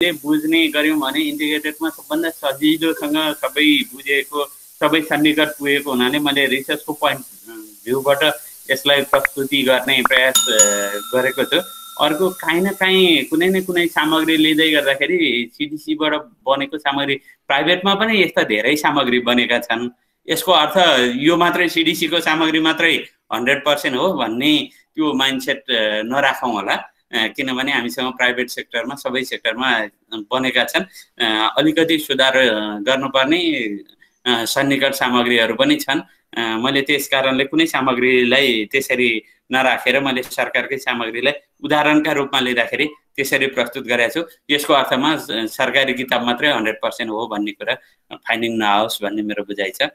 बुझ्ने गर्यौं भने इन्टिग्रेटेडमा सबभन्दा सजिलोसँग सबै बुझेको सबै सन्निकट पुगेको हुनाले मैले रिसर्चको पोइन्ट भ्यूबाट यसलाई प्रस्तुति गर्ने प्रयास गरेको छु। अर्को काहीँ न काहीँ कुनै न कुनै सामग्री लिँदै गर्दाखेरि सिडिसीबाट बनेको सामग्री प्राइभेटमा पनि यस्ता धेरै सामग्री बनेका छन्। यसको अर्थ यो मात्रै सिडिसीको सामग्री मात्रै 100% हो भन्ने त्यो माइन्डसेट नराखौँ होला, किनभने हामीसँग प्राइभेट सेक्टरमा सबै सेक्टरमा बनेका छन्। अलिकति सुधार गर्नुपर्ने सन्निकट सामग्रीहरू पनि छन्। मैले त्यस कारणले कुनै सामग्रीलाई त्यसरी नराखेर मैले सरकारकै सामग्रीलाई उदाहरणका रूपमा लिँदाखेरि त्यसरी प्रस्तुत गरेको छु। यसको अर्थमा सरकारी किताब मात्रै 100% हो भन्ने कुरा फाइन्डिङ नआओस् भन्ने मेरो बुझाइ छ।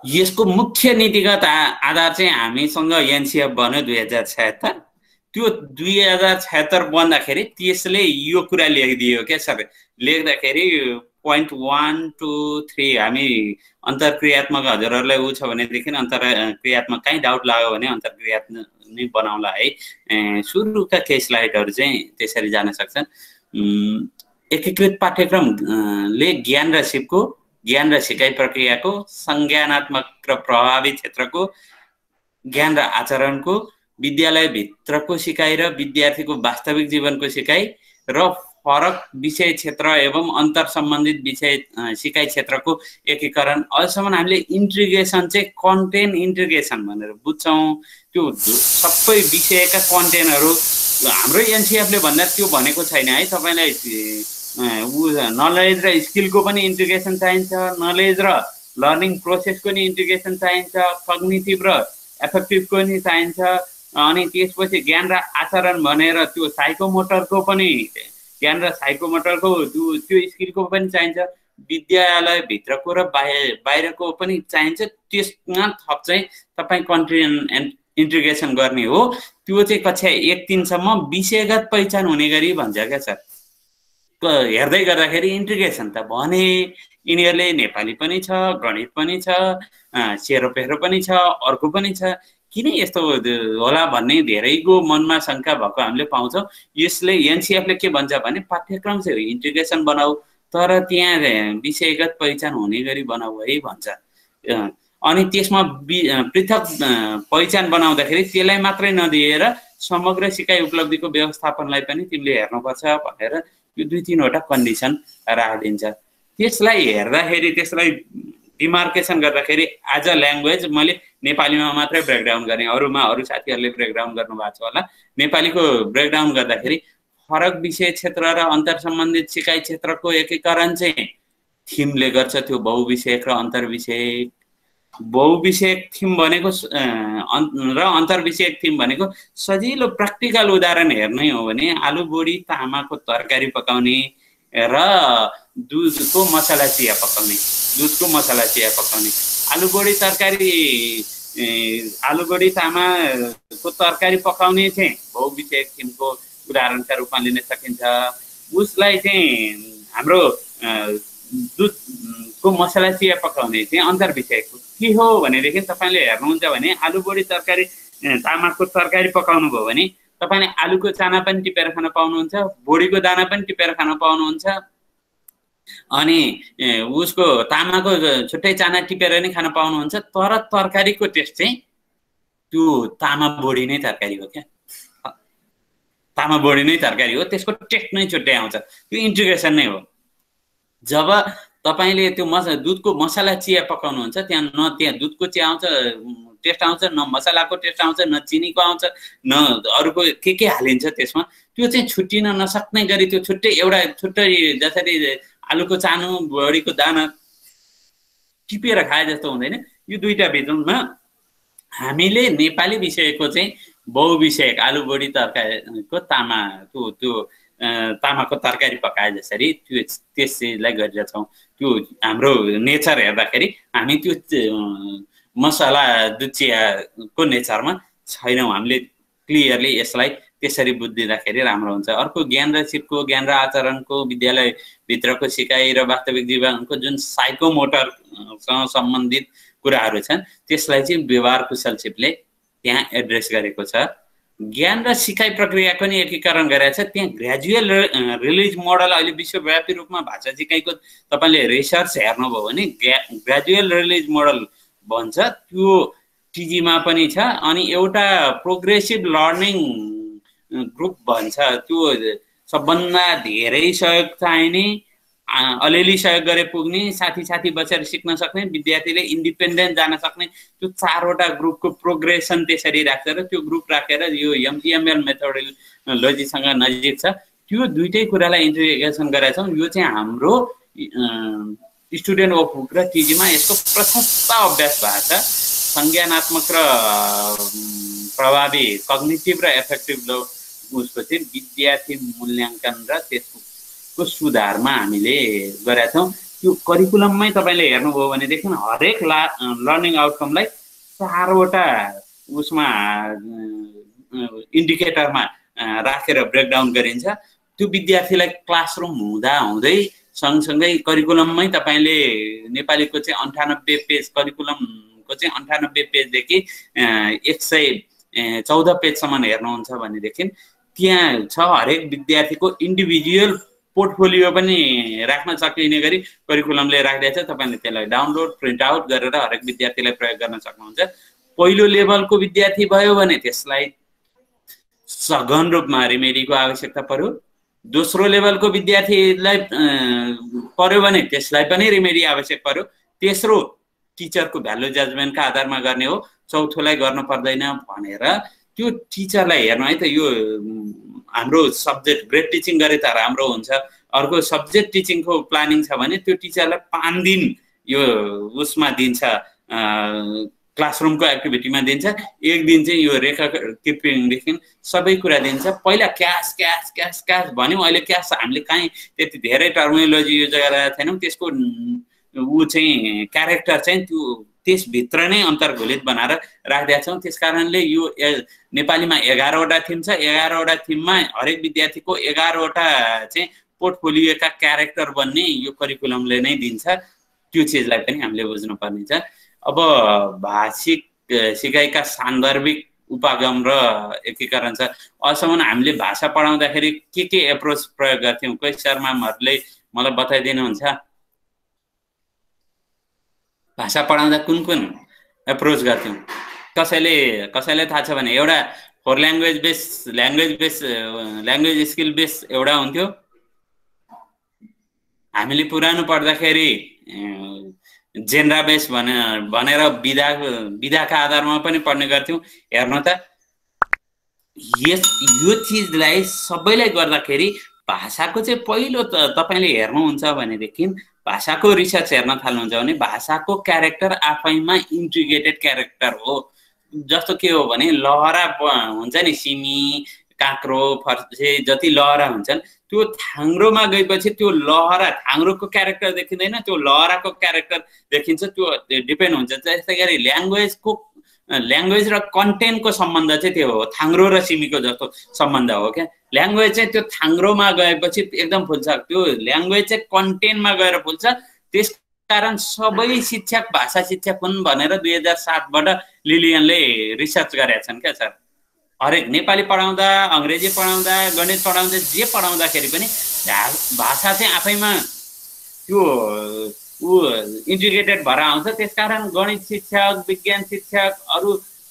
यसको मुख्य नीतिगत आधार चाहिँ हामीसँग एनसीएफ बन्यो 2076। त्यो 2076 बन्दाखेरि त्यसले यो कुरा लेखिदियो क्या सर, लेख्दाखेरि पोइन्ट 1, 2, 3 हामी अन्तर्क्रियात्मक हजुरहरूलाई ऊ छ भनेदेखि अन्तर्क्रियात्मक कहीँ डाउट लाग्यो भने अन्तर्क्रियात्मक नै बनाउला है। सुरुका केही स्लाइडहरू चाहिँ त्यसरी जान सक्छन्। एकीकृत पाठ्यक्रमले ज्ञान र सिकाइ प्रक्रियाको संज्ञानात्मक र प्रभावी क्षेत्रको ज्ञान र आचरणको विद्यालयभित्रको सिकाइ र विद्यार्थीको वास्तविक जीवनको सिकाइ र फरक विषय क्षेत्र एवं अन्तर सम्बन्धित विषय सिकाइ क्षेत्रको एकीकरण। अहिलेसम्म हामीले इन्टिग्रेसन चाहिँ कन्टेन्ट इन्टिग्रेसन भनेर बुझ्छौँ। त्यो सबै विषयका कन्टेन्टहरू हाम्रो एनसीएफले भन्दा त्यो भनेको छैन है। तपाईँलाई नलेज र स्किलको पनि इन्टिग्रेसन चाहिन्छ, नलेज र लर्निङ प्रोसेसको नि इन्टिग्रेसन चाहिन्छ, कग्निटिभ र एफेक्टिभको नि चाहिन्छ, अनि त्यसपछि ज्ञान र आचरण भनेर त्यो साइकोमोटरको पनि ज्ञान र साइकोमोटरको त्यो स्किलको पनि चाहिन्छ, विद्यालयभित्रको र बाहिरको पनि चाहिन्छ। त्यसमा थप चाहिँ तपाईँ कन्टेन्ट इन्टिग्रेसन गर्ने हो। त्यो चाहिँ कक्षा 1-3 सम्म विषयगत पहिचान हुने गरी भन्छ क्या सर। हेर्दै गर्दाखेरि इन्टिग्रेसन त भने यिनीहरूले नेपाली पनि छ, गणित पनि छ, सेरोपेरो पनि छ, अर्को पनि छ, किन यस्तो होला भन्ने धेरैको मनमा शङ्का भएको हामीले पाउँछौँ। यसले एनसीएफले के भन्छ भने पाठ्यक्रम चाहिँ इन्टिग्रेसन बनाऊ, तर त्यहाँ विषयगत पहिचान हुने गरी बनाऊ है भन्छ। अनि त्यसमा पृथक पहिचान बनाउँदाखेरि त्यसलाई मात्रै नदिएर समग्र सिकाइ उपलब्धिको व्यवस्थापनलाई पनि तिमीले हेर्नुपर्छ भनेर यो 2-3वटा कन्डिसन राखिदिन्छ। त्यसलाई हेर्दाखेरि त्यसलाई डिमार्केसन गर्दाखेरि एज अ ल्याङ्ग्वेज मैले नेपालीमा मात्रै ब्रेकडाउन गरेँ, अरूमा अरू साथीहरूले ब्रेकडाउन गर्नुभएको छ होला। नेपालीको ब्रेकडाउन गर्दाखेरि फरक विषय क्षेत्र र अन्तर सम्बन्धित सिकाइ क्षेत्रको एकीकरण चाहिँ थिमले गर्छ। त्यो बहुविषयक र अन्तर्विषयक, बहुविषयक थिम भनेको र अन्तर्विषयक थिम भनेको सजिलो प्र्याक्टिकल उदाहरण हेर्नै हो भने आलु बोडी तामाको तरकारी पकाउने र दुधको मसला चिया पकाउने, दुधको मसला चिया पकाउने। आलु बोडी तामाको तरकारी पकाउने चाहिँ बहुविषयक थिमको उदाहरणका रूपमा लिन सकिन्छ। उसलाई चाहिँ हाम्रो दुधको मसला चिया पकाउने चाहिँ अन्तर्विषयको के हो भनेदेखि तपाईँले हेर्नुहुन्छ भने आलु बोडी तरकारी तामाको तरकारी पकाउनु भयो भने तपाईँले आलुको चाना पनि टिपेर खान पाउनुहुन्छ, बोडीको दाना पनि टिपेर खान पाउनुहुन्छ, अनि उसको तामाको छुट्टै चाना टिपेर नै खान पाउनुहुन्छ। तर तरकारीको टेस्ट चाहिँ त्यो तामा बोडी नै तरकारी हो क्या, तामा बोडी नै तरकारी हो, त्यसको टेस्ट नै छुट्टै आउँछ। त्यो इन्टिग्रेसन नै हो। जब तपाईँले त्यो दुधको मसला चिया पकाउनुहुन्छ त्यहाँ दुधको चिया आउँछ टेस्ट आउँछ, न मसलाको टेस्ट आउँछ, न चिनीको आउँछ, न अरूको के हालिन्छ त्यसमा। त्यो चाहिँ छुट्टिन नसक्ने गरी त्यो छुट्टै जसरी आलुको चानो बडीको दाना टिपेर खाए जस्तो हुँदैन। यो दुईटा बिचमा हामीले नेपाली विषयको चाहिँ बहुविषयक आलु बोडी तरकारीको तामाको तरकारी पकाए जसरी त्यसलाई गरिरहेछौँ। त्यो हाम्रो नेचर हेर्दाखेरि हामी त्यो मसला दुध चियाको नेचरमा छैनौँ। हामीले क्लियरली यसलाई त्यसरी बुझिदिँदाखेरि राम्रो हुन्छ। अर्को ज्ञान र सिपको, ज्ञान र आचरणको, विद्यालयभित्रको सिकाइ र वास्तविक जीवनको जुन साइकोमोटरसँग सम्बन्धित कुराहरू छन् त्यसलाई चाहिँ व्यवहार कुशल सिपले त्यहाँ एड्रेस गरेको छ। ज्ञान र सिकाइ प्रक्रियाको नि एकीकरण गरेको छ। त्यहाँ ग्रेजुअल रिलिज मोडल अहिले विश्वव्यापी रूपमा भाषा सिकाइको तपाईँले रिसर्च हेर्नुभयो भने ग्रेजुअल रिलिज मोडल भन्छ, त्यो टिजीमा पनि छ। अनि एउटा प्रोग्रेसिभ लर्निङ ग्रुप भन्छ, त्यो सबभन्दा धेरै सहयोग चाहिने, अलिअलि सहयोग गरे पुग्ने, साथी साथी बसेर सिक्न सक्ने, विद्यार्थीले इन्डिपेन्डेन्ट जान सक्ने, त्यो 4वटा ग्रुपको प्रोग्रेसन त्यसरी राख्छ र त्यो ग्रुप राखेर यो एमटिएमएल मेथोडोलोजीसँग नजिक छ। त्यो दुईटै कुरालाई इन्टिग्रेसन गरेका छौँ। यो चाहिँ हाम्रो स्टुडेन्ट वर्कबुक र टिजीमा यसको प्रशस्त अभ्यास भएको छ। संज्ञानात्मक र प्रभावी कग्निटिभ र इफेक्टिभ उसको चाहिँ विद्यार्थी मूल्याङ्कन र त्यसको सुधारमा हामीले गरेका छौँ। त्यो करिकुलममै तपाईँले हेर्नुभयो भनेदेखि हरेक लर्निङ आउटकमलाई 4वटा उसमा इन्डिकेटरमा राखेर ब्रेकडाउन गरिन्छ। त्यो विद्यार्थीलाई क्लासरुम हुँदै सँगसँगै करिकुलममै तपाईँले नेपालीको चाहिँ 98 पेज, करिकुलमको चाहिँ 98 पेजदेखि 114 पेजसम्म हेर्नुहुन्छ भनेदेखि त्यहाँ छ हरेक विद्यार्थीको इन्डिभिजुअल पोर्टफोलियो पनि राख्न सकिने गरी करिकुलमले राखिदिएको छ। तपाईँले त्यसलाई डाउनलोड प्रिन्ट आउट गरेर हरेक विद्यार्थीलाई प्रयोग गर्न सक्नुहुन्छ। पहिलो लेभलको विद्यार्थी भयो भने त्यसलाई सघन रूपमा रिमेडीको आवश्यकता पर्यो। दोस्रो लेभलको विद्यार्थीलाई पर्यो भने त्यसलाई पनि रिमेडी आवश्यक पर्यो। तेस्रो टिचरको भ्यालु जजमेन्टका आधारमा गर्ने हो। चौथोलाई गर्न पर्दैन भनेर त्यो टिचरलाई हेर्नु है त। यो हाम्रो सब्जेक्ट ग्रेड टिचिङ गरे त राम्रो हुन्छ। अर्को सब्जेक्ट टिचिङको प्लानिङ छ भने त्यो टिचरलाई 5 दिन यो उसमा दिन्छ, क्लासरुमको एक्टिभिटीमा दिन्छ। 1 दिन चाहिँ यो रेखा किपिङदेखि सबै कुरा दिन्छ। पहिला क्यास क्यास क्यास क्यास भन्यौँ, अहिले क्यास हामीले कहीँ त्यति धेरै टर्मिनोलोजी युज गरेका छैनौँ। त्यसको ऊ चाहिँ क्यारेक्टर चाहिँ त्यो त्यसभित्र नै अन्तर्घुलित बनाएर राखिदिएका छौँ। त्यस कारणले यो नेपालीमा 11वटा थिम छ। 11वटा थिममा हरेक विद्यार्थीको 11वटा चाहिँ पोर्टफोलियोका क्यारेक्टर बन्ने यो करिकुलमले नै दिन्छ। त्यो चिजलाई पनि हामीले बुझ्नुपर्ने छ। अब भाषिक सिकाइका सान्दर्भिक उपागम र एकीकरण छ। अहिलेसम्म हामीले भाषा पढाउँदाखेरि के एप्रोच प्रयोग गर्थ्यौँ? कोही शर्माहरूले मलाई बताइदिनुहुन्छ? भाषा पढाउँदा कुन एप्रोच गर्थ्यौँ? कसैले थाहा छ भने एउटा फोर ल्याङ्ग्वेज स्किल बेस एउटा हुन्थ्यो। हामीले पुरानो पढ्दाखेरि जेनरा बेस भनेर विधाका आधारमा पनि पढ्ने गर्थ्यौँ। हेर्नु त, यो चिजलाई सबैलाई गर्दाखेरि भाषाको चाहिँ पहिलो तपाईँले हेर्नुहुन्छ भनेदेखि भाषाको रिसर्च हेर्न थाल्नुहुन्छ भने भाषाको क्यारेक्टर आफैमा इन्टिग्रेटेड क्यारेक्टर हो। जस्तो के हो भने लहरा हुन्छ नि, सिमी, काँक्रो, फर्से जति लहरा हुन्छन् त्यो थाङ्ग्रोमा गएपछि त्यो लहरा थाङ्ग्रोको क्यारेक्टर देखिँदैन, त्यो लहराको क्यारेक्टर देखिन्छ। त्यो डिपेन्ड हुन्छ। त्यस्तै गरी ल्याङ्ग्वेज र कन्टेन्टको सम्बन्ध चाहिँ त्यो हो। थाङ्ग्रो र सिमीको जस्तो सम्बन्ध हो क्या। ल्याङ्ग्वेज चाहिँ त्यो थाङ्ग्रोमा गएपछि एकदम फुल्छ, त्यो ल्याङ्ग्वेज चाहिँ कन्टेन्टमा गएर फुल्छ। त्यसकारण सबै शिक्षक भाषा शिक्षक हुन् भनेर 2007बाट लिलियनले रिसर्च गरेका छन् क्या सर। हरेक नेपाली पढाउँदा, अङ्ग्रेजी पढाउँदा, गणित पढाउँदा, जे पढाउँदाखेरि पनि भाषा चाहिँ आफैमा त्यो इन्टिग्रेटेड भएर आउँछ। त्यसकारण गणित शिक्षक, विज्ञान शिक्षक,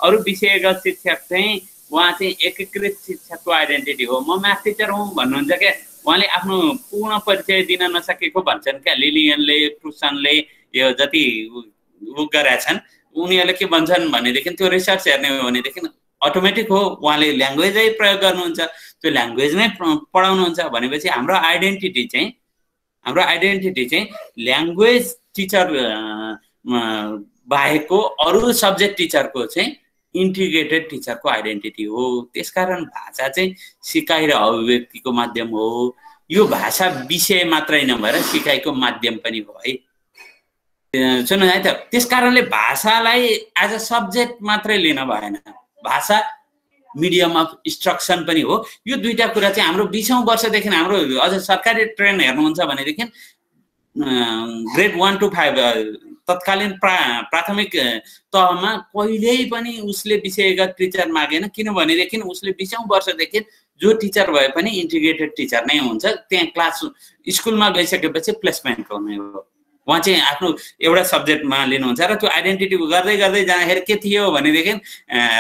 अरू विषयगत शिक्षक चाहिँ उहाँ चाहिँ एकीकृत शिक्षकको आइडेन्टिटी हो। म म्याथ टिचर हुँ भन्नुहुन्छ क्या, उहाँले आफ्नो पूर्ण परिचय दिन नसकेको भन्छन् क्या। लिलियनले, क्रुसनले यो जति गरेका छन् उनीहरूले के भन्छन् भनेदेखि त्यो रिसर्च हेर्ने हो भनेदेखि अटोमेटिक हो, उहाँले ल्याङ्ग्वेजै प्रयोग गर्नुहुन्छ, त्यो ल्याङ्ग्वेज नै पढाउनुहुन्छ भनेपछि हाम्रो आइडेन्टिटी चाहिँ ल्याङ्ग्वेज टिचर बाहेकको अरू सब्जेक्ट टिचरको चाहिँ इन्टिग्रेटेड टिचरको आइडेन्टिटी हो। त्यसकारण भाषा चाहिँ सिकाइ र अभिव्यक्तिको माध्यम हो। यो भाषा विषय मात्रै नभएर सिकाइको माध्यम पनि हो है। सुन्नु है त, त्यसकारणले भाषालाई एज अ सब्जेक्ट मात्रै लिन भएन, भाषा मिडियम अफ इन्स्ट्रक्सन पनि हो। यो दुईटा कुरा चाहिँ हाम्रो 20औं वर्षदेखि हाम्रो अझ सरकारी ट्रेन हेर्नुहुन्छ भनेदेखि ग्रेड 1 to 5 तत्कालीन प्राथमिक तहमा कहिल्यै पनि उसले विषयगत टिचर मागेन, किनभनेदेखि उसले 20औं वर्षदेखि जो टिचर भए पनि इन्टिग्रेटेड टिचर नै हुन्छ। त्यहाँ क्लास स्कुलमा गइसकेपछि प्लेसमेन्ट हुने हो। उहाँ चाहिँ आफ्नो एउटा सब्जेक्टमा लिनुहुन्छ र त्यो आइडेन्टिटी गर्दै गर्दै जाँदाखेरि के थियो भनेदेखि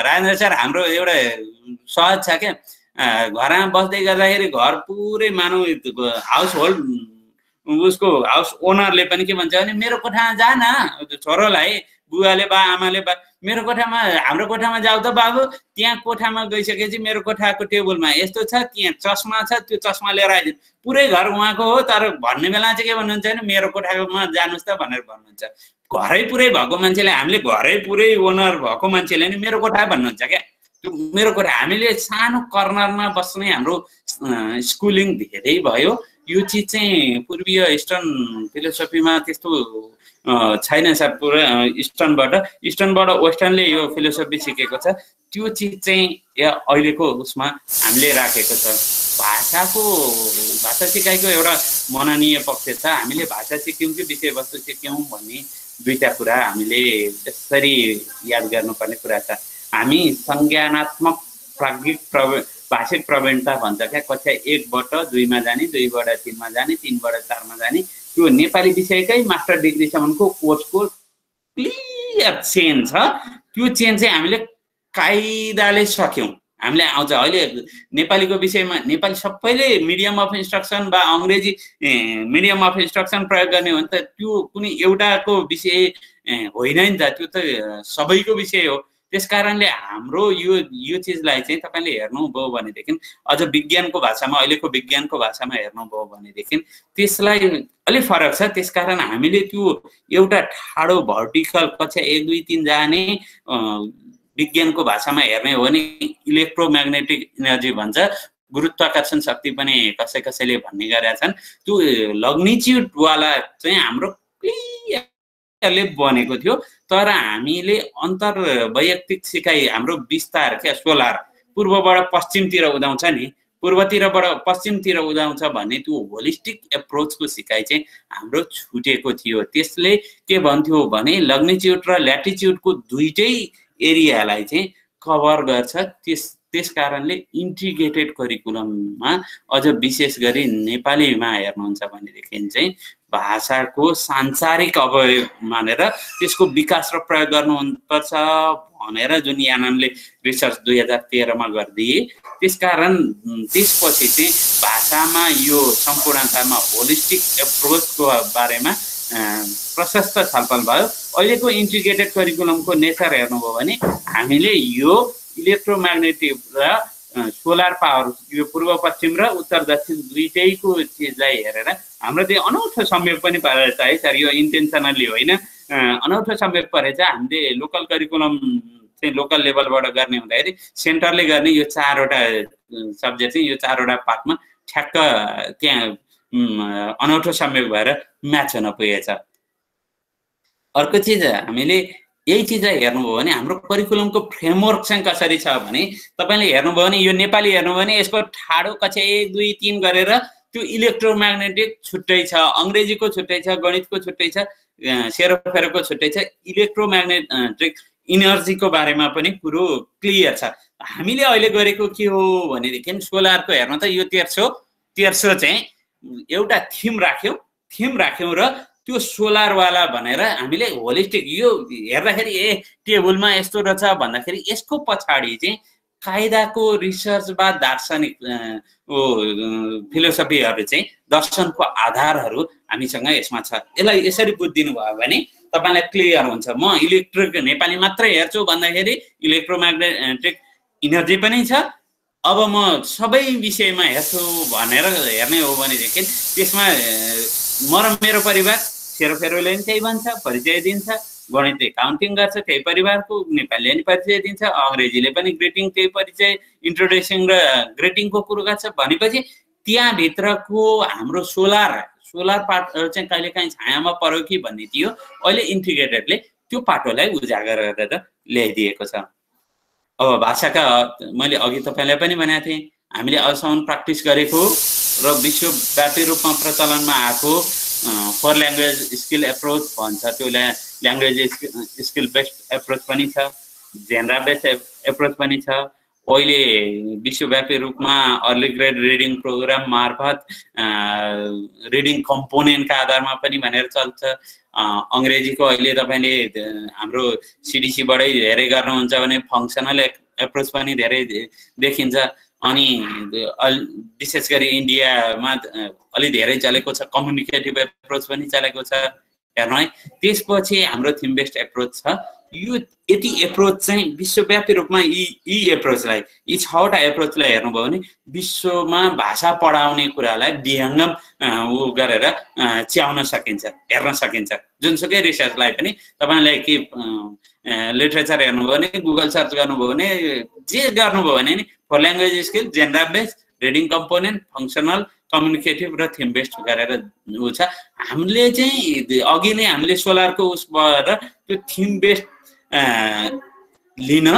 राजेन्द्र सर हाम्रो एउटा सहज छ क्या, घरमा बस्दै गर्दाखेरि घर पुरै मानव हाउस होल्ड उसको हाउस ओनरले पनि के भन्छ भने मेरो कोठामा जा न छोरोलाई, बुवाले बा आमाले बा मेरो कोठामा हाम्रो कोठामा जाऊ त बाबु, त्यहाँ कोठामा गइसकेपछि मेरो कोठाको टेबलमा यस्तो छ, त्यहाँ चस्मा छ, त्यो चस्मा लिएर आइदिनु। पुरै घर उहाँको हो, तर भन्ने बेला चाहिँ के भन्नुहुन्छ भने मेरो कोठामा जानुहोस् त भनेर भन्नुहुन्छ। घरै पुरै भएको मान्छेले, हामीले घरै पुरै ओनर भएको मान्छेले नि मेरो कोठा भन्नुहुन्छ क्या। त्यो मेरो कोठा, हामीले सानो कर्नरमा बस्ने हाम्रो स्कुलिङ धेरै भयो। यो चिज चाहिँ पूर्वीय इस्टर्न फिलोसफीमा त्यस्तो छैन सर। पुरा इस्टर्नबाट वेस्टर्नले यो फिलोसफी सिकेको छ। त्यो चिज चाहिँ अहिलेको उसमा हामीले राखेको छ। भाषा सिकाइको एउटा मननीय पक्ष छ। हामीले भाषा सिक्यौँ कि विषयवस्तु सिक्यौँ भन्ने दुईटा कुरा हामीले त्यसरी याद गर्नुपर्ने कुरा छ। हामी संज्ञानात्मक प्राज्ञिक भाषिक प्रवीणता भन्छ क्या, कक्षा 1बाट 2मा जाने, 2बाट 3मा जाने, 3बाट 4मा जाने, त्यो नेपाली विषयकै मास्टर डिग्रीसम्मको कोर्सको क्लियर चेन छ। त्यो चेन चाहिँ हामीले कायदाले सक्यौँ। हामीले आउँछ अहिले नेपालीको विषयमा, नेपाली सबैले मिडियम अफ इन्स्ट्रक्सन वा अङ्ग्रेजी मिडियम अफ इन्स्ट्रक्सन प्रयोग गर्ने हो भने त त्यो कुनै एउटाको विषय होइन नि त, त्यो त सबैको विषय हो। त्यसकारणले हाम्रो यो चिजलाई चाहिँ तपाईँले हेर्नुभयो भनेदेखि, अझ विज्ञानको भाषामा, अहिलेको विज्ञानको भाषामा हेर्नुभयो भनेदेखि त्यसलाई अलिक फरक छ। त्यसकारण हामीले त्यो एउटा ठाडो भर्टिकल कक्षा 1, 2, 3 जाने विज्ञानको भाषामा हेर्ने हो भने इलेक्ट्रोम्याग्नेटिक इनर्जी भन्छ, गुरुत्वाकर्षण शक्ति पनि कसैले भन्ने गरेका छन्। त्यो लग्निच्युडवाला चाहिँ हाम्रो क्लियरले बनेको थियो। तर हामीले अन्तर वैयक्तिक सिकाइ हाम्रो विस्तार क्या, सोलर पूर्वबाट पश्चिमतिर उदाउँछ नि, पूर्वतिरबाट पश्चिमतिर उदाउँछ भन्ने त्यो होलिस्टिक एप्रोचको सिकाइ चाहिँ हाम्रो छुटेको थियो। त्यसले के भन्थ्यो भने लग्निच्युड र ल्याटिच्युडको दुईटै एरियालाई चाहिँ कभर गर्छ। त्यस कारणले इन्टिग्रेटेड करिकुलममा अझ विशेष गरी नेपालीमा हेर्नुहुन्छ भनेदेखि चाहिँ भाषाको सांसारिक अवयव मानेर त्यसको विकास र प्रयोग गर्नुपर्छ भनेर जुन याननले रिसर्च 2013मा गरिदिए, त्यसकारण त्यसपछि चाहिँ भाषामा यो सम्पूर्णतामा होलिस्टिक एप्रोचको बारेमा प्रशस्त छलफल भयो। अहिलेको इन्टिग्रेटेड करिकुलमको नेचर हेर्नुभयो भने हामीले यो इलेक्ट्रोम्याग्नेटिक र सोलर पावर, यो पूर्व पश्चिम र उत्तर दक्षिण दुईटैको चिजलाई हेरेर हाम्रो चाहिँ अनौठो संयोग पनि परेछ है सर। यो इन्टेन्सनली होइन, अनौठो संयोग परेछ। हामीले लोकल करिकुलम चाहिँ लोकल लेभलबाट गर्ने हुँदाखेरि सेन्टरले गर्ने यो 4वटा सब्जेक्ट चाहिँ यो 4वटा पार्टमा ठ्याक्क त्यहाँ अनौठो संयोग भएर म्याच हुन पुगेछ। अर्को चिज हामीले यही चिजलाई हेर्नुभयो भने हाम्रो करिकुलमको फ्रेमवर्क चाहिँ कसरी छ भने, तपाईँले हेर्नुभयो भने यो नेपाली हेर्नुभयो भने यसको ठाडो कक्षा 1, 2, 3 गरेर त्यो इलेक्ट्रोम्याग्नेटिक छुट्टै छ, अङ्ग्रेजीको छुट्टै छ, गणितको छुट्टै छ, सेरोफेरोको छुट्टै छ, इलेक्ट्रोम्याग्नेटिक इनर्जीको बारेमा पनि कुरो क्लियर छ। हामीले अहिले गरेको के हो भनेदेखि सोलरको हेर्नु त यो 1300 चाहिँ एउटा थिम राख्यौँ र त्यो सोलरवाला भनेर हामीले होलिस्टिक यो हेर्दाखेरि टेबलमा यस्तो रहेछ भन्दाखेरि यसको पछाडि चाहिँ कायदाको रिसर्च वा दार्शनिक फिलोसफीहरू चाहिँ दर्शनको आधारहरू हामीसँग यसमा छ। यसलाई यसरी बुझिदिनु भयो भने तपाईँलाई क्लियर हुन्छ। म इलेक्ट्रिक नेपाली मात्रै हेर्छु भन्दाखेरि इलेक्ट्रोम्याग्नेटिक इनर्जी पनि छ। अब म सबै विषयमा हेर्छु भनेर हेर्ने हो भनेदेखि त्यसमा म र मेरो परिवार सेरोफेरोले पनि त्यही भन्छ, परिचय दिन्छ, गणितले काउन्टिङ गर्छ त्यही परिवारको, नेपालीले पनि परिचय दिन्छ, अङ्ग्रेजीले पनि ग्रिटिङ त्यही परिचय, इन्ट्रोड्युसिङ र ग्रिटिङको कुरो गर्छ भनेपछि त्यहाँभित्रको हाम्रो सोलर पार्ट चाहिँ कहिलेकाहीँ छायामा पर्यो कि भन्ने थियो। अहिले इन्टिग्रेटेडले त्यो पाटोलाई उजागर गरेर ल्याइदिएको छ। अब भाषाका मैले अघि तपाईँलाई पनि भनेको थिएँ, हामीले अहिलेसम्म प्र्याक्टिस गरेको र विश्वव्यापी रूपमा प्रचलनमा आएको 4 ल्याङ्ग्वेज स्किल एप्रोच भन्छ, त्यो ल्याङ्ग्वेज स्किल बेस्ड एप्रोच पनि छ, जेनरा बेस्ड एप्रोच पनि छ। अहिले विश्वव्यापी रूपमा अर्ली ग्रेड रिडिङ प्रोग्राम मार्फत रिडिङ कम्पोनेन्टका आधारमा पनि भनेर चल्छ। अङ्ग्रेजीको अहिले तपाईँले हाम्रो सिडिसीबाटै धेरै गर्नुहुन्छ भने फङ्सनल एप्रोच पनि धेरै देखिन्छ। अनि विशेष गरी इन्डियामा अलि धेरै चलेको छ कम्युनिकेटिभ एप्रोच पनि चलेको छ हेर्नु है। त्यसपछि हाम्रो थिम बेस्ड एप्रोच छ। यो यति एप्रोच चाहिँ विश्वव्यापी रूपमा यी एप्रोचलाई, यी 6वटा एप्रोचलाई हेर्नुभयो भने विश्वमा भाषा पढाउने कुरालाई विहङ्गम गरेर च्याउन सकिन्छ, हेर्न सकिन्छ। जुनसुकै रिसर्चलाई पनि तपाईँलाई के लिटरेचर हेर्नुभयो भने, गुगल सर्च गर्नुभयो भने, जे गर्नुभयो भने नि for language skill, genre based, reading component, functional, communicative र थिम बेस्ड गरेर ऊ छ। हामीले चाहिँ अघि नै हामीले सोलरको उसबाट त्यो थिम बेस्ड लिन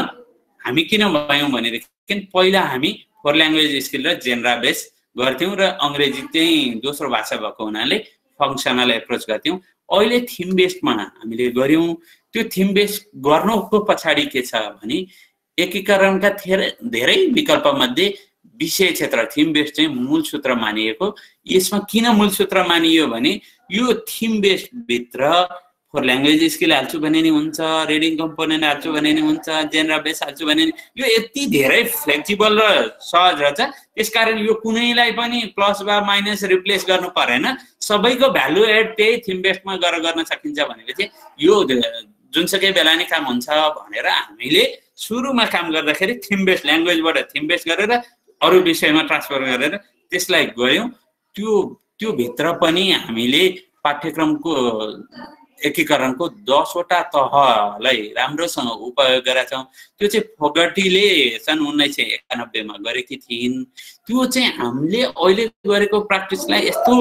हामी किन भयौँ भनेदेखि पहिला हामी फर ल्याङ्ग्वेज स्किल र जेनरा बेस्ड गर्थ्यौँ र अङ्ग्रेजी चाहिँ दोस्रो भाषा भएको हुनाले फङ्सनल एप्रोच गर्थ्यौँ। अहिले थिम बेस्डमा हामीले गऱ्यौँ। त्यो थिम बेस्ड गर्नुको पछाडि के छ भने एकीकरणका धेरै विकल्पमध्ये विषय क्षेत्र थिम बेस्ड चाहिँ मूल सूत्र मानिएको। यसमा किन मूल सूत्र मानियो भने यो थिम बेस्ड भित्र फर ल्याङ्ग्वेज स्किल हाल्छु भने नि हुन्छ, रिडिङ कम्पोनेन्ट हाल्छु भने नि हुन्छ, जेनरा बेस्ड हाल्छु भने नि, यो यति धेरै फ्लेक्सिबल र सहज रहेछ। त्यसकारण यो कुनैलाई पनि प्लस वा माइनस रिप्लेस गर्नु परेन, सबैको भ्यालु एड त्यही थिम बेस्डमा गर्न सकिन्छ भनेपछि यो जुनसुकै बेला नै काम हुन्छ भनेर हामीले सुरुमा काम गर्दाखेरि थिम बेस्ड ल्याङ्ग्वेजबाट थिम बेस्ड गरेर अरू विषयमा ट्रान्सफर गरेर त्यसलाई गयौँ। त्यो भित्र पनि हामीले पाठ्यक्रमको एकीकरणको 10वटा तहलाई राम्रोसँग उपयोग गरेका छौँ। त्यो चाहिँ फोगटीले सन् 1991 मा गरेकी थिइन्। त्यो चाहिँ हामीले अहिले गरेको प्र्याक्टिसलाई यस्तो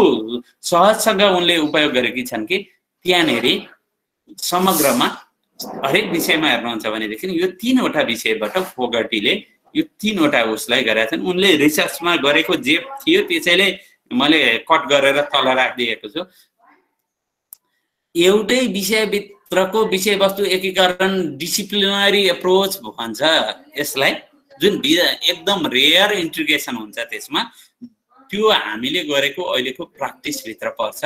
सहजसँग उनले उपयोग गरेकी छन् कि त्यहाँनेर समग्रमा हरेक विषयमा हेर्नुहुन्छ भनेदेखि यो 3वटा विषयबाट फोगटीले यो 3वटा उसलाई गरेका छन्। उनले रिसर्चमा गरेको जे थियो त्यसैले मैले कट गरेर तल राखिदिएको छु। एउटै विषयभित्रको विषयवस्तु एकीकरण डिसिप्लिनरी एप्रोच भन्छ यसलाई, जुन एकदम रेयर इन्टिग्रेसन हुन्छ त्यसमा। त्यो हामीले गरेको अहिलेको प्र्याक्टिसभित्र पर्छ।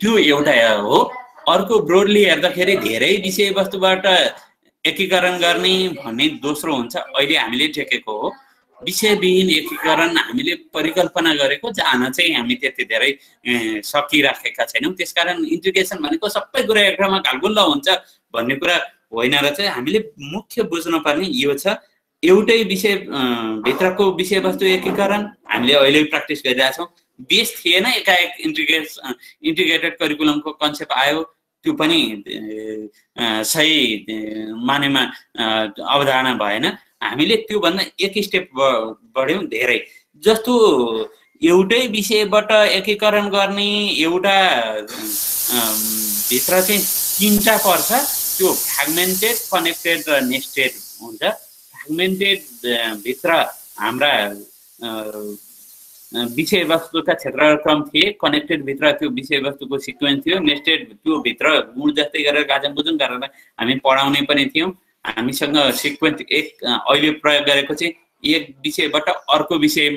त्यो एउटा हो। अर्को ब्रोडली हेर्दाखेरि धेरै विषयवस्तुबाट एकीकरण गर्ने भन्ने दोस्रो हुन्छ। अहिले हामीले टेकेको हो विषयविहीन एकीकरण हामीले परिकल्पना गरेको जान चाहिँ हामी त्यति धेरै सकिराखेका छैनौँ। त्यसकारण इन्टिग्रेसन भनेको सबै कुरा एकठाउँमा घालगुल्ला हुन्छ भन्ने कुरा होइन र चाहिँ हामीले मुख्य बुझ्नुपर्ने यो छ। एउटै विषय भित्रको विषयवस्तु एकीकरण हामीले अहिले प्र्याक्टिस गरिरहेछौँ। बेस थिएन, एकाएक इन्टिग्रेटेड करिकुलमको कन्सेप्ट आयो। त्यो पनि सही मानेमा अवधारणा भएन। हामीले त्योभन्दा एक स्टेप बढ्यौँ धेरै। जस्तो एउटै विषयबाट एकीकरण गर्ने एउटा भित्र चाहिँ 3टा पर्छ। त्यो फ्र्यागमेन्टेड, कनेक्टेड र नेस्टेड हुन्छ। फ्र्यागमेन्टेड भित्र हाम्रा विषयवस्तुका क्षेत्रक्रम थिए, कनेक्टेड भित्र त्यो विषयवस्तुको सिक्वेन्स थियो, नेस्टेड त्यो भित्र गुण जस्तै गरेर गाजमबुजुङ गरेर हामी पढाउने पनि थियौँ। हामीसँग सिक्वेन्स अहिले प्रयोग गरेको चाहिँ एक विषयबाट अर्को विषय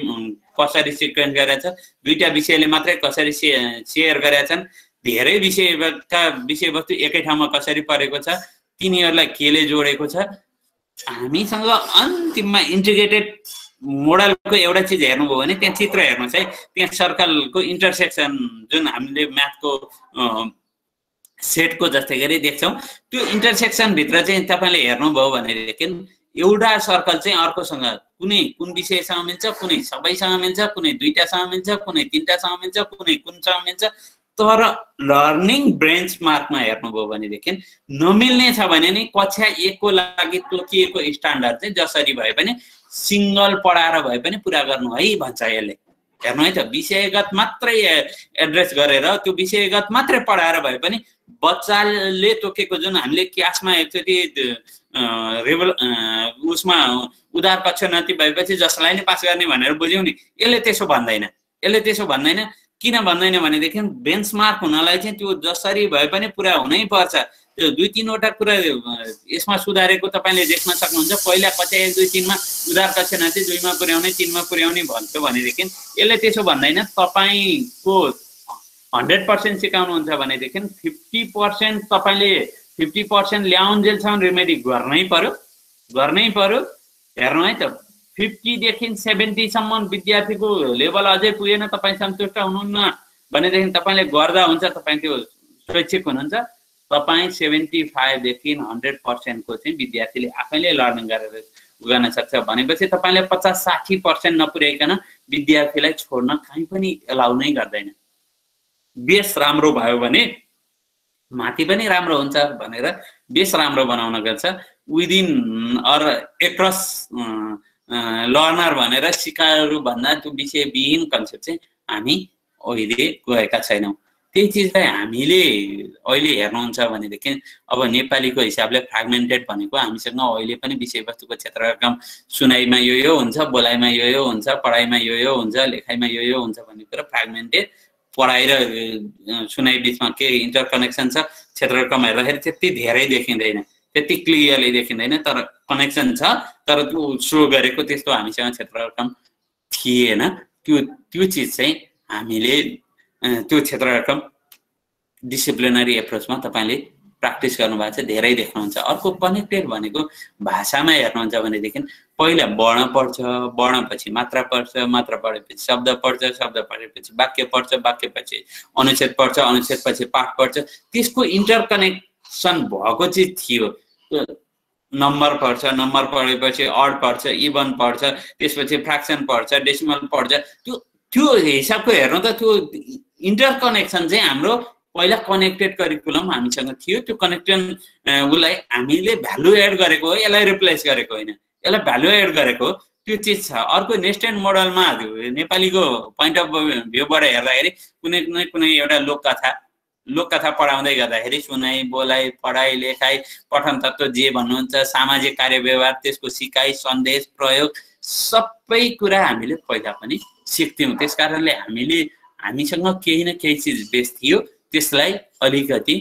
कसरी सिक्वेन्स गरेछ, 2टा विषयले मात्रै कसरी सेयर गरेका छन्, धेरै विषयका विषयवस्तु एकै ठाउँमा कसरी परेको छ, तिनीहरूलाई केले जोडेको छ। हामीसँग अन्तिममा इन्टिग्रेटेड मोडलको एउटा चिज हेर्नुभयो भने त्यहाँ चित्र हेर्नुहोस् है, त्यहाँ सर्कलको इन्टरसेक्सन जुन हामीले म्याथको सेटको जस्तै गरी देख्छौँ। त्यो इन्टरसेक्सनभित्र चाहिँ तपाईँले हेर्नुभयो भनेदेखि एउटा सर्कल चाहिँ अर्कोसँग कुन विषयसँग मिल्छ, कुनै सबैसँग मिल्छ, कुनै 2टासँग मिल्छ, कुनै 3टासँग मिल्छ, कुनै कुनसँग मिल्छ। तर लर्निङ बेन्चमार्कमा हेर्नुभयो भनेदेखि नमिल्ने छ भने नि कक्षा 1 को लागि तोकिएको स्ट्यान्डर्ड चाहिँ जसरी भए पनि सिङ्गल पढाएर भए पनि पुरा गर्नु है भन्छ यसले। हेर्नु है त, विषयगत मात्रै एड्रेस गरेर त्यो विषयगत मात्रै पढाएर भए पनि बच्चाले तोकेको जुन हामीले क्लासमा एकचोटि उसमा उदार पक्षोन्नति भएपछि जसलाई नै पास गर्ने भनेर बुझ्यौँ नि, यसले त्यसो भन्दैन। किन भन्दैन भनेदेखि बेन्चमार्क हुनलाई चाहिँ त्यो जसरी भए पनि पुरा हुनै पर्छ। त्यो 2-3 कुरा यसमा सुधारेको तपाईले देख्न सक्नुहुन्छ। पहिला कक्षा 1, 2, 3 मा उदार कक्षा चाहिँ 2 मा पुर्याउने 3 मा पुर्याउने भन्थ्यो भनेदेखि यसले त्यसो भन्दैन। तपाईको 100% सिकाउनुहुन्छ भनेदेखि 50% तपाईले 50% ल्याउन्जेलसम्म रेमेडी गर्नै पर्यो। हेर्नु है त 50 देखि 70 सम्म विद्यार्थीको लेभल अझै पुगेन, तपाई सन्तुष्ट हुनुहुन्न भनेदेखि तपाईले गर्दा हुन्छ। तपाई त्यो स्वैच्छिक हुनुहुन्छ। तपाई 75 देखि 100% को चाहिँ विद्यार्थीले आफैले लर्निङ गरेर गर्न सक्छ भनेपछि तपाईले 50-60% नपुर्याइकन विद्यार्थीलाई छोड्न कहीँ पनि एलाउ नै गर्दैन। बेस राम्रो भयो भने माथि पनि राम्रो हुन्छ भनेर बेस राम्रो बनाउन गर्छ। विदिन अर एक्रस लर्नर भनेर सिकाउनु भन्दा त्यो विषयविहीन कन्सेप्ट चाहिँ हामी अहिले गएका छैनौँ। त्यही चिजलाई हामीले अहिले हेर्नुहुन्छ भनेदेखि अब नेपालीको हिसाबले फ्र्यागमेन्टेड भनेको हामीसँग अहिले पनि विषयवस्तुको क्षेत्रका सुनाइमा यो हुन्छ, बोलाइमा यो हुन्छ, पढाइमा यो हुन्छ, लेखाइमा यो हुन्छ भन्ने कुरा फ्र्यागमेन्टेड। पढाइ र सुनाइ बिचमा के इन्टरकनेक्सन छ क्षेत्रक्रम हेर्दाखेरि त्यति धेरै देखिँदैन, त्यति क्लियरली देखिँदैन, तर कनेक्सन छ। तर त्यो सो गरेको त्यस्तो हामीसँग क्षेत्रक्रम थिएन। त्यो चिज चाहिँ हामीले त्यो क्षेत्रक्रम डिसिप्लिनरी एप्रोचमा तपाईले प्र्याक्टिस गर्नुभएको छ, धेरै देख्नुहुन्छ। अर्को कनेक्टेड भनेको भाषामा हेर्नुहुन्छ भनेदेखि पहिला वर्ण पढ्छ, वर्णपछि मात्रा पढ्छ, मात्रा पढेपछि शब्द पढ्छ, शब्द पढेपछि वाक्य पढ्छ, वाक्यपछि अनुच्छेद पढ्छ, अनुच्छेदपछि पाठ पढ्छ। त्यसको इन्टरकनेक्सन भएको चिज थियो। नम्बर पढ्छ, नम्बर पढेपछि अड पढ्छ, इभन पढ्छ, त्यसपछि फ्र्याक्सन पढ्छ, डेसिमल पढ्छ। त्यो हिसाबको हेर्नु त त्यो इन्टरकनेक्सन चाहिँ हाम्रो पहिला कनेक्टेड करिकुलम हामीसँग थियो। त्यो कनेक्सन उसलाई हामीले भ्यालु एड गरेको हो, यसलाई रिप्लेस गरेको होइन, यसलाई भ्यालु एड गरेको त्यो चिज छ। अर्को नेस्टेड मोडलमा नेपालीको पोइन्ट अफ भ्यूबाट हेर्दाखेरि कुनै एउटा लोककथा पढाउँदै गर्दाखेरि सुनाइ, बोलाइ, पढाइ, लेखाइ, पठन तत्त्व जे भन्नुहुन्छ, सामाजिक कार्य व्यवहार, त्यसको सिकाइ, सन्देश, प्रयोग सबै कुरा हामीले पहिला पनि सिक्थ्यौँ। त्यसकारणले हामीसँग केही न केही चिज बेस थियो, त्यसलाई अलिकति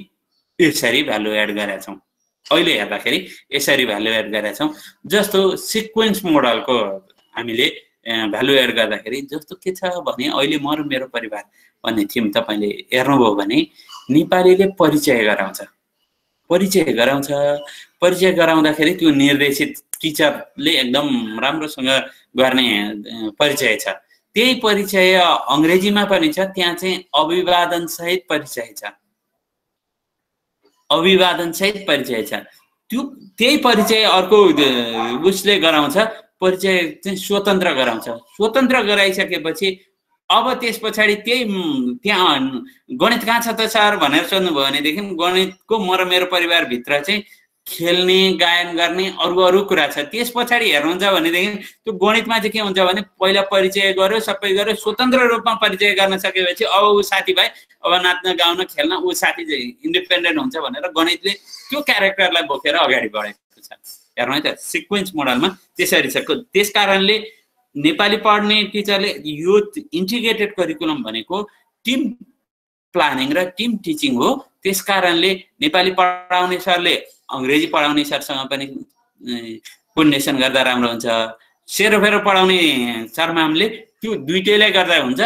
यसरी भ्यालु एड गरेका छौँ। अहिले हेर्दाखेरि यसरी भ्यालु एड गरेका छौँ। जस्तो सिक्वेन्स मोडलको हामीले भ्यालु एड गर्दाखेरि जस्तो के छ भने अहिले म र मेरो परिवार भन्ने थिम तपाईले हेर्नुभयो भने नेपालीले परिचय गराउँदाखेरि त्यो निर्देशित टिचरले एकदम राम्रोसँग गर्ने परिचय छ। त्यही परिचय अंग्रेजीमा पनि छ। त्यहाँ चाहिँ अभिवादन सहित परिचय छ। त्यही परिचय अर्को उसले गराउँछ, परिचय चाहिँ स्वतन्त्र गराउँछ। स्वतन्त्र गराइसकेपछि अब त्यस पछाडि त्यहाँ गणित कहाँ छ त सर भनेर सोध्नुभयो भनेदेखि गणितको म र मेरो परिवारभित्र चाहिँ खेल्ने, गायन गर्ने अरू कुरा छ। त्यस पछाडि हेर्नुहुन्छ भनेदेखि त्यो गणितमा चाहिँ के हुन्छ भने पहिला परिचय गर्यो, सबै गर्यो, स्वतन्त्र रूपमा परिचय गर्न सकेपछि अब ऊ साथीभाइ अब नाच्न, गाउन, खेल्न ऊ साथी चाहिँ इन्डिपेन्डेन्ट हुन्छ भनेर गणितले त्यो क्यारेक्टरलाई बोकेर अगाडि बढेको छ। हेर्नु है त, सिक्वेन्स मोडलमा त्यसरी छ। त्यसकारणले नेपाली पढ्ने टिचरले यो इन्टिग्रेटेड करिकुलम भनेको टिम प्लानिङ र टिम टिचिङ हो। त्यसकारणले नेपाली पढाउने सरले अंग्रेजी पढाउने सरसँग पनि कोर्डिनेसन गर्दा राम्रो हुन्छ। सेरोफेरो पढाउने सर म्यामले त्यो दुईटैले गर्दा हुन्छ।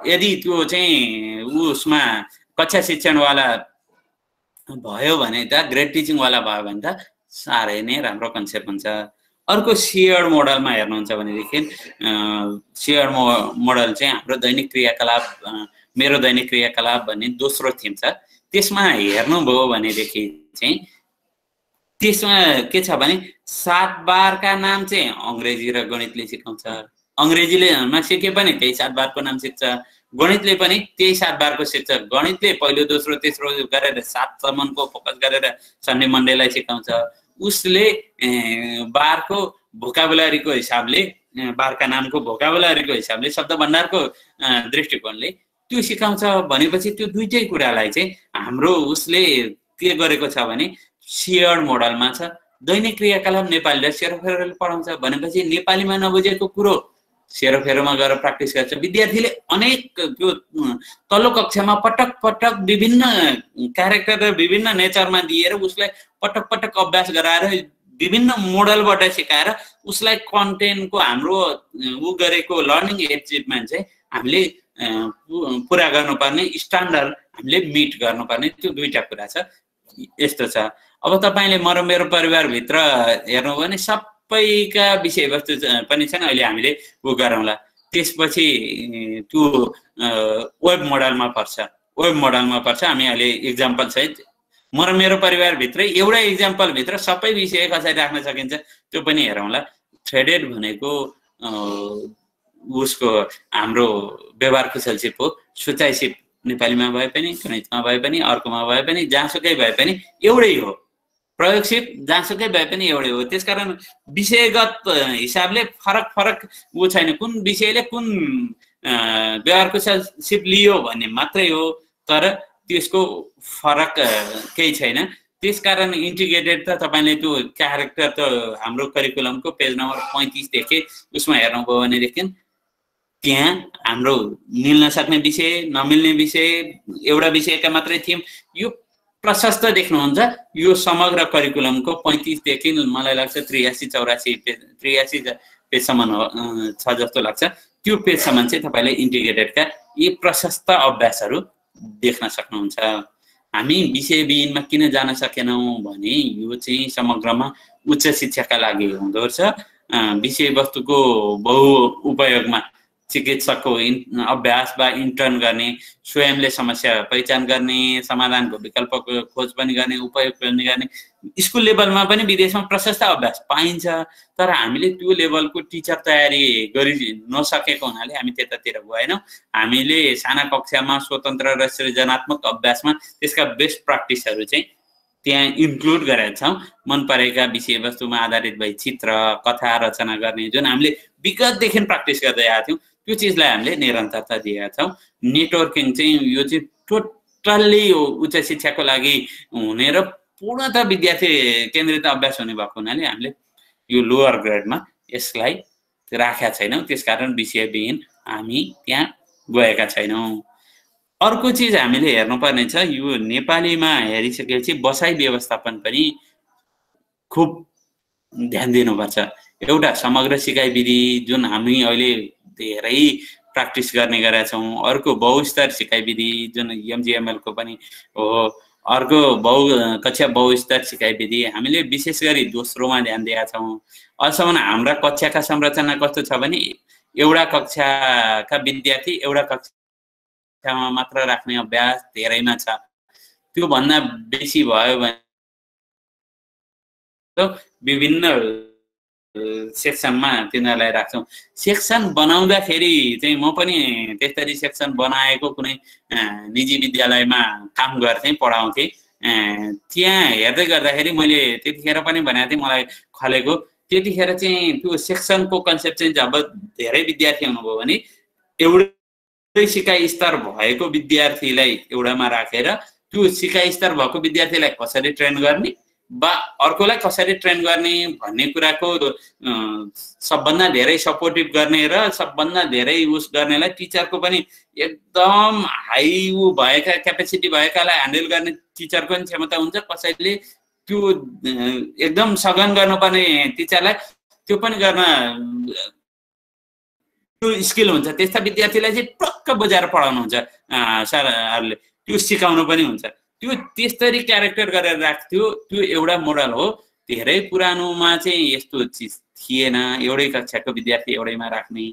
यदि त्यो चाहिँ उसमा कक्षा शिक्षणवाला भयो भने त, ग्रेड टिचिङवाला भयो भने त साह्रै नै राम्रो कन्सेप्ट हुन्छ। अर्को सेयर्ड मोडलमा हेर्नुहुन्छ भनेदेखि सेयर्ड मोडल चाहिँ हाम्रो दैनिक क्रियाकलाप, मेरो दैनिक क्रियाकलाप भन्ने दोस्रो थिम छ। त्यसमा हेर्नुभयो भनेदेखि चाहिँ त्यसमा के छ भने 7 बारका नाम चाहिँ अंग्रेजी र गणितले सिकाउँछ। अंग्रेजीले नसिके पनि त्यही 7 बारको नाम सिक्छ, गणितले पनि त्यही 7 बारको सिक्छ। गणितले पहिलो, दोस्रो, तेस्रो गरेर 7 सम्मको फोकस गरेर सन्डे मन्डेलाई सिकाउँछ। उसले बारको भोकाबुलरीको हिसाबले, बारका नामको भोकाबुलरीको हिसाबले, शब्द भण्डारको दृष्टिकोणले त्यो सिकाउँछ। भनेपछि त्यो दुईटै कुरालाई चाहिँ हाम्रो उसले के गरेको छ भने सेयर्ड मोडलमा छ। दैनिक क्रियाकलाप नेपालीले सेरोफेरोले पढाउँछ भनेपछि नेपालीमा नबुझेको कुरो सेरोफेरोमा गएर प्र्याक्टिस गर्छ विद्यार्थीले अनेक त्यो तल्लो कक्षामा पटक पटक विभिन्न क्यारेक्टर र विभिन्न नेचरमा दिएर उसलाई पटक पटक अभ्यास गराएर विभिन्न मोडलबाट सिकाएर उसलाई कन्टेन्टको हाम्रो उ गरेको लर्निङ एचिभमेन्ट चाहिँ हामीले पुरा गर्नुपर्ने स्ट्यान्डर्ड हामीले मिट गर्नुपर्ने त्यो दुईटा कुरा छ यस्तो छ अब तपाईले मेरो परिवारभित्र हेर्नु भने सबैका विषयवस्तु पनि छन् अहिले हामीले उ गरौँला त्यसपछि त्यो वेब मोडलमा पर्छ हामी अहिले एक्जाम्पल सहित मेरो परिवारभित्र एउटा एक्जाम्पल भित्र सबै विषय कसरी राख्न सकिन्छ त्यो पनि हेरौँला थ्रेडेड भनेको उसको हाम्रो व्यवहार कुशलसिप हो सुचाइसिप नेपालीमा भए पनि गणितमा भए पनि अर्कोमा भए पनि जहाँसुकै भए पनि एउटै हो प्रयोगसिप जहाँसुकै भए पनि एउटै हो त्यसकारण विषयगत हिसाबले फरक उ छैन कुन विषयले कुन व्यवहार कुशलसिप लियो भन्ने मात्रै हो तर त्यसको फरक केही छैन त्यसकारण इन्टिग्रेटेड त तपाईले त्यो क्यारेक्टर त हाम्रो करिकुलमको पेज नम्बर 35 देखि उसमा हेर्नुभयो भनेदेखि त्यहाँ हाम्रो मिल्न सक्ने विषय नमिल्ने विषय एउटा विषयका मात्रै थियौं यो प्रशस्त देख्नुहुन्छ यो समग्र करिकुलमको 35 देखि मलाई लाग्छ 83 पेजसम्म छ जस्तो लाग्छ त्यो पेजसम्म चाहिँ तपाईले इन्टिग्रेटेडका यी प्रशस्त अभ्यासहरू देख्न सक्नुहुन्छ हामी विषयविहीनमा किन जान सकेनौं भने यो चाहिँ समग्रमा उच्च शिक्षाका लागि हुँदो रहेछ विषयवस्तुको बहु उपयोगमा चिकित्सकको अभ्यास वा इन्टर्न गर्ने स्वयंले समस्या पहिचान गर्ने समाधानको विकल्पको खोज पनि गर्ने उपयोग पनि गर्ने स्कुल लेभलमा पनि विदेशमा प्रशस्त अभ्यास पाइन्छ तर हामीले त्यो लेभलको टिचर तयारी गरि नसकेको हुनाले हामी त्यतातिर गएनौं हामीले साना कक्षामा स्वतन्त्र र सृजनात्मक अभ्यासमा त्यसका बेस्ट प्र्याक्टिसहरू चाहिँ त्यहाँ इन्क्लुड गरेका छौं मन परेका विषयवस्तुमा आधारित भई चित्र कथा रचना गर्ने जुन हामीले विगतदेखि प्र्याक्टिस गर्दै आएको थियौं त्यो चीजलाई हामीले निरन्तरता दिएका छौं नेटवर्किङ चाहिँ यो चाहिँ टोटल्ली उच्च शिक्षाको लागि हुने र पूर्णतः विद्यार्थी केन्द्रित अभ्यास हुने भएको हुनाले हामीले यो लोअर ग्रेडमा यसलाई राखेका छैनौं त्यसकारण विषयविहीन हामी त्यहाँ गएका छैनौं अर्को चीज हामीले हेर्नुपर्ने छ यो नेपालीमा हेरिसकेपछि बसाइ व्यवस्थापन पनि खूब ध्यान दिनुपर्छ एउटा समग्र सिकाइ विधि जुन हामी अहिले धेरै प्र्याक्टिस गर्ने गरेका छौं अर्को बहुस्तर सिकाइ विधि जुन एमजीएमएल को पनि हो अर्को कक्षा बहुस्तर सिकाइ विधि हामीले विशेष गरी दोस्रोमा ध्यान दिएका छौं अहिलेसम्म हाम्रा कक्षाका संरचना कस्तो छ भने एउटा कक्षाका विद्यार्थी एउटा कक्षामा मात्र राख्ने अभ्यास धेरैमा छ त्यो भन्दा बेसी भयो भने विभिन्न सेक्सनमा तिनीहरूलाई राख्छौं सेक्सन बनाउँदाखेरि चाहिँ म पनि त्यसरी सेक्सन बनाएको कुनै निजी विद्यालयमा काम गर्थे पढाउँथे त्यहाँ हेर्दै गर्दाखेरि मैले त्यतिखेर पनि भनेको थिएँ मलाई खलेको त्यतिखेर चाहिँ त्यो सेक्सनको कन्सेप्ट चाहिँ जब धेरै विद्यार्थी हुनुभयो भने एउटै सिकाइ स्तर भएको विद्यार्थीलाई एउटामा राखेर त्यो सिकाइ स्तर भएको विद्यार्थीलाई कसरी ट्रेन गर्ने बा अर्कोलाई कसरी ट्रेन गर्ने भन्ने कुराको सबभन्दा धेरै सपोर्टिभ गर्ने र सबभन्दा धेरै उस गर्नेलाई टिचरको पनि एकदम हाई भएका क्यापेसिटी भएकालाई ह्यान्डल गर्ने टिचरको पनि क्षमता हुन्छ कसैले त्यो एकदम सघन गर्नुपर्ने टिचरलाई त्यो पनि गर्न त्यो स्किल हुन्छ त्यस्ता विद्यार्थीलाई चाहिँ टक्क बुझाएर पढाउनुहुन्छ सरहरूले त्यो सिकाउनु पनि हुन्छ त्यो त्यसरी क्यारेक्टर गरेर राख्थ्यो त्यो एउटा मोडल हो धेरै पुरानोमा चाहिँ यस्तो चीज थिएन एउटै कक्षाको विद्यार्थी एउटैमा राख्ने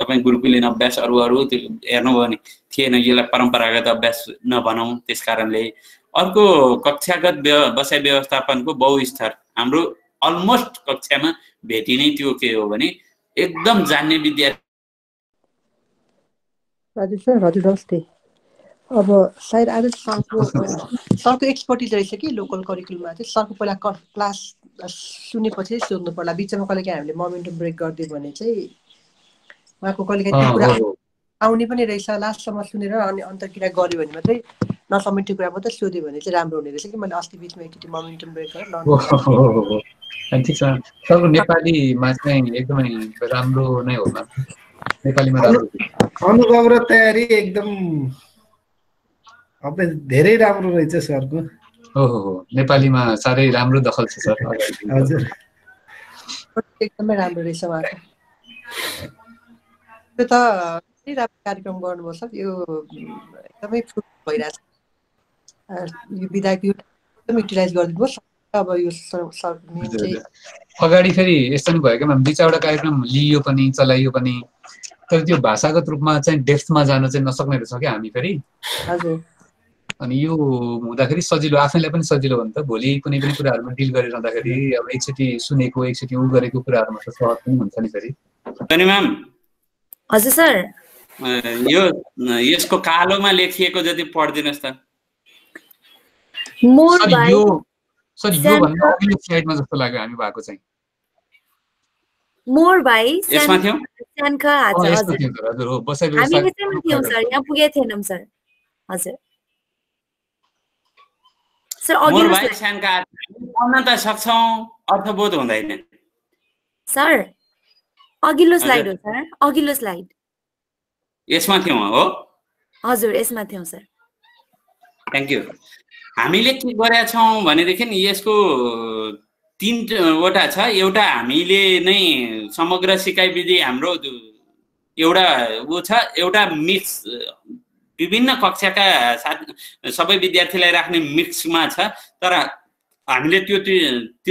तपाई गुरुकुलीन अभ्यास अरु त्यो हेर्नुभयो भने थिएन यसलाई परम्परागत अभ्यास नबनाऊ त्यसकारणले अर्को कक्षागत बसाइ व्यवस्थापनको बहुस्तर हाम्रो अलमोस्ट कक्षामा भेटिने त्यो के हो भने एकदम जान्ने विद्यार्थी हजुर सर हजुर नमस्ते अब सायद आज सरको एक्सपर्टिज रहेछ कि लोकल करिकुलममा चाहिँ सरको पहिला क्लास सुनेपछि सोध्नु पर्ला बिचमा कहिलेकाहीँ हामीले मोमेन्टम ब्रेक गरिदियो भने चाहिँ उहाँको कहिलेकाहीँ कुरा आउने पनि रहेछ लास्टसम्म सुनेर अनि अन्तर्क्रिया गर्यो भने मात्रै नसमेट्ने कुरा मात्रै सोध्यो भने चाहिँ राम्रो हुने रहेछ कि मैले अस्ति बिचमा एकचोटि मोमेन्टम ब्रेक गरेर ठिक छ सरको नेपालीमा चाहिँ एकदमै राम्रो नै हो नेपालीमा राम्रो अनुभव र तयारी एकदम अब धेरै राम्रो रहेछ सरको। हो नेपालीमा साह्रै राम्रो दखल छ सर। हजुर एकदमै राम्रो रहेछ उहाँको। त्यो त धेरै राम्रो कार्यक्रम गर्नुभयो सर। यो एकदमै फ्रुट भइरहेछ। यो विधायक एकदम युटिलाइज गरिदिनुहोस्। अब यो सर मेन चाहिँ अगाडि फेरि यस्तो नि भयो क्या दुई चारवटा कार्यक्रम लिइयो पनि चलाइयो पनि, तर त्यो भाषागत रूपमा चाहिँ डेप्थमा जान चाहिँ नसक्ने रहेछ क्या हामी फेरि। हजुर। अनि यो हुँदाखेरि सजिलो, आफैलाई पनि सजिलो हो नि त। भोलि कुनै पनि कुराहरूमा डिल गरिरहँदाखेरि अब एकचोटि सुनेको एकचोटि उ गरेको कुराहरूमा त सहज पनि हुन्छ नि फेरि। पनि म्याम। हजुर सर। यो यसको कालोमा लेखिएको जति पढिदिनुहोस् त। मोर भाइ सर यो भन्दा अघिल्लो स्लाइडमा जस्तो लाग्यो हामी भएको चाहिँ। मोर भाइ यसमा थियौ? स्यानका हजुर हजुर हो बसाइ व्यवस्था। हामी यसैमा थियौ सर, यहाँ पुगे थिएनौं सर। हजुर सर मोर भाइ स्यानका पढ्न त सक्छौं, अर्थबोध हुँदैन। सर अघिल्लो स्लाइड हो सर, अघिल्लो स्लाइड। यसमा थियौ हो? हजुर यसमा थियौ सर। Thank you. हामीले के गरेका छौं भनेदेखि यसको 3वटा छ। एउटा हामीले नै समग्र सिकाइ विधि हाम्रो एउटा उ छ, एउटा मिक्स विभिन्न कक्षाका सबै विद्यार्थीलाई राख्ने मिक्समा छ। तर हामीले त्यो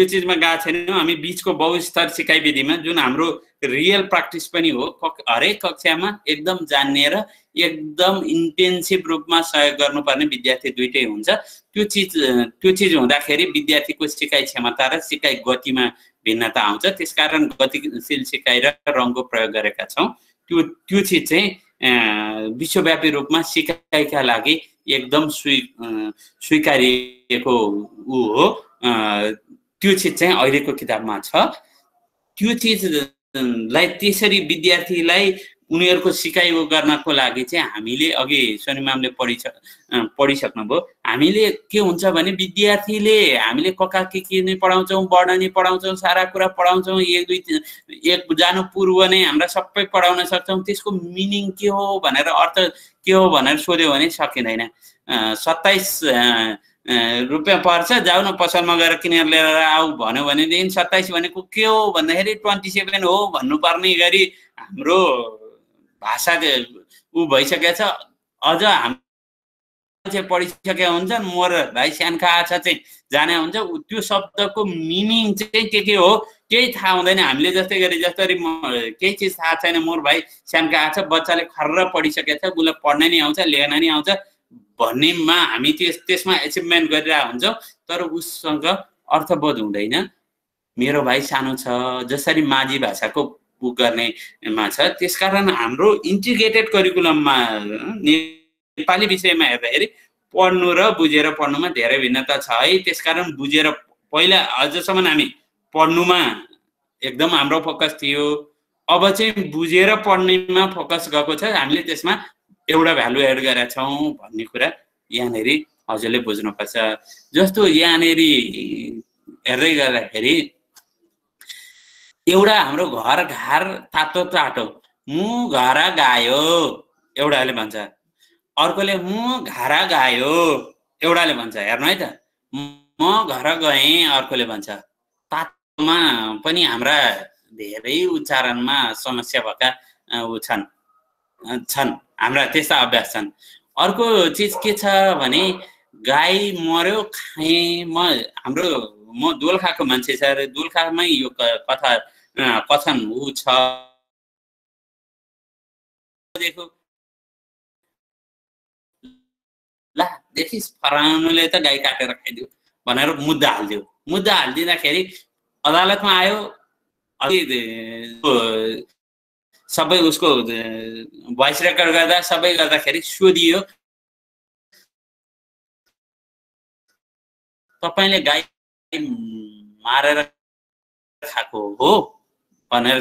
चिजमा गएको छैनौँ। हामी बीचको बहुस्तर सिकाइ विधिमा जुन हाम्रो रियल प्र्याक्टिस पनि हो, हरेक कक्षामा एकदम जान्ने र एकदम इन्टेन्सिभ रूपमा सहयोग गर्नुपर्ने विद्यार्थी दुइटै हुन्छ। त्यो चिज हुँदाखेरि विद्यार्थीको सिकाइ क्षमता र सिकाइ गतिमा भिन्नता आउँछ। त्यसकारण गतिशील सिकाइ र रङको प्रयोग गरेका छौँ। त्यो चिज चाहिँ विश्वव्यापी रूपमा सिकाइका लागि एकदम स्वीकारिएको उ हो। त्यो चिज चाहिँ अहिलेको किताबमा छ। त्यो चिजलाई त्यसरी विद्यार्थीलाई उनीहरूको सिकाइ गर्नको लागि चाहिँ हामीले अघि सोनी म्यामले पढिसक्नुभयो। हामीले के हुन्छ भने विद्यार्थीले हामीले कका के नै पढाउँछौँ, वर्णनी पढाउँछौँ, सारा कुरा पढाउँछौँ, एक जानु पूर्व नै हाम्रा सबै पढाउन सक्छौँ। त्यसको मिनिङ के हो भनेर, अर्थ के हो भनेर सोध्यो भने सकिँदैन। 27 रुपियाँ पर्छ, जाऊ न पसलमा गएर किनेर लिएर आऊ भन्यो भनेदेखि 27 भनेको के हो भन्दाखेरि 27 हो भन्नुपर्ने गरी हाम्रो भाषा उ भइसकेको छ। अझ मान्छे पढिसकेका हुन्छन्, मोर भाइ स्यानका आछा चाहिँ जाने हुन्छ। त्यो शब्दको मिनिङ चाहिँ के हो केही थाहा हुँदैन। हामीले जस्तै गरी जसरी केही चिज थाहा छैन, मोर भाइ स्यानका आछा बच्चाले खर्र पढिसकेको छ, उसलाई पढ्न नि आउँछ, लेख्न नि आउँछ भन्नेमा हामी त्यसमा एचिभमेन्ट गरिरहेको हुन्छौँ। तर उससँग अर्थबोध हुँदैन। मेरो भाइ सानो छ जसरी माझी भाषाको उ गर्नेमा छ। त्यसकारण हाम्रो इन्टिग्रेटेड करिकुलममा नेपाली विषयमा हेर्दाखेरि पढ्नु र बुझेर पढ्नुमा धेरै भिन्नता छ है। त्यसकारण बुझेर पहिला अझसम्म हामी पढ्नुमा एकदम हाम्रो फोकस थियो। अब चाहिँ बुझेर पढ्नेमा फोकस गएको छ। हामीले त्यसमा एउटा भ्यालु एड गरेका छौँ भन्ने कुरा यहाँनिर हजुरले बुझ्नुपर्छ। जस्तो यहाँनिर हेर्दै गर्दाखेरि एउटा हाम्रो घर घार तातो तातो मु घर गायो एउटाले भन्छ, अर्कोले मु घर गायो एउटाले भन्छ। हेर्नु है त, म घर गएँ अर्कोले भन्छ। तातोमा पनि हाम्रा धेरै उच्चारणमा समस्या भएका छन् हाम्रा त्यस्ता अभ्यास छन्। अर्को चिज के छ भने गाई मर्यो खाएँ म दोलखाको मान्छे छ। दोलखामै यो कथन ऊ छ। देखो ला देखिस् फरानुले त गाई काटेर खाइदियो भनेर मुद्दा हालिदियो। मुद्दा हालिदिँदाखेरि अदालतमा आयो। सबै उसको भोइस रेकर्ड गर्दा सबै गर्दाखेरि सोधियो, तपाईले गाई मारेर खाएको हो भनेर।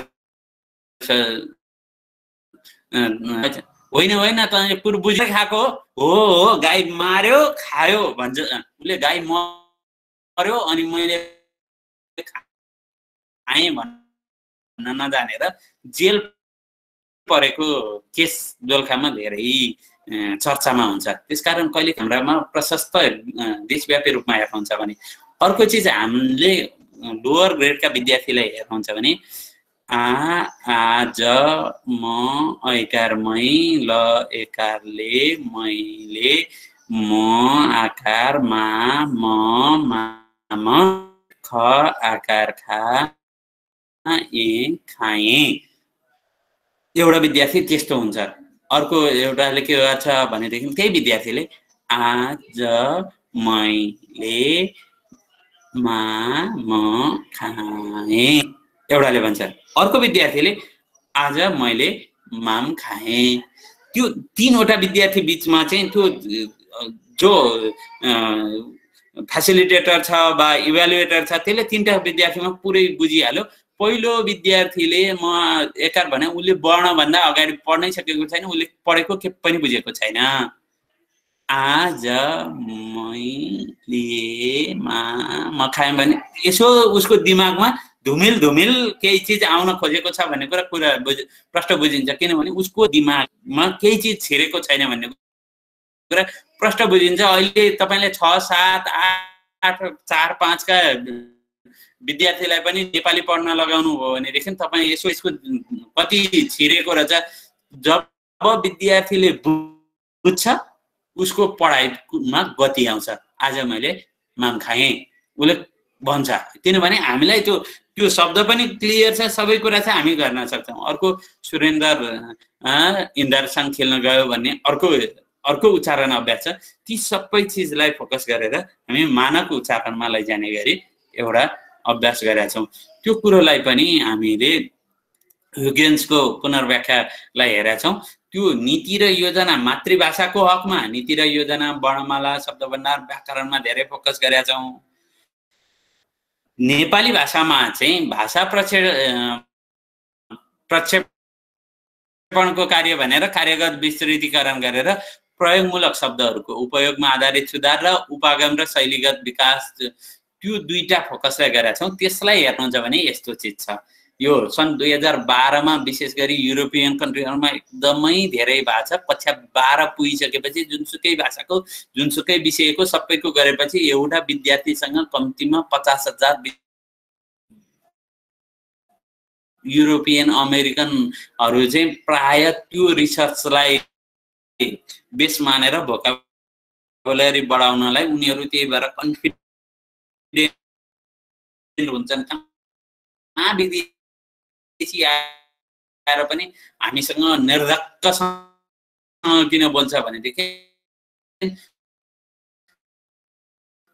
होइन तपाईले पुरो बुझेर खाएको हो, गाई मार्यो खायो भन्छ। उसले गाई मर्यो अनि मैले खाएँ भन्न नजानेर जेल परेको केस दोलखामा धेरै चर्चामा हुन्छ। त्यसकारण कहिले हाम्रामा प्रशस्त देशव्यापी रूपमा हेर्नुहुन्छ भने अर्को चिज हामीले लोअर ग्रेडका विद्यार्थीलाई हेर्नुहुन्छ भने आज म ऐकारमै ल एकारले मैले म आकार मा म ख आकार खा ए खाएँ। एउटा विद्यार्थी त्यस्तो हुन्छ। अर्को एउटाले के गर्छ भनेदेखि त्यही विद्यार्थीले आज मैले म खाएँ एउटाले भन्छ। अर्को विद्यार्थीले आज मैले माम खाएँ। त्यो तीनवटा विद्यार्थी बीचमा चाहिँ त्यो जो फेसिलिटेटर छ वा इभ्यालुएटर छ त्यसले तीनटा विद्यार्थीमा पुरै बुझिहाल्यो। पहिलो विद्यार्थीले म एकार भने उसले वर्ण भन्दा अगाडि पढ्नै सकेको छैन, उसले पढेको के पनि बुझेको छैन। आज मैले म खाएँ भने यसो उसको दिमागमा धुमिल केही चिज आउन खोजेको छ भन्ने कुरा प्रष्ट बुझिन्छ। किनभने उसको दिमागमा केही चिज छिरेको छैन भन्ने कुरा प्रष्ट बुझिन्छ। अहिले तपाईले 6, 7, 8, 4, 5 का विद्यार्थीलाई पनि नेपाली पढ्न लगाउनु हो भनेदेखि तपाईँ यसको कति छिरेको रहेछ। जब विद्यार्थीले बुझ्छ उसको पढाइमा गति आउँछ। आज मैले माम खाएँ उसले भन्छ। किनभने हामीलाई त्यो शब्द पनि क्लियर छ, सबै कुरा छ, हामी गर्न सक्छौँ। अर्को सुरेन्द्र इन्द्रसँग खेल्न गयो भन्ने अर्को उच्चारण अभ्यास छ। ती सबै चिजलाई फोकस गरेर हामी मानक उच्चारणमा लैजाने गरी एउटा अभ्यास गरेका छौँ। त्यो कुरोलाई पनि हामीले ह्युगेन्सको पुनर्व्याख्यालाई हेरेका छौँ। त्यो नीति र योजना मातृभाषाको हकमा नीति र योजना वर्णमाला शब्दभण्डार व्याकरणमा धेरै फोकस गरेका छौँ। नेपाली भाषामा चाहिँ भाषा प्रक्षेपणको कार्य भनेर कार्यगत विस्तृतीकरण गरेर प्रयोगमूलक शब्दहरूको उपयोगमा आधारित सुधार र उपागम र शैलीगत विकास त्यो दुईटा फोकसलाई गरेका छौँ। त्यसलाई हेर्नुहुन्छ भने यस्तो चिज छ। यो सन् 2012 मा विशेष गरी युरोपियन कन्ट्रीहरुमा एकदमै धेरै भएको छ। कक्षा 12 पुगिसकेपछि जुनसुकै भाषाको जुनसुकै विषयको सबैको गरेपछि एउटा विद्यार्थीसँग कम्तीमा 50,000 युरोपियन अमेरिकनहरु चाहिँ प्राय त्यो रिसर्चलाई बेस मानेर भोकाबुलरी बढाउनलाई उनीहरु त्यही भएर कन्फिडेन्ट हुन्छन्। विदेशी आएर पनि हामीसँग निर्धक्कसँग किन बोल्छ भनेदेखि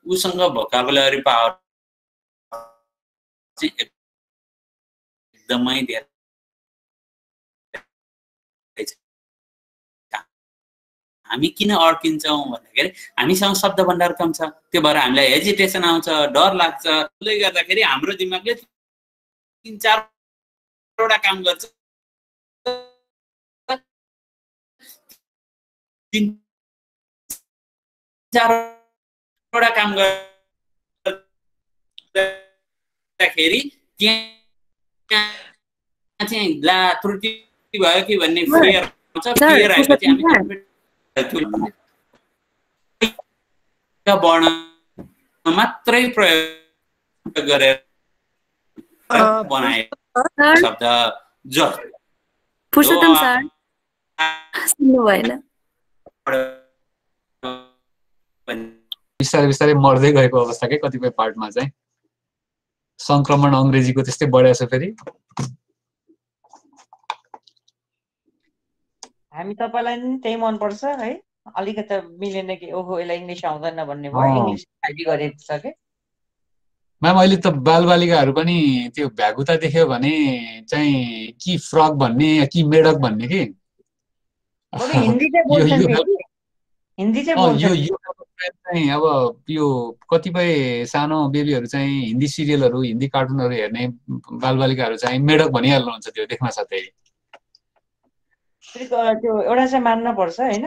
उसँग भोकाबुलरी पावर चाहिँ एकदमै धेरै छ। हामी किन अड्किन्छौं भन्दाखेरि हामीसँग शब्द भण्डार कम छ। त्यो भएर हामीलाई हेजिटेसन आउँछ, डर लाग्छ। त्यसले गर्दाखेरि हाम्रो दिमागले 3-4 वटा काम गर्छ। 3-4 वटा काम गर्दाखेरि त्यहाँ चाहिँ ला त्रुटि भयो कि भन्ने फियर हुन्छ। फियर आएपछि हामी वर्ण मात्रै प्रयोग गरेर बनाए शब्द ज पुरुषोत्तम सर सुन्नु भएन। बिस्तारै बिस्तारै मर्दै गएको अवस्था के कतिपय पार्टमा चाहिँ संक्रमण अंग्रेजीको त्यस्तै बढेछ। फेरि हामी तपाईलाई नि त्यही मन पर्छ है। अलिकति मिलेन कि ओहो यसलाई इंग्लिश आउँदैन भन्ने भयो। इंग्लिश खाली गरेको छ के म्याम। अहिले त बालबालिकाहरू पनि त्यो भ्यागुता देख्यो भने चाहिँ कि फ्रक भन्ने कि मेढक भन्ने कि हिन्दी चाहिँ बोल्छन्। हिन्दी चाहिँ बोल्छन्। चाहिँ अब यो कतिपय सानो बेबीहरू चाहिँ हिन्दी सिरियलहरू हिन्दी कार्टुनहरू हेर्ने बालबालिकाहरू चाहिँ मेढक भनिहाल्नुहुन्छ। त्यो देख्न साथै त्यो एउटा चाहिँ मान्न पर्छ हैन।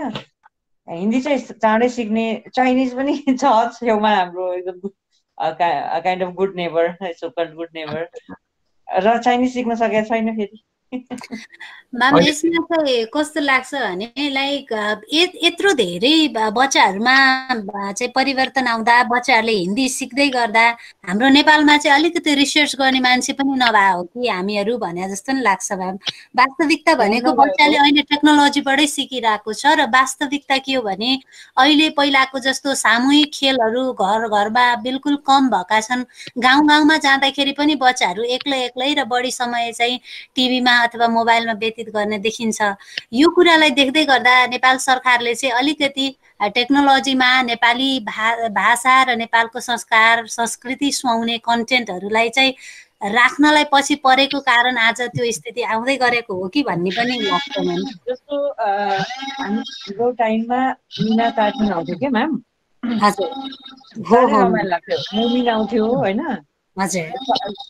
हिन्दी चाहिँ चाँडै सिक्ने। चाइनिज पनि छ छेउमा हाम्रो एकदम kind of good neighbour, super good neighbour. र चाइनिज सिक्न सकेको छैन फेरि। म्याम यसमा चाहिँ कस्तो लाग्छ भने लाइक यत्रो धेरै बच्चाहरूमा चाहिँ परिवर्तन आउँदा बच्चाहरूले हिन्दी सिक्दै गर्दा हाम्रो नेपालमा चाहिँ अलिकति रिसर्च गर्ने मान्छे पनि नभए हो कि हामीहरू भने जस्तो नि लाग्छ म्याम। वास्तविकता भनेको बच्चाले अहिले टेक्नोलोजीबाटै सिकिरहेको छ र वास्तविकता के हो भने अहिले पहिलाको जस्तो सामूहिक खेलहरू घर घरमा बिल्कुल कम भएका छन्। गाउँ गाउँमा जाँदाखेरि पनि बच्चाहरू एक्लै एक्लै र बढी समय चाहिँ टिभीमा अथवा मोबाइलमा व्यतीत गर्ने देखिन्छ। यो कुरालाई देख्दै गर्दा नेपाल सरकारले चाहिँ अलिकति टेक्नोलोजीमा नेपाली भाषा र नेपालको संस्कार संस्कृति सुहाउने कन्टेन्टहरूलाई चाहिँ राख्नलाई पछि परेको कारण आज त्यो स्थिति आउँदै गरेको हो कि भन्ने पनि लाग्छ म्याम। जस्तो हाम्रो टाइममा मिना कार्टुन आउँथ्यो क्या म्याम। हजुर साह्रै रमाइलो लाग्थ्यो। मुमिन आउँथ्यो होइन। हजुर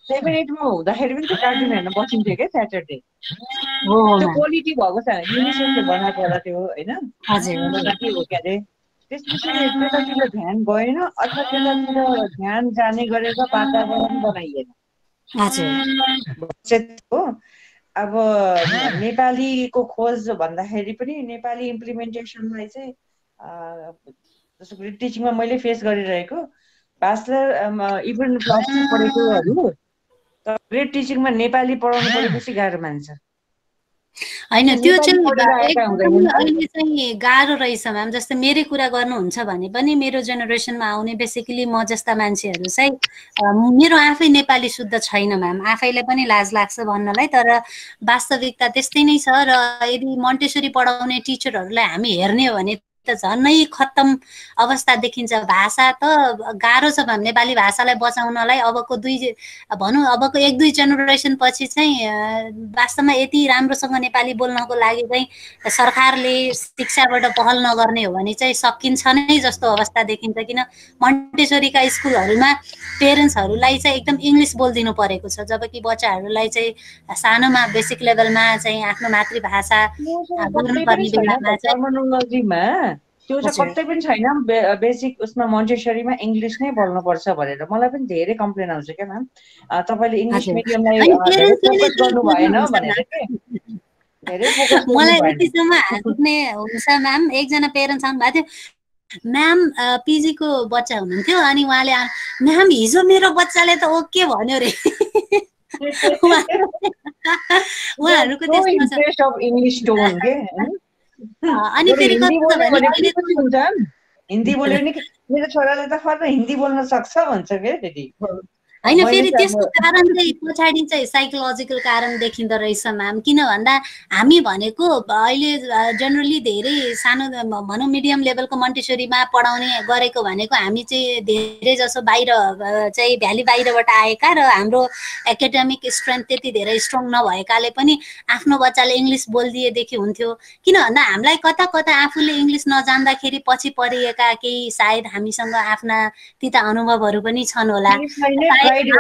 7-8 मा हुँदाखेरि पनि त्यो कार्टुन हेर्न बसिन्थ्यो क्या स्याटरडे। त्यो क्वालिटी भएको छ युनिसेफले बनाएको होला त्यो होइन। के हो क्या अरे त्यसपछि त्यतातिर ध्यान गएन अथवा त्यतातिर ध्यान जाने गरेर वातावरण बनाइएन हो। अब नेपालीको खोज भन्दाखेरि पनि नेपाली इम्प्लिमेन्टेसनलाई चाहिँ जस्तो ग्रेड टिचिङमा मैले फेस गरिरहेको ब्याचलर इभन प्लस 2 पढेकोहरू तर ग्रेड टिचिङमा नेपाली पढाउनु परेपछि गाह्रो मान्छ होइन। त्यो चाहिँ अहिले चाहिँ गाह्रो रहेछ म्याम। जस्तै मेरै कुरा गर्नुहुन्छ भने पनि मेरो जेनेरेसनमा आउने बेसिकली म जस्ता मान्छेहरू चाहिँ मेरो आफै नेपाली शुद्ध छैन म्याम। आफैलाई पनि लाज लाग्छ भन्नलाई, तर वास्तविकता त्यस्तै नै छ। र यदि मन्टेसरी पढाउने टिचरहरूलाई हामी हेर्ने हो भने त झनै खत्तम अवस्था देखिन्छ। भाषा त गाह्रो छ म्याम। नेपाली भाषालाई बचाउनलाई अबको भनौँ अबको 1-2 जेनेरेसन पछि चाहिँ वास्तवमा यति राम्रोसँग नेपाली बोल्नको लागि चाहिँ सरकारले शिक्षाबाट पहल नगर्ने हो भने चाहिँ सकिन्छ नै जस्तो अवस्था देखिन्छ। किन मन्टेसरीका स्कुलहरूमा पेरेन्ट्सहरूलाई चाहिँ एकदम इङ्ग्लिस बोलिदिनु परेको छ, जबकि बच्चाहरूलाई चाहिँ सानोमा बेसिक लेभलमा चाहिँ आफ्नो मातृभाषा बोल्नुपर्ने बेलामा टर्मिनोलोजीमा त्यो चाहिँ कतै पनि छैन। बेसिक उसमा मन्टेसरीमा इङ्ग्लिस नै बोल्नुपर्छ भनेर मलाई पनि धेरै कम्प्लेन आउँछ क्या म्याम। तपाईँले इङ्ग्लिस मिडियमलाई धेरै फोकस गर्नु भएन भनेर के धेरै फोकस मलाई यतिसम्म हाँस्ने हुन्छ म्याम। एकजना पेरेन्ट्स आउनु भएको थियो म्याम, पिजीको बच्चा हुनुहुन्थ्यो अनि उहाँले म्याम हिजो मेरो बच्चाले त ओके भन्यो रे। उहाँहरूको त्यस्तो अनि फेरि हिन्दी बोल्यो भने मेरो छोराले त फर्क हिन्दी बोल्न सक्छ भन्छ क्या फेरि। होइन, फेरि त्यसको कारण चाहिँ पछाडि चाहिँ साइकोलोजिकल कारण देखिँदो रहेछ म्याम। किन भन्दा हामी भनेको अहिले जेनरली धेरै सानो भनौँ मिडियम लेभलको मन्टेसरीमा पढाउने गरेको भनेको हामी चाहिँ धेरै जसो बाहिर चाहिँ भ्याली बाहिरबाट आएका र हाम्रो एकाडेमिक स्ट्रेन्थ त्यति धेरै स्ट्रङ नभएकाले पनि आफ्नो बच्चाले इङ्ग्लिस बोलिदिएदेखि हुन्थ्यो। किन भन्दा हामीलाई कता कता आफूले इङ्ग्लिस नजान्दाखेरि पछि परिएका केही सायद हामीसँग आफ्ना तिता अनुभवहरू पनि छन् होला। त्यसले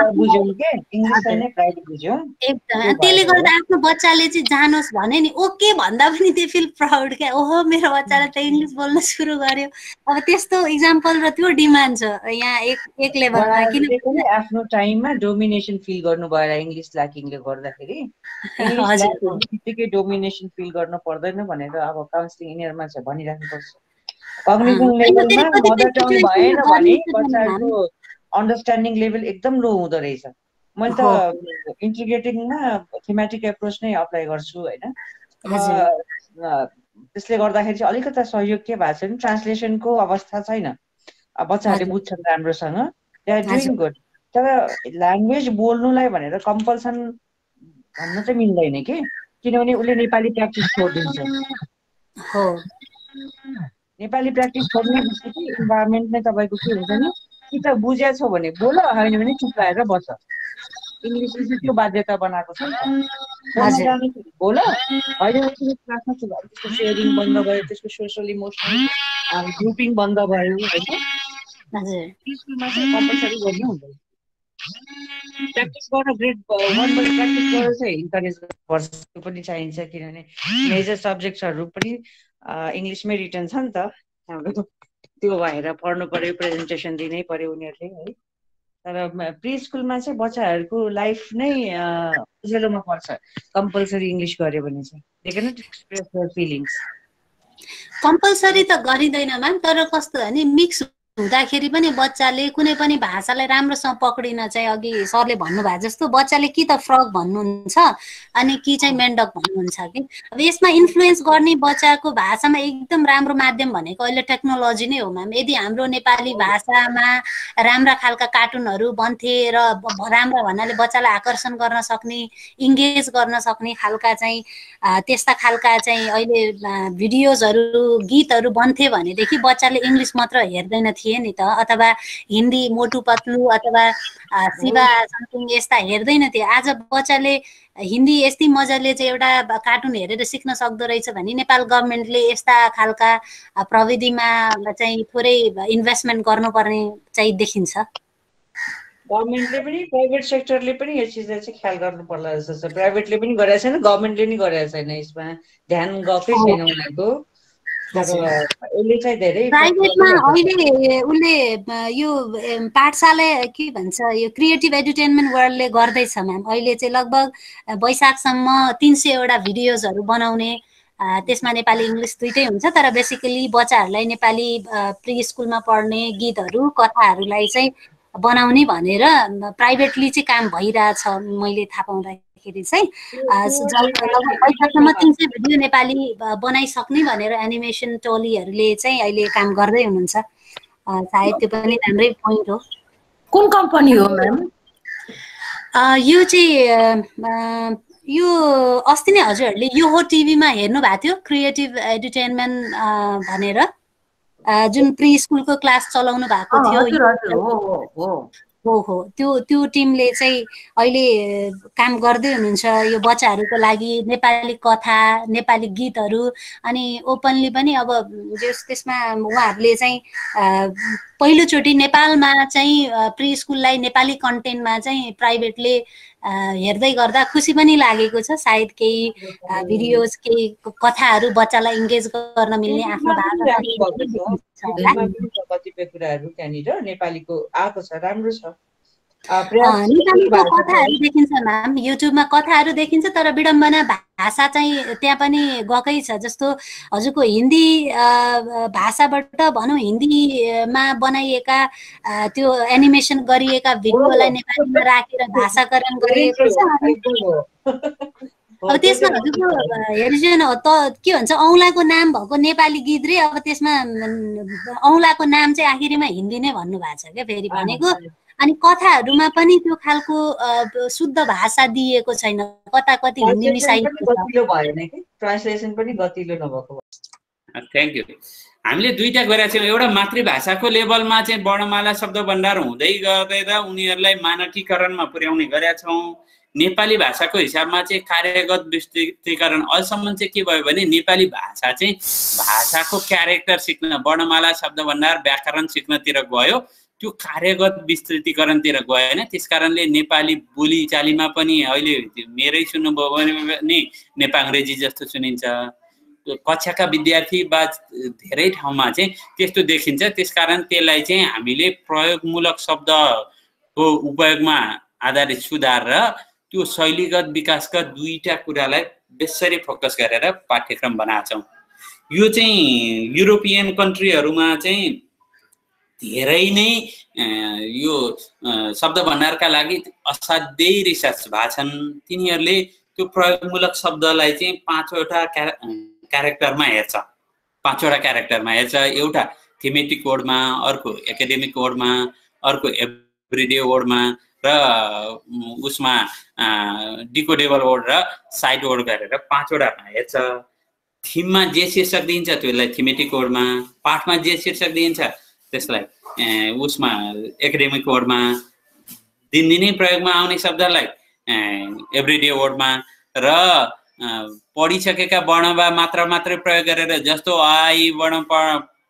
गर्दा आफ्नो बच्चाले चाहिँ जानोस् भने नि ओके भन्दा पनि त्यो फिल प्राउड क्या। ओहो मेरो बच्चाले त इङ्ग्लिस बोल्न सुरु गर्यो। अब त्यस्तो इक्जाम्पल र त्यो डिमान्ड छ यहाँ एक लेभलमा। किनभने आफ्नो टाइममा डोमिनेसन फिल गर्नु भएर इङ्ग्लिस ल्याकिङले गर्दाखेरि बित्तिकै डोमिनेसन फिल गर्नु पर्दैन भनेर अब काउन्सिलिङ यिनीहरूमा चाहिँ भनिराख्नुपर्छ। कग्निसन लेभलमा मदर टङ भएन भने बच्चाको अन्डरस्ट्यान्डिङ लेभल एकदम लो हुँदो रहेछ। मैले त इन्टिग्रेटिङमा थीमेटिक एप्रोच नै अप्लाई गर्छु होइन। त्यसले गर्दाखेरि चाहिँ अलिकति सहयोग के भएको छ भने ट्रान्सलेसनको अवस्था छैन। बच्चाहरूले बुझ्छन् राम्रोसँग, दे आर डुइङ गुड। तर ल्याङ्ग्वेज बोल्नुलाई भनेर कम्पल्सन भन्न चाहिँ मिल्दैन कि, किनभने उसले नेपाली प्र्याक्टिस छोडिदिन्छ। नेपाली प्र्याक्टिस छोड्ने बित्तिकै इन्भाइरोमेन्ट नै तपाईँको के हुन्छ नि, कि त बुझ्या छौ भने बोल, होइन भने चुप्लाएर बस। इङ्ग्लिसले चाहिँ त्यो बाध्यता बनाएको छ नि त। बोल, होइन क्लासमा छु भने त्यसको सेयरिङ बन्द भयो, त्यसको सोसल इमोसनल ग्रुपिङ बन्द भयो होइन। स्कुलमा चाहिँ कम्पलसरी गर्नु हुँदैन। प्र्याक्टिस गर्न ग्रेड 1 बाट प्र्याक्टिस गरेर चाहिँ इन्करेज गर्नुपर्छ। त्यो पनि चाहिन्छ किनभने मेजर सब्जेक्ट्सहरू पनि इङ्ग्लिसमै रिटर्न छ नि त हाम्रो। त्यो भएर पढ्नु पर्यो, प्रेजेन्टेसन दिनै पर्यो उनीहरूले है। तर प्री स्कुलमा चाहिँ बच्चाहरूको लाइफ नै उज्यालोमा पर्छ कम्पलसरी इङ्ग्लिस गर्यो भने चाहिँ they can not express their feelings. Compulsory त गरिँदैन म्याम, तर कस्तो भने मिक्स हुँदाखेरि पनि बच्चाले कुनै पनि भाषालाई राम्रोसँग पक्रिन चाहिँ अघि सरले भन्नुभएको जस्तो बच्चाले कि त फ्रक भन्नुहुन्छ अनि कि चाहिँ मेन्डक भन्नुहुन्छ कि। अब यसमा इन्फ्लुएन्स गर्ने बच्चाको भाषामा एकदम राम्रो माध्यम भनेको अहिले टेक्नोलोजी नै हो म्याम। यदि हाम्रो नेपाली भाषामा राम्रा खालका कार्टुनहरू बन्थे र राम्रा भन्नाले बच्चालाई आकर्षण गर्न सक्ने, इङ्गेज गर्न सक्ने खालका चाहिँ त्यस्ता खालका चाहिँ अहिले भिडियोजहरू गीतहरू बन्थे भनेदेखि बच्चाले इङ्ग्लिस मात्र हेर्दैन थिए नि त, अथवा हिन्दी मोटु पतलु अथवा शिवा समथिङ यस्ता हेर्दैन थिए। आज बच्चाले हिन्दी यस्तै मजाले चाहिँ एउटा कार्टुन हेरेर सिक्न सक्दो रहेछ भने नेपाल गभर्मेन्टले यस्ता खालका प्रविधिमा चाहिँ थोरै इन्भेस्टमेन्ट गर्नुपर्ने चाहिँ देखिन्छ। गभर्मेन्टले पनि प्राइभेट सेक्टरले पनि यो चिजलाई चाहिँ ख्याल गर्नु पर्ला जस्तो छ। प्राइभेटले पनि गरेको छैन, गभर्मेन्टले नि गरेको छैन, यसमा ध्यान गएकै छैन उनीहरूको। यसले चाहिँ धेरै प्राइभेटमा अहिले उसले यो पाठशाला के भन्छ यो क्रिएटिभ एन्टरटेनमेन्ट वर्ल्डले गर्दैछ म्याम। अहिले चाहिँ लगभग वैशाखसम्म 300वटा भिडियोजहरू बनाउने, त्यसमा नेपाली इङ्ग्लिस दुइटै हुन्छ, तर बेसिकली बच्चाहरूलाई नेपाली प्री स्कुलमा पढ्ने गीतहरू कथाहरूलाई चाहिँ बनाउने भनेर प्राइभेटली चाहिँ काम भइरहेछ। मैले थाहा पाउँदाखेरि चाहिँ वैशाखसम्म 300 भिडियो नेपाली बनाइसक्ने भनेर एनिमेसन टोलीहरूले चाहिँ अहिले काम गर्दै हुनुहुन्छ। सायद त्यो पनि राम्रै पोइन्ट हो। कुन कम्पनी हो म्याम? यो चाहिँ यो अस्ति नै हजुरहरूले यो हो टिभीमा हेर्नु भएको थियो क्रिएटिभ एन्टरटेनमेन्ट भनेर जुन प्री स्कुलको क्लास चलाउनु भएको थियो। हो त्यो टिमले चाहिँ अहिले काम गर्दै हुनुहुन्छ यो बच्चाहरूको लागि नेपाली कथा, नेपाली गीतहरू, अनि ओपनली पनि अब त्यसमा उहाँहरूले चाहिँ पहिलोचोटि नेपालमा चाहिँ प्री स्कुललाई नेपाली कन्टेन्टमा चाहिँ प्राइभेटले हेर्दै गर्दा खुसी पनि लागेको छ। सायद केही भिडियोज केही कथाहरू बच्चालाई इङ्गेज गर्न मिल्ने आफ्नो कतिपय कुराहरू त्यहाँनिर नेपालीको आएको छ, राम्रो छ। नेपालीको कथाहरू देखिन्छ म्याम, युट्युबमा कथाहरू देखिन्छ, तर विडम्बना भाषा चाहिँ त्यहाँ पनि गएकै छ। जस्तो हजुरको हिन्दी भाषाबाट भनौँ हिन्दीमा बनाइएका त्यो एनिमेसन गरिएका भिडियोलाई नेपालीमा राखेर भाषाकरण गरिएको छ। अब त्यसमा हजुरको हेर्नु न त के भन्छ औँलाको नाम भएको नेपाली गीत रे, अब त्यसमा औँलाको नाम चाहिँ आखिरीमा हिन्दी नै भन्नुभएको छ क्या फेरि भनेको। अनि कथाहरूमा पनि त्यो खालको शुद्ध भाषा दिएको छैन, कता कति हिन्दी मिसाइएको छ। ट्रान्सलेसन पनि गतिलो नभएको। Thank you. हामीले दुईटा गरेका छौँ। एउटा मातृभाषाको लेभलमा चाहिँ वर्णमाला शब्द भण्डार हुँदै गएर उनीहरूलाई मानकीकरणमा पुर्याउने गरेका छौँ। नेपाली भाषाको हिसाबमा चाहिँ कार्यगत विस्तृतीकरण अहिलेसम्म चाहिँ के भयो भने नेपाली भाषा चाहिँ भाषाको क्यारेक्टर सिक्न, वर्णमाला शब्द भण्डार व्याकरण सिक्नतिर गयो, त्यो कार्यगत विस्तृतीकरणतिर गएन। त्यसकारणले नेपाली बोलीचालीमा पनि अहिले मेरै सुन्नुभयो भने नि नेपाल अङ्ग्रेजी जस्तो सुनिन्छ। कक्षाका विद्यार्थी बा धेरै ठाउँमा चाहिँ त्यस्तो देखिन्छ। त्यसकारण त्यसलाई चाहिँ हामीले प्रयोगमूलक शब्दको उपयोगमा आधारित सुधार र त्यो शैलीगत विकासका दुईटा कुरालाई बेसरी फोकस गरेर पाठ्यक्रम बनाएको छौँ। यो चाहिँ युरोपियन कन्ट्रीहरूमा चाहिँ धेरै नै यो शब्द भण्डारका लागि असाध्यै रिसर्च भएको छन्। तिनीहरूले त्यो प्रयोगमूलक शब्दलाई चाहिँ 5वटा क्यारेक्टरमा हेर्छ, 5वटा क्यारेक्टरमा हेर्छ। एउटा थीमेटिक वर्डमा, अर्को एकाडेमिक वर्डमा, अर्को एभ्रिडे वर्डमा र उसमा डिकोडेबल वर्ड र साइड वर्ड गरेर 5वटामा हेर्छ। थिममा जे शीर्षक दिइन्छ त्यसलाई थीमेटिक वर्डमा, पाठमा जे शीर्षक दिइन्छ त्यसलाई उसमा एकाडेमिक वर्डमा, दिनदिनै प्रयोगमा आउने शब्दलाई एभ्रिडे वर्डमा र पढिसकेका वर्ण वा मात्रै प्रयोग गरेर जस्तो आई वर्ण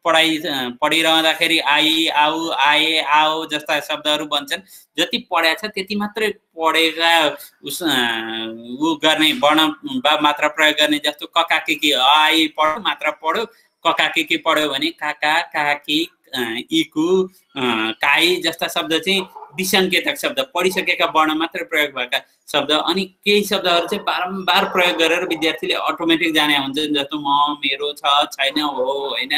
पढिरहँदाखेरि आई आऊ आए आओ जस्ता शब्दहरू बन्छन्। जति पढाएको छ त्यति मात्रै पढेका ऊ गर्ने वर्ण वा मात्रा प्रयोग गर्ने जस्तो कका के आई पढ्यो मात्रा पढ्यो, कका के पढ्यो भने काका काकी इकु काई जस्ता शब्द चाहिँ विसङ्केतक शब्द पढिसकेका वर्ण मात्र प्रयोग भएका शब्द अनि केही शब्दहरू चाहिँ बारम्बार प्रयोग गरेर विद्यार्थीले अटोमेटिक जाने हुन्छन् जस्तो म मेरो छ छैन हो होइन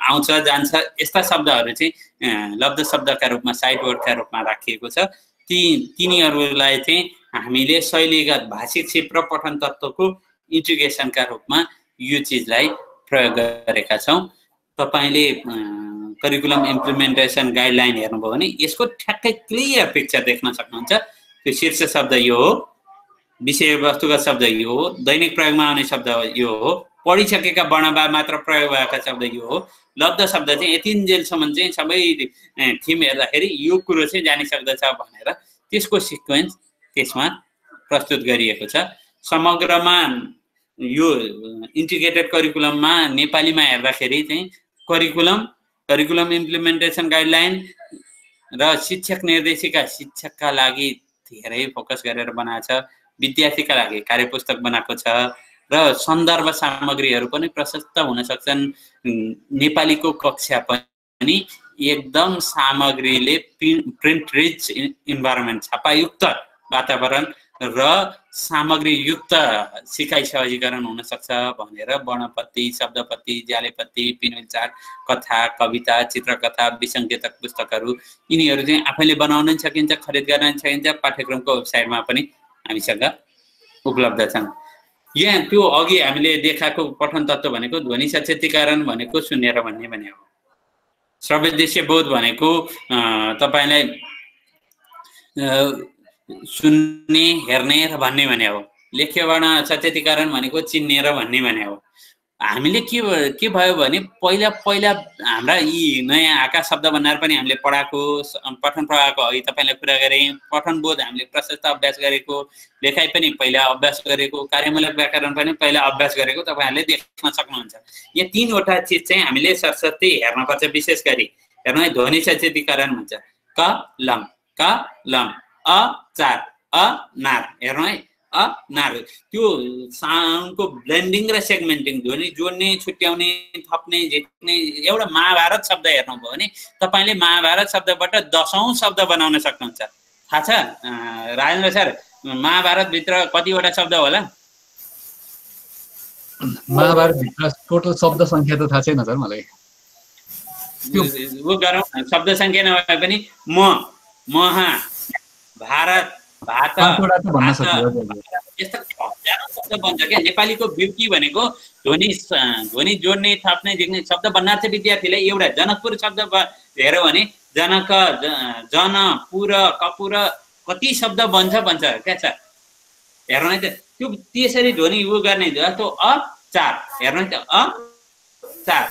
आउँछ जान्छ यस्ता शब्दहरू चाहिँ लब्ध शब्दका रूपमा साइड वर्डका रूपमा राखिएको छ तिनीहरूलाई चाहिँ हामीले शैलीगत भाषिक सिप र पठन तत्त्वको इन्टिग्रेसनका रूपमा यो चिजलाई प्रयोग गरेका छौँ। तपाईले करिकुलम इम्प्लिमेन्टेसन गाइडलाइन हेर्नुभयो भने यसको ठ्याक्कै क्लियर पिक्चर देख्न सक्नुहुन्छ। त्यो शीर्ष शब्द यो हो, विषयवस्तुगत शब्द यो हो, दैनिक प्रयोगमा आउने शब्द यो हो, पढिसकेका वर्णमा मात्र प्रयोग भएका शब्द यो हो, लब्ध शब्द चाहिँ यतिन्जेलसम्म चाहिँ सबै थिम हेर्दाखेरि यो कुरो चाहिँ जानिसक्दछ भनेर त्यसको सिक्वेन्स त्यसमा प्रस्तुत गरिएको छ। समग्रमा यो इन्टिग्रेटेड करिकुलममा नेपालीमा हेर्दाखेरि चाहिँ करिकुलम इम्प्लिमेन्टेसन गाइडलाइन र शिक्षक निर्देशिका शिक्षकका लागि धेरै फोकस गरेर बनाएको छ। विद्यार्थीका लागि कार्यपुस्तक बनाएको छ र सन्दर्भ सामग्रीहरू पनि प्रशस्त हुन सक्छन्। नेपालीको कक्षा पनि एकदम सामग्रीले प्रिन्ट रिच इन्भाइरोमेन्ट छापायुक्त वातावरण र सामग्रीयुक्त सिकाइ सहजीकरण हुन सक्छ भनेर वर्णपत्ती, शब्दपत्ती, ज्यालेपत्ती, पिनविल चार्ट, कथा, कविता, चित्रकथा, विसङ्केतक पुस्तकहरू यिनीहरू चाहिँ आफैले बनाउन सकिन्छ, खरिद गर्न सकिन्छ। पाठ्यक्रमको वेबसाइटमा पनि हामीसँग उपलब्ध छन्। यहाँ त्यो अघि हामीले देखाएको पठन तत्त्व भनेको ध्वनि सचेतीकरण भनेको सुनेर भन्ने भने हो। श्रव्य दृश्य बोध भनेको तपाईलाई सुन्ने, हेर्ने र भन्ने भने हो। लेख्य वर्ण सचेतीकरण भनेको चिन्ने र भन्ने भने हो। हामीले के भयो भने पहिला हाम्रा यी नयाँ आएका शब्द भण्डार पनि हामीले पढाएको, पठन प्रवाहको अघि तपाईँलाई कुरा गरेँ, पठन बोध हामीले प्रशस्त अभ्यास गरेको, लेखाइ पनि पहिला अभ्यास गरेको, कार्यमूलक व्याकरण पनि पहिला अभ्यास गरेको तपाईँहरूले देख्न सक्नुहुन्छ। यहाँ तीनवटा चिज चाहिँ हामीले सरसर्ती हेर्नुपर्छ। विशेष गरी हेर्नु है, ध्वनि सचेतीकरण भन्छ क लम अ चार अ नार। हेर्नु है, अ नार त्यो साउन्डको ब्लेन्डिङ र सेगमेन्टिङ, ध्वनि जोड्ने, छुट्याउने, थप्ने, झिक्ने। एउटा महाभारत शब्द हेर्नुभयो भने तपाईँले महाभारत शब्दबाट 10औं शब्द बनाउन सक्नुहुन्छ। थाहा छ राजेन्द्र सर, महाभारतभित्र कतिवटा शब्द होला? महाभारतभित्र टोटल शब्द सङ्ख्या त थाहा छैन सर मलाई। ऊ गरौँ, शब्द सङ्ख्या नभए पनि महा, भारत, भात, यस्ता हजारौं शब्द बन्छ क्या। नेपालीको ब्युटी भनेको ध्वनि जोड्ने, थप्ने, झिक्ने शब्द भण्डार चाहिँ विद्यार्थीलाई एउटा जनकपुर शब्द हेऱ्यो भने जनक, जन, पुर, कपुर कति शब्द भन्छ क्या छ। हेर्नु है त, त्यो त्यसरी ध्वनि उ गर्ने जस्तो अ चार। हेर्नु है त, अ चार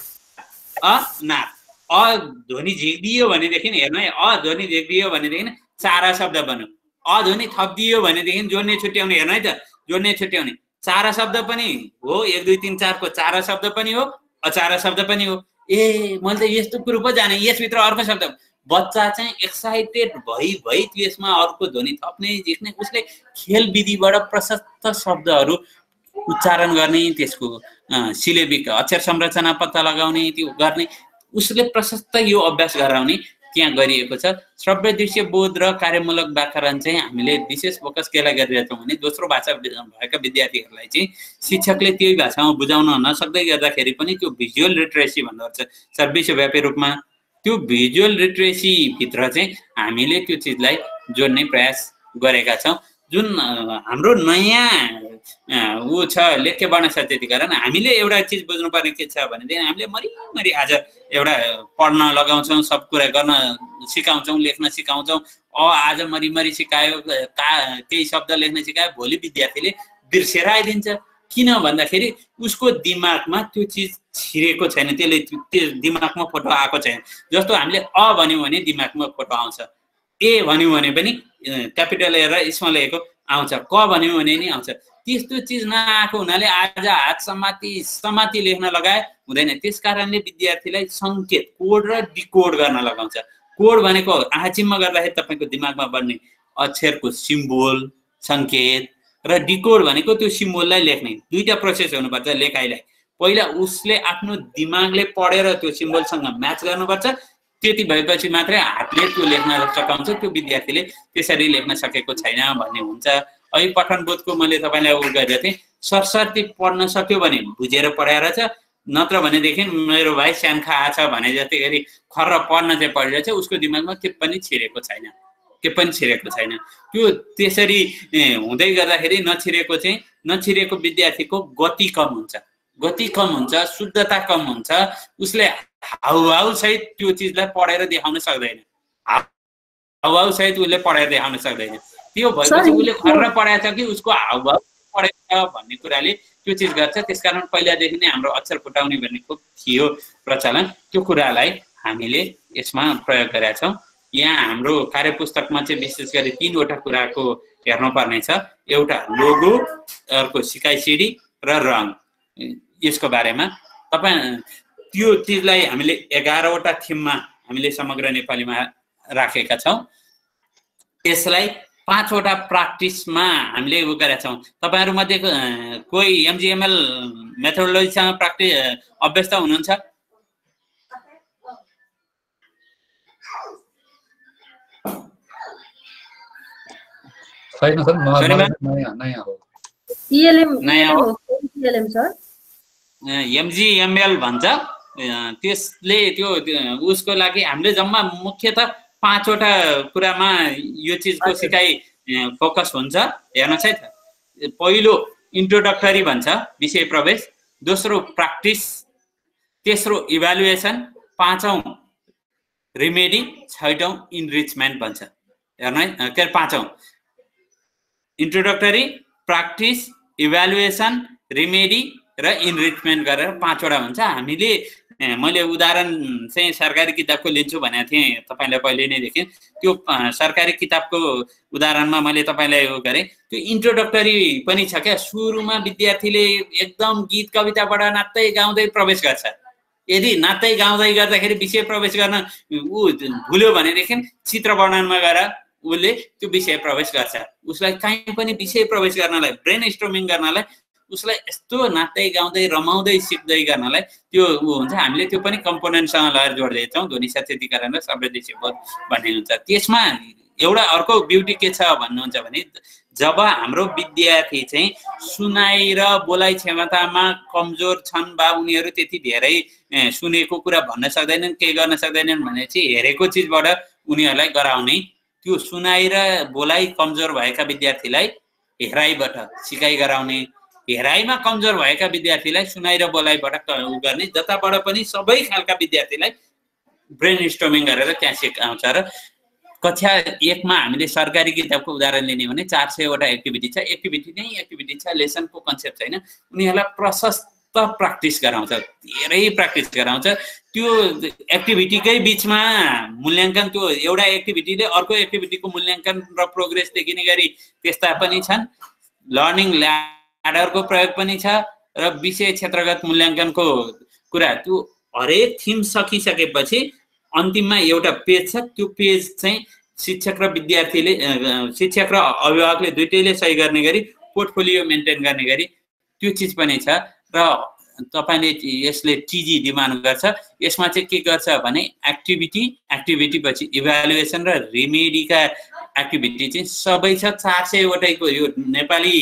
अ नार। अ ध्वनि झिक्दियो भनेदेखि हेर्नु है, अ ध्वनि झिक्दियो भनेदेखि चारा शब्द बन्यो। अध्वनि थपिदियो भनेदेखि जोड्ने छुट्याउने। हेर्नु है त, जोड्ने छुट्याउने चारा शब्द पनि हो। 1 2 3 4 को चारा शब्द पनि हो, अचारा शब्द पनि हो। ए मैले त यस्तो कुरो पो जाने, यसभित्र अर्को शब्द। बच्चा चाहिँ एक्साइटेड भई त्यसमा अर्को ध्वनि थप्ने, झिक्ने, उसले खेल विधिबाट प्रशस्त शब्दहरू उच्चारण गर्ने, त्यसको सिलेबिक अक्षर संरचना पत्ता लगाउने, त्यो गर्ने, उसले प्रशस्त यो अभ्यास गराउने त्यहाँ गरिएको छ। श्रव्य दृश्य बोध र कार्यमूलक व्याकरण चाहिँ हामीले विशेष फोकस केलाई गरिरहेछौँ भने दोस्रो भाषा भएका विद्यार्थीहरूलाई चाहिँ शिक्षकले त्यही भाषामा बुझाउन नसक्दै गर्दाखेरि पनि त्यो भिजुअल लिटरेसी भन्नुपर्छ सर विश्वव्यापी रूपमा। त्यो भिजुअल लिटरेसी भित्र चाहिँ हामीले त्यो चिजलाई जोड्ने प्रयास गरेका छौँ। जुन हाम्रो नयाँ ऊ छ लेख्य वर्ण सचेतीकरण, हामीले एउटा चिज बुझ्नुपर्ने के छ भनेदेखि हामीले मरिमरि आज एउटा पढ्न लगाउँछौँ, सब कुरा गर्न सिकाउँछौँ, लेख्न सिकाउँछौँ। आज मरिमरि सिकायो, केही शब्द लेख्न सिकायो, भोलि विद्यार्थीले बिर्सेर आइदिन्छ। किन भन्दाखेरि उसको दिमागमा त्यो चिज छिरेको छैन, त्यसले त्यो दिमागमा फोटो आएको छैन। जस्तो हामीले अ भन्यौँ भने दिमागमा फोटो आउँछ, ए भन्यौँ भने पनि क्यापिटल ए र स्मल ए को आउँछ, क भन्यौँ भने नि आउँछ। त्यस्तो चिज नआएको हुनाले आज हात समाति लेख्न लगाए हुँदैन। त्यस कारणले विद्यार्थीलाई सङ्केत, कोड र डिकोड गर्न लगाउँछ। कोड भनेको आँखा चिम्म गर्दाखेरि तपाईँको दिमागमा बन्ने अक्षरको सिम्बोल सङ्केत, र डिकोड भनेको त्यो सिम्बोललाई लेख्ने। दुईटा प्रोसेस हुनुपर्छ लेखाइलाई। पहिला उसले आफ्नो दिमागले पढेर त्यो सिम्बोलसँग म्याच गर्नुपर्छ, त्यति भएपछि मात्रै हातले त्यो लेख्न सकाउँछ, त्यो विद्यार्थीले त्यसरी लेख्न सकेको छैन भन्ने हुन्छ। अहिले पठन बोधको मैले तपाईँलाई उ गरेको थिएँ, सरसर्ती पढ्न सक्यो भने बुझेर पढाएर छ, नत्र भनेदेखि मेरो भाइ स्यान्खा आछ भने जतिखेरि खर्र पढ्न चाहिँ पढिरहेछ, उसको दिमागमा के पनि छिरेको छैन, के पनि छिरेको छैन। त्यो त्यसरी हुँदै गर्दाखेरि नछिरेको विद्यार्थीको गति कम हुन्छ, गति कम हुन्छ, शुद्धता कम हुन्छ, उसले हाउभाउ सहित त्यो चिजलाई पढेर देखाउन सक्दैन, हाउभाउ सहित उसले पढेर देखाउन सक्दैन। त्यो भएपछि उसले खर्र पढाएको छ कि उसको हाउभाउ पढेको छ भन्ने कुराले त्यो चिज गर्छ। त्यसकारण पहिलादेखि नै हाम्रो अक्षर फुटाउने भन्ने खुब थियो प्रचलन, त्यो कुरालाई हामीले यसमा प्रयोग गरेका छौँ। यहाँ हाम्रो कार्यपुस्तकमा चाहिँ विशेष गरी 3वटा कुराको हेर्नुपर्ने छ, एउटा लोगो, अर्को सिकाइ सिडी र रङ। यसको बारेमा तपाईँ त्यो चिजलाई हामीले 11वटा थिममा हामीले समग्र नेपालीमा राखेका छौँ। त्यसलाई 5वटा प्र्याक्टिसमा हामीले उ गरेका छौँ। तपाईँहरूमध्ये कोही एमजिएमएल मेथोडोलोजीसँग अभ्यस्त हुनुहुन्छ? छैन सर, नयाँ हो। एमजिएमएल भन्छ। त्यसले त्यो उसको लागि हामीले जम्मा मुख्यतः 5वटा कुरामा यो चिजको सिकाइ फोकस हुन्छ। हेर्नुहोस् है त, पहिलो इन्ट्रोडक्टरी भन्छ, विषय प्रवेश, दोस्रो प्र्याक्टिस, तेस्रो इभ्यालुएसन, 5औं रिमेडी, 6औं इनरिचमेन्ट भन्छ। हेर्नु है, के अरे 5औं इन्ट्रोडक्टरी, प्र्याक्टिस, इभ्यालुएसन, रिमेडी र इनरिचमेन्ट गरेर 5वटा हुन्छ। हामीले मैले उदाहरण चाहिँ सरकारी किताबको लिन्छु भनेको थिएँ तपाईँलाई पहिले नै देखेँ। त्यो सरकारी किताबको उदाहरणमा मैले तपाईँलाई उ गरेँ। त्यो इन्ट्रोडक्टरी पनि छ क्या, सुरुमा विद्यार्थीले एकदम गीत कविताबाट नाच्दै गाउँदै प्रवेश गर्छ। यदि नाच्दै गाउँदै गर्दाखेरि विषय प्रवेश गर्न ऊ भुल्यो भनेदेखि चित्र वर्णनमा गएर उसले त्यो विषय प्रवेश गर्छ। उसलाई कहीँ पनि विषय प्रवेश गर्नलाई, ब्रेन स्टर्मिङ गर्नलाई, उसलाई यस्तो नाच्दै गाउँदै रमाउँदै सिक्दै गर्नलाई त्यो हुन्छ। हामीले त्यो पनि कम्पोनेन्टसँग लगाएर जोड्दैछौँ, ध्वनि सचेतीकरण र शब्ददेशी बोध भन्ने हुन्छ। त्यसमा एउटा अर्को ब्युटी के छ भन्नुहुन्छ भने, जब हाम्रो विद्यार्थी चाहिँ सुनाइ र बोलाइ क्षमतामा कमजोर छन् वा उनीहरू त्यति धेरै सुनेको कुरा भन्न सक्दैनन्, केही गर्न सक्दैनन् भने चाहिँ हेरेको चिजबाट उनीहरूलाई गराउने, त्यो सुनाइ र बोलाइ कमजोर भएका विद्यार्थीलाई हेराइबाट सिकाइ गराउने, हेराइमा कमजोर भएका विद्यार्थीलाई सुनाइ र बोलाइबाट उ गर्ने, जताबाट पनि सबै खालका विद्यार्थीलाई ब्रेन स्टर्मिङ गरेर त्यहाँ सिकाउँछ। र कक्षा 1मा हामीले सरकारी किताबको उदाहरण लिने भने 400वटा एक्टिभिटी छ। एक्टिभिटी नै एक्टिभिटी छ, लेसनको कन्सेप्ट छैन। उनीहरूलाई प्रशस्त प्र्याक्टिस गराउँछ, धेरै प्र्याक्टिस गराउँछ। त्यो एक्टिभिटीकै बिचमा मूल्याङ्कन, त्यो एउटा एक्टिभिटीले अर्को एक्टिभिटीको मूल्याङ्कन र प्रोग्रेस देखिने गरी त्यस्ता पनि छन्। लर्निङ ल्याडरको प्रयोग पनि छ र विषय क्षेत्रगत मूल्याङ्कनको कुरा। त्यो हरेक थिम सकिसकेपछि अन्तिममा एउटा पेज छ। त्यो पेज चाहिँ शिक्षक र विद्यार्थीले, शिक्षक र अभिभावकले दुइटैले सही गर्ने गरी पोर्टफोलियो मेन्टेन गर्ने गरी त्यो चिज पनि छ। र तपाईँले यसले टिजी डिमान्ड गर्छ। यसमा चाहिँ के गर्छ भने एक्टिभिटी पछि इभ्यालुएसन र रिमेडीका एक्टिभिटी चाहिँ सबै छ। 400वटैको यो नेपाली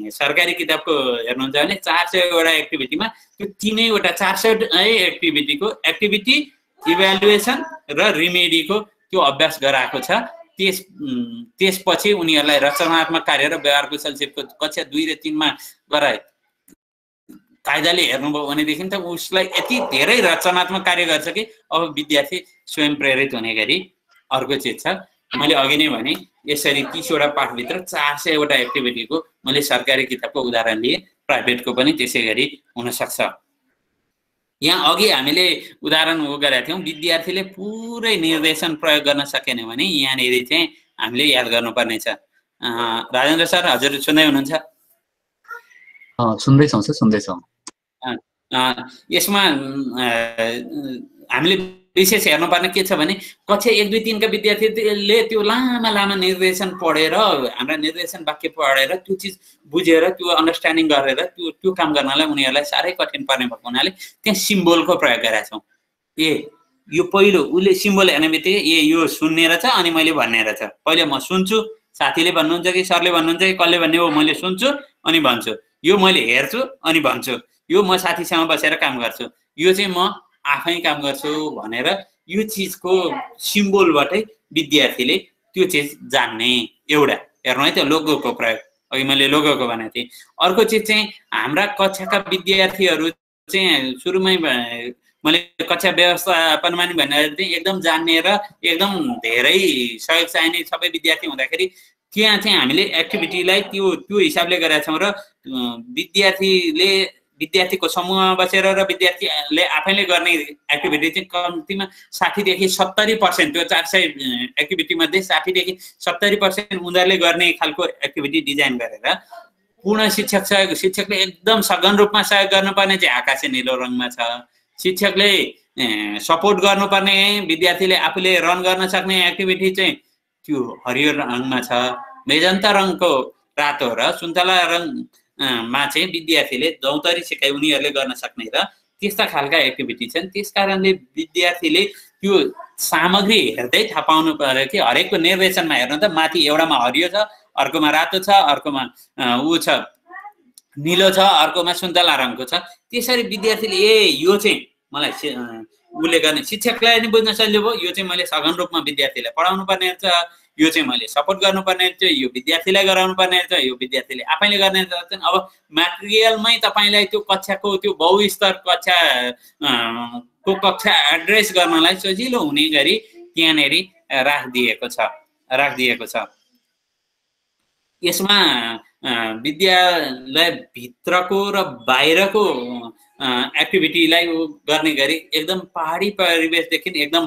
सरकारी किताबको हेर्नुहुन्छ भने 400वटा एक्टिभिटीमा त्यो 3वटा 400 एक्टिभिटीको एक्टिभिटी, इभ्यालुएसन र रिमेडीको त्यो अभ्यास गराएको छ। त्यसपछि उनीहरूलाई रचनात्मक कार्य र व्यवहार कुशल सिपको कक्षा 2 र 3मा गराए कायदाले हेर्नुभयो भनेदेखि त उसलाई यति धेरै रचनात्मक कार्य गर्छ कि अब विद्यार्थी स्वयं प्रेरित हुने गरी अर्को चिज छ। मैले अघि नै भने यसरी 30वटा पाठभित्र 400वटा एक्टिभिटीको मैले सरकारी किताबको उदाहरण लिए, प्राइभेटको पनि त्यसै गरी हुनसक्छ। यहाँ अघि हामीले उदाहरण गरेका थियौँ, विद्यार्थीले पुरै निर्देशन प्रयोग गर्न सकेन भने यहाँनिर चाहिँ हामीले याद गर्नुपर्ने छ। राजेन्द्र सर, हजुर सुन्दै हुनुहुन्छ? सुन्दैछौँ सर, सुन्दैछौँ। यसमा हामीले विशेष हेर्नुपर्ने के छ भने कक्षा 1, 2, 3 का विद्यार्थीले त्यो लामा निर्देशन पढेर, हाम्रा निर्देशन वाक्य पढेर त्यो चिज बुझेर त्यो अन्डरस्ट्यान्डिङ गरेर त्यो काम गर्नलाई उनीहरूलाई साह्रै कठिन पर्ने भएको हुनाले त्यहाँ सिम्बोलको प्रयोग गरेका छौँ। यो पहिलो उसले सिम्बल हेर्ने बित्तिकै ए यो सुन्ने रहेछ अनि मैले भन्ने रहेछ। पहिले म सुन्छु, साथीले भन्नुहुन्छ कि सरले भन्नुहुन्छ कि कसले भन्ने हो, मैले सुन्छु अनि भन्छु, यो मैले हेर्छु अनि भन्छु, यो म साथीसँग बसेर काम गर्छु, यो चाहिँ म आफै काम गर्छु भनेर यो चिजको सिम्बलबाटै विद्यार्थीले त्यो चिज जान्ने। एउटा हेर्नु है त लोगोको प्रयोग, अघि मैले लोगोको भनेको थिएँ। अर्को चिज चाहिँ हाम्रा कक्षाका विद्यार्थीहरू चाहिँ सुरुमै मैले कक्षा व्यवस्थापनमा नि भनेर चाहिँ एकदम जान्ने र एकदम धेरै सहयोग चाहिने सबै विद्यार्थी हुँदाखेरि त्यहाँ चाहिँ हामीले एक्टिभिटीलाई त्यो हिसाबले गरेका छौँ र विद्यार्थीको समूहमा बसेर र विद्यार्थीले आफैले गर्ने एक्टिभिटी चाहिँ कम्तीमा 60 देखि 70%, त्यो 400 एक्टिभिटी मध्ये 60 देखि 70% उनीहरूले गर्ने खालको एक्टिभिटी डिजाइन गरेर पूर्ण शिक्षकले एकदम सघन रूपमा सहयोग गर्नुपर्ने चाहिँ आकाशे नीलो रङमा छ। शिक्षकले सपोर्ट गर्नुपर्ने विद्यार्थीले आफूले रन गर्न सक्ने एक्टिभिटी चाहिँ त्यो हरियो रङमा छ। मेजन्ता रङको रातो र सुन्तला रङमा चाहिँ विद्यार्थीले दौतरी सिकाइ उनीहरूले गर्न सक्ने र त्यस्ता खालका एक्टिभिटी छन्। त्यसकारणले विद्यार्थीले त्यो सामग्री हेर्दै थाहा पाउनु पर्यो कि हरेकको निर्देशनमा हेर्नु त माथि एउटामा हरियो छ, अर्कोमा रातो छ, अर्कोमा छ निलो छ, अर्कोमा सुन्तला रङको छ। त्यसरी विद्यार्थीले यो चाहिँ मलाई उसले गर्ने शिक्षकलाई नि बुझ्न सजिलो भयो, यो चाहिँ मैले सघन रूपमा विद्यार्थीलाई पढाउनु पर्ने हुन्छ, यो चाहिँ मैले सपोर्ट गर्नुपर्ने हुन्छ, यो विद्यार्थीलाई गराउनु पर्ने हुन्छ, यो विद्यार्थीले आफैले गर्ने हुन्छ। अब मटेरियलमै तपाईँलाई त्यो कक्षाको त्यो बहुस्तर कक्षा एड्रेस गर्नलाई सजिलो हुने गरी त्यहाँनेरि राखिदिएको छ। यसमा विद्यालय भित्रको र बाहिरको एक्टिभिटीलाई गर्ने गरी एकदम पहाडी परिवेशदेखि एकदम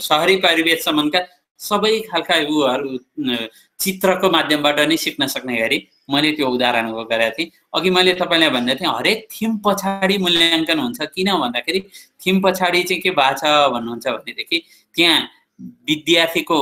सहरी परिवेशसम्मका सबै खालका उहरू चित्रको माध्यमबाट नै सिक्न सक्ने गरी मैले त्यो उदाहरण गरेको थिएँ। अघि मैले तपाईँलाई भन्दै थिएँ हरेक थिम पछाडि मूल्याङ्कन हुन्छ। किन भन्दाखेरि थिम पछाडि चाहिँ के भएको छ भन्नुहुन्छ भनेदेखि त्यहाँ विद्यार्थीको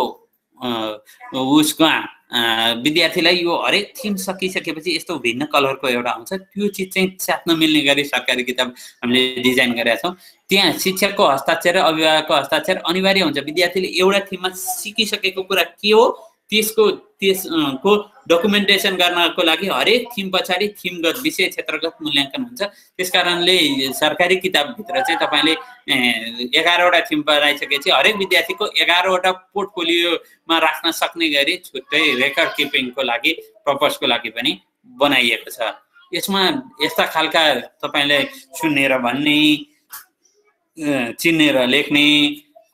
विद्यार्थीलाई यो हरेक थिम सकिसकेपछि यस्तो भिन्न कलरको एउटा आउँछ, त्यो चिज चाहिँ च्यात्न मिल्ने गरी सरकारी किताब हामीले डिजाइन गरेका छौँ। त्यहाँ शिक्षकको हस्ताक्षर र अभिभावकको हस्ताक्षर अनिवार्य हुन्छ। विद्यार्थीले एउटा थिममा सिकिसकेको कुरा के हो त्यसको डकुमेन्टेसन गर्नको लागि हरेक थिम पछाडि थिमगत विषय क्षेत्रगत मूल्याङ्कन हुन्छ। त्यसकारणले सरकारी किताबभित्र चाहिँ तपाईँले 11वटा थिम बनाइसकेपछि हरेक विद्यार्थीको 11वटा पोर्टफोलियोमा राख्न सक्ने गरी छुट्टै रेकर्ड किपिङको लागि पर्पजको लागि पनि बनाइएको छ। यसमा यस्ता खालका तपाईँले सुनेर भन्ने, चिनेर लेख्ने,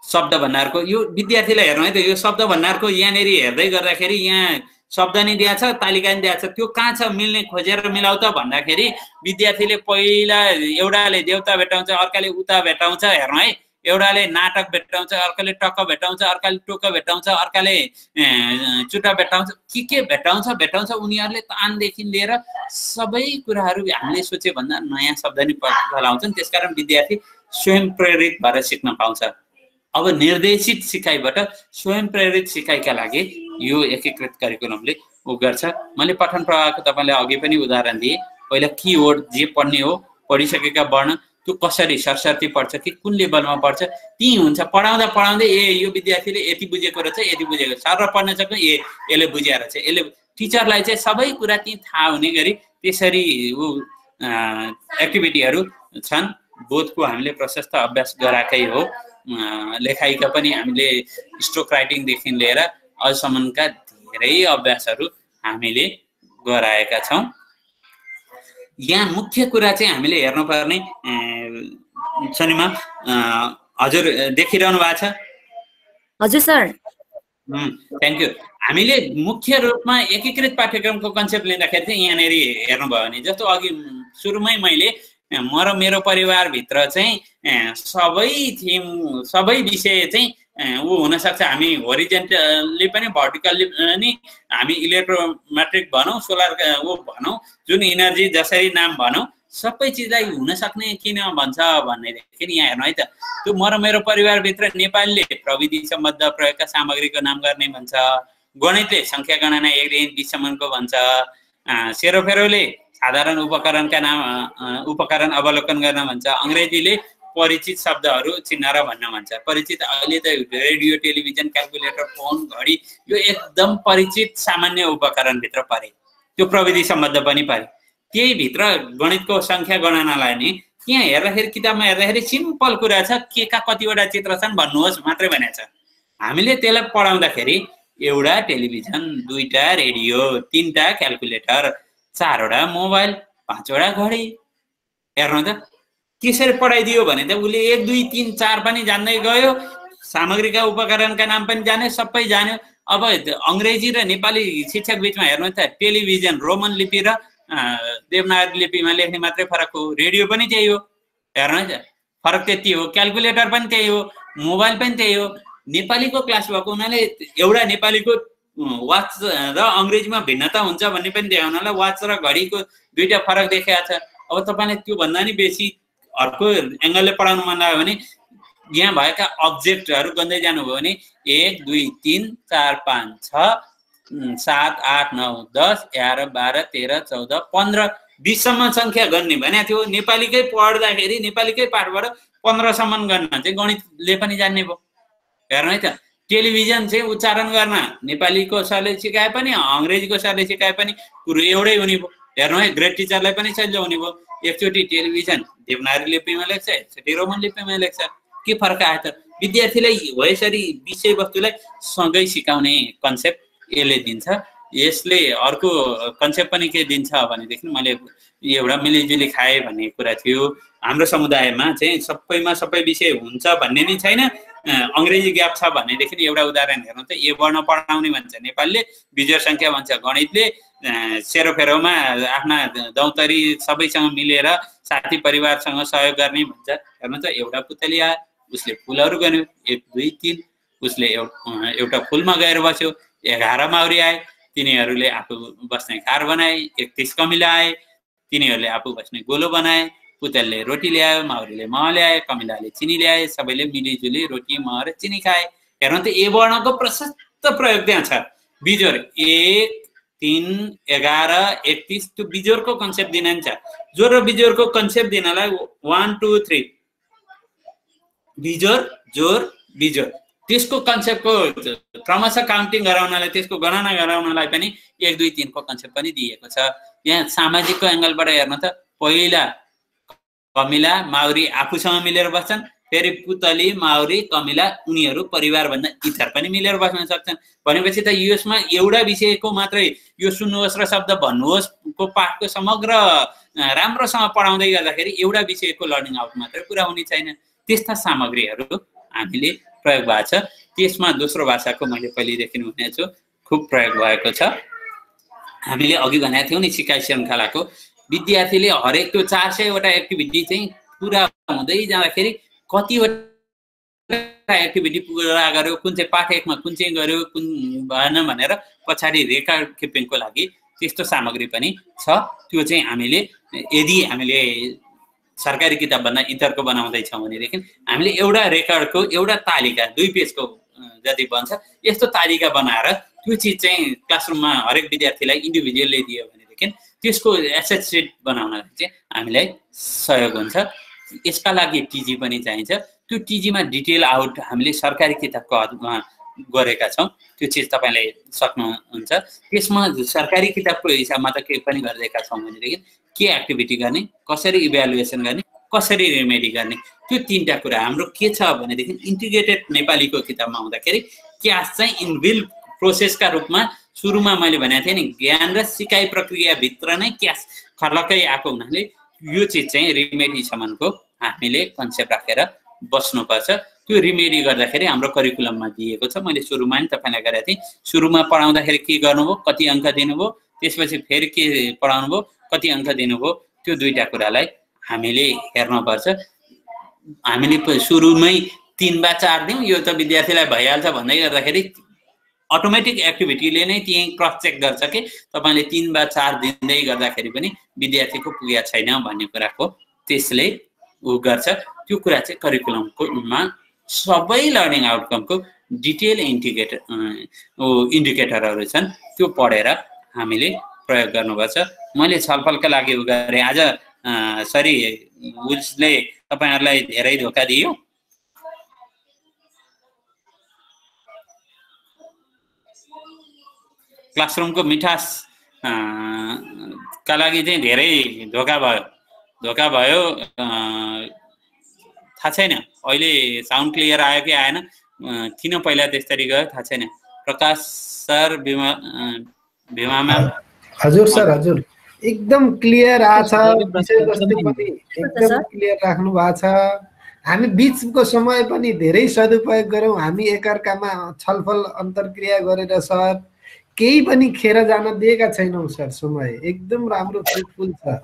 शब्द भण्डारको यो विद्यार्थीलाई हेर्नु है त। यो शब्द भण्डारको यहाँनिर हेर्दै गर्दाखेरि यहाँ शब्द नि दिएको छ, तालिका नि दिएको छ, त्यो कहाँ छ मिल्ने खोजेर मिलाउ त भन्दाखेरि विद्यार्थीले पहिला एउटाले देउता भेटाउँछ, अर्काले उता भेटाउँछ, हेर्नु है, एउटाले नाटक भेटाउँछ, अर्काले टक्क भेटाउँछ, अर्काले टोक भेटाउँछ, अर्काले चुटा भेटाउँछ, के भेटाउँछ उनीहरूले तानदेखि लिएर सबै कुराहरू हामीले सोचे भन्दा नयाँ शब्द नि फलाउँछन्। त्यसकारण विद्यार्थी स्वयं प्रेरित भएर सिक्न पाउँछ। अब निर्देशित सिकाइबाट स्वयं प्रेरित सिकाइका लागि यो एकीकृत करिकुलमले गर्छ। मैले पठन प्रवाहको तपाईँलाई अघि पनि उदाहरण दिएँ। पहिला कीवर्ड जे पढ्ने हो, पढिसकेका वर्ण त्यो कसरी सरसर्ती पढ्छ कि कुन लेभलमा पढ्छ त्यही हुन्छ। पढाउँदै यो विद्यार्थीले यति बुझेको रहेछ, यति बुझेको सर र पढ्न सक्नु यसले बुझेको रहेछ, यसले टिचरलाई चाहिँ सबै कुरा त्यहीँ थाहा हुने गरी त्यसरी एक्टिभिटीहरू छन्। बोधको हामीले प्रशस्त अभ्यास गराएकै हो। लेखाइका पनि हामीले स्ट्रोक राइटिङदेखि लिएर अहिलेसम्मका धेरै अभ्यासहरू हामीले गराएका छौँ। यहाँ मुख्य कुरा चाहिँ हामीले हेर्नुपर्ने शनिमा हजुर देखिरहनु भएको छ? हजुर सर। Thank you. हामीले मुख्य रूपमा एकीकृत पाठ्यक्रमको कन्सेप्ट लिँदाखेरि चाहिँ यहाँनिर हेर्नुभयो भने जस्तो अघि सुरुमै मैले म र मेरो परिवारभित्र चाहिँ सबै विषय चाहिँ हुनसक्छ। हामी होरिजेन्टली पनि भर्टिकल्ली पनि हामी इलेक्ट्रोमेट्रिक भनौँ, सोलर भनौँ, जुन इनर्जी जसरी नाम भनौँ, सबै चिजलाई हुनसक्ने किन भन्छ भनेदेखि यहाँ हेर्नु है त। त्यो म र मेरो परिवारभित्र नेपालीले प्रविधि सम्बद्ध प्रयोगका सामग्रीको नाम गर्ने भन्छ, गणितले सङ्ख्या गणना 1 देखि 20 सम्मको भन्छ, सेरोफेरोले साधारण उपकरण अवलोकन गर्न भन्छ, अङ्ग्रेजीले परिचित शब्दहरू चिन्न र भन्न भन्छ। परिचित अहिले त रेडियो, टेलिभिजन, क्यालकुलेटर, फोन, घडी यो एकदम परिचित सामान्य उपकरणभित्र परे, त्यो प्रविधि सम्बद्ध पनि परे। त्यही भित्र गणितको सङ्ख्या गणनालाई नि त्यहाँ हेर्दाखेरि किताबमा हेर्दाखेरि सिम्पल कुरा छ, के का कतिवटा चित्र छन् भन्नुहोस् मात्रै भनेको छ। हामीले त्यसलाई पढाउँदाखेरि एउटा टेलिभिजन, 2टा रेडियो, 3टा क्यालकुलेटर, 4वटा मोबाइल, 5वटा घडी, हेर्नु त त्यसरी पढाइदियो भने त उसले 1, 2, 3, 4 पनि जान्दै गयो, सामग्रीका उपकरणका नाम पनि जान्यो, सबै जान्यो। अब अङ्ग्रेजी र नेपाली शिक्षक बिचमा हेर्नु त टेलिभिजन रोमन लिपि र देवनागरी लिपिमा लेख्ने मात्रै फरक हो, रेडियो पनि त्यही हो, हेर्नु त फरक त्यति हो, क्यालकुलेटर पनि त्यही हो, मोबाइल पनि त्यही हो। नेपालीको क्लास भएको हुनाले एउटा नेपालीको वाच र अङ्ग्रेजीमा भिन्नता हुन्छ भन्ने पनि देखाउनलाई वाच र घडीको 2टा फरक देखाएको छ। अब तपाईँले त्योभन्दा नि बेसी अर्को एङ्गलले पढाउनु मन लाग्यो भने यहाँ भएका अब्जेक्टहरू गर्दै जानुभयो भने 1, 2, 3, 4, 5, 6, 7, 8, 9, 10, 11, 12, 13, 14, 15, 20 सम्म सङ्ख्या गर्ने भने थियो। नेपालीकै पढ्दाखेरि नेपालीकै पाठबाट 15 सम्म गर्न चाहिँ गणितले पनि जान्ने भयो, हेर्नु है त। टेलिभिजन चाहिँ उच्चारण गर्न नेपालीको सरले सिकाए पनि अङ्ग्रेजीको सरले सिकाए पनि कुरो एउटै हुने भयो, हेर्नु है। ग्रेड टिचरलाई पनि सजिलो हुने भयो। एकचोटि टेलिभिजन देवनागरी लिपिमा लेख्छ, एकचोटि रोमन लिपिमा लेख्छ, के फरक आयो त? विद्यार्थीलाई हो यसरी विषयवस्तुलाई सँगै सिकाउने कन्सेप्ट यसले दिन्छ। यसले अर्को कन्सेप्ट पनि के दिन्छ भनेदेखि मैले एउटा मिलिजुली खाए भन्ने कुरा थियो। हाम्रो समुदायमा चाहिँ सबैमा सबै विषय हुन्छ भन्ने नै छैन। अङ्ग्रेजी ग्याप छ भनेदेखि एउटा उदाहरण हेर्नु त, ए वर्ण पढाउने भन्छ नेपालले, बिजोड सङ्ख्या भन्छ गणितले, सेरोफेरोमा आफ्ना दौतरी सबैसँग मिलेर साथी परिवारसँग सहयोग गर्ने भन्छ। हेर्नु त एउटा पुतली आयो, उसले फुलहरू गन्यो, 1, 2, 3, उसले एउटा फुलमा गएर बस्यो। 11 माउरी आए, तिनीहरूले आफू बस्ने खार बनाए। 31 कमिला आए, तिनीहरूले आफू बस्ने गोलो बनाए। पुतलले रोटी ल्यायो, माउरीले मह ल्याए, कमिलाले चिनी ल्याए, सबैले मिलिजुली रोटी मह र चिनी खाए। हेर्नु त ए वर्णको प्रशस्त प्रयोग त्यहाँ छ। बिजोड 1, 3, 11, 31 त्यो बिजोडको कन्सेप्ट दिनुहुन्छ। जोड र बिजोडको कन्सेप्ट दिनलाई 1, 2, 3 बिजोड, जोड, बिजोड, त्यसको कन्सेप्टको क्रमशः काउन्टिङ गराउनलाई, त्यसको गणना गराउनलाई पनि 1, 2, 3 को कन्सेप्ट पनि दिएको छ। यहाँ सामाजिकको एङ्गलबाट हेर्नु त, पहिला कमिला माउरी आफूसँग मिलेर बस्छन्, फेरि पुतली माउरी कमिला उनीहरू परिवारभन्दा इतर पनि मिलेर बस्न सक्छन्। भनेपछि त यसमा एउटा विषयको मात्रै यो सुन्नुहोस् र शब्द भन्नुहोस् को पाठको समग्र राम्रोसँग पढाउँदै गर्दाखेरि एउटा विषयको लर्निङ आउट मात्रै पुरा हुने छैन। त्यस्ता सामग्रीहरू हामीले प्रयोग भएको छ। त्यसमा दोस्रो भाषाको मैले पहिलेदेखि भनेको छु खुब प्रयोग भएको छ। हामीले अघि भनेको थियौँ नि सिकाइ श्रृङ्खलाको, विद्यार्थीले हरेक त्यो 400वटा एक्टिभिटी चाहिँ पुरा हुँदै जाँदाखेरि कतिवटा एक्टिभिटी पुरा गर्यो, कुन चाहिँ पाठ 1मा कुन चाहिँ गर्यो, कुन भएन भनेर पछाडि रेकर्ड किपिङको लागि त्यस्तो सामग्री पनि छ। त्यो चाहिँ हामीले यदि हामीले सरकारी किताबभन्दा इतरको बनाउँदैछौँ भनेदेखि हामीले एउटा रेकर्डको एउटा तालिका 2 पेजको जति बन्छ यस्तो तालिका बनाएर त्यो चिज चाहिँ क्लासरुममा हरेक विद्यार्थीलाई इन्डिभिजुअली दियो भनेदेखि त्यसको एसेट सिट बनाउनलाई चाहिँ हामीलाई सहयोग हुन्छ। यसका लागि टिजी पनि चाहिन्छ। त्यो टिजीमा डिटेल आउट हामीले सरकारी किताबको हदमा गरेका छौँ। त्यो चिज तपाईँले सक्नुहुन्छ। त्यसमा सरकारी किताबको हिसाबमा त के पनि गरिदिएका छौँ भनेदेखि के एक्टिभिटी गर्ने, कसरी इभ्यालुएसन गर्ने, कसरी रेमेडी गर्ने, त्यो 3टा कुरा हाम्रो के छ भनेदेखि इन्टिग्रेटेड नेपालीको किताबमा हुँदाखेरि क्यास चाहिँ इनबिल्ड प्रोसेसका रूपमा सुरुमा मैले भनेको थिएँ नि, ज्ञान र सिकाइ प्रक्रियाभित्र नै क्यास खर्लकै आएको हुनाले यो चिज चाहिँ रिमेडीसम्मको हामीले कन्सेप्ट राखेर बस्नुपर्छ। त्यो रिमेडी गर्दाखेरि हाम्रो करिकुलममा दिएको छ। मैले सुरुमा नि तपाईँलाई गरेको थिएँ। सुरुमा पढाउँदाखेरि के गर्नुभयो, कति अङ्क दिनुभयो, त्यसपछि फेरि के पढाउनु भयो, कति अङ्क दिनुभयो, त्यो 2टा कुरालाई हामीले हेर्नुपर्छ। हामीले सुरुमै 3 वा 4 दिउँ यो त विद्यार्थीलाई भइहाल्छ भन्दै गर्दाखेरि अटोमेटिक एक्टिभिटीले नै त्यही क्रस चेक गर्छ कि तपाईँले 3 वा 4 दिँदै गर्दाखेरि पनि विद्यार्थीको पुगेको छैन भन्ने कुराको त्यसले उ गर्छ। त्यो कुरा चाहिँ करिकुलममा सबै लर्निङ आउटकमको डिटेल इन्डिकेटरहरू छन्, त्यो पढेर हामीले प्रयोग गर्नुपर्छ। मैले छलफलका लागि उ गरेँ। आज सरी उसले तपाईहरुलाई धेरै धोका दियो। क्लासरुमको मिठास का लागि चाहिँ धेरै धोका भयो। थाहा छैन अहिले साउन्ड क्लियर आयो कि आएन, किन पहिला त्यसरी गयो थाहा छैन। प्रकाश सर, भीमा म्याम। हजुर सर, हजुर एकदम क्लियर आछ, विषयवस्तु पनि एकदम क्लियर राख्नु भएको छ। हामी बीचको समय पनि धेरै सदुपयोग गरौँ, हामी एकअर्कामा छलफल अन्तर्क्रिया गरेर सर केही पनि खेर जान दिएका छैनौँ सर। समय एकदम राम्रो फ्रुटफुल छ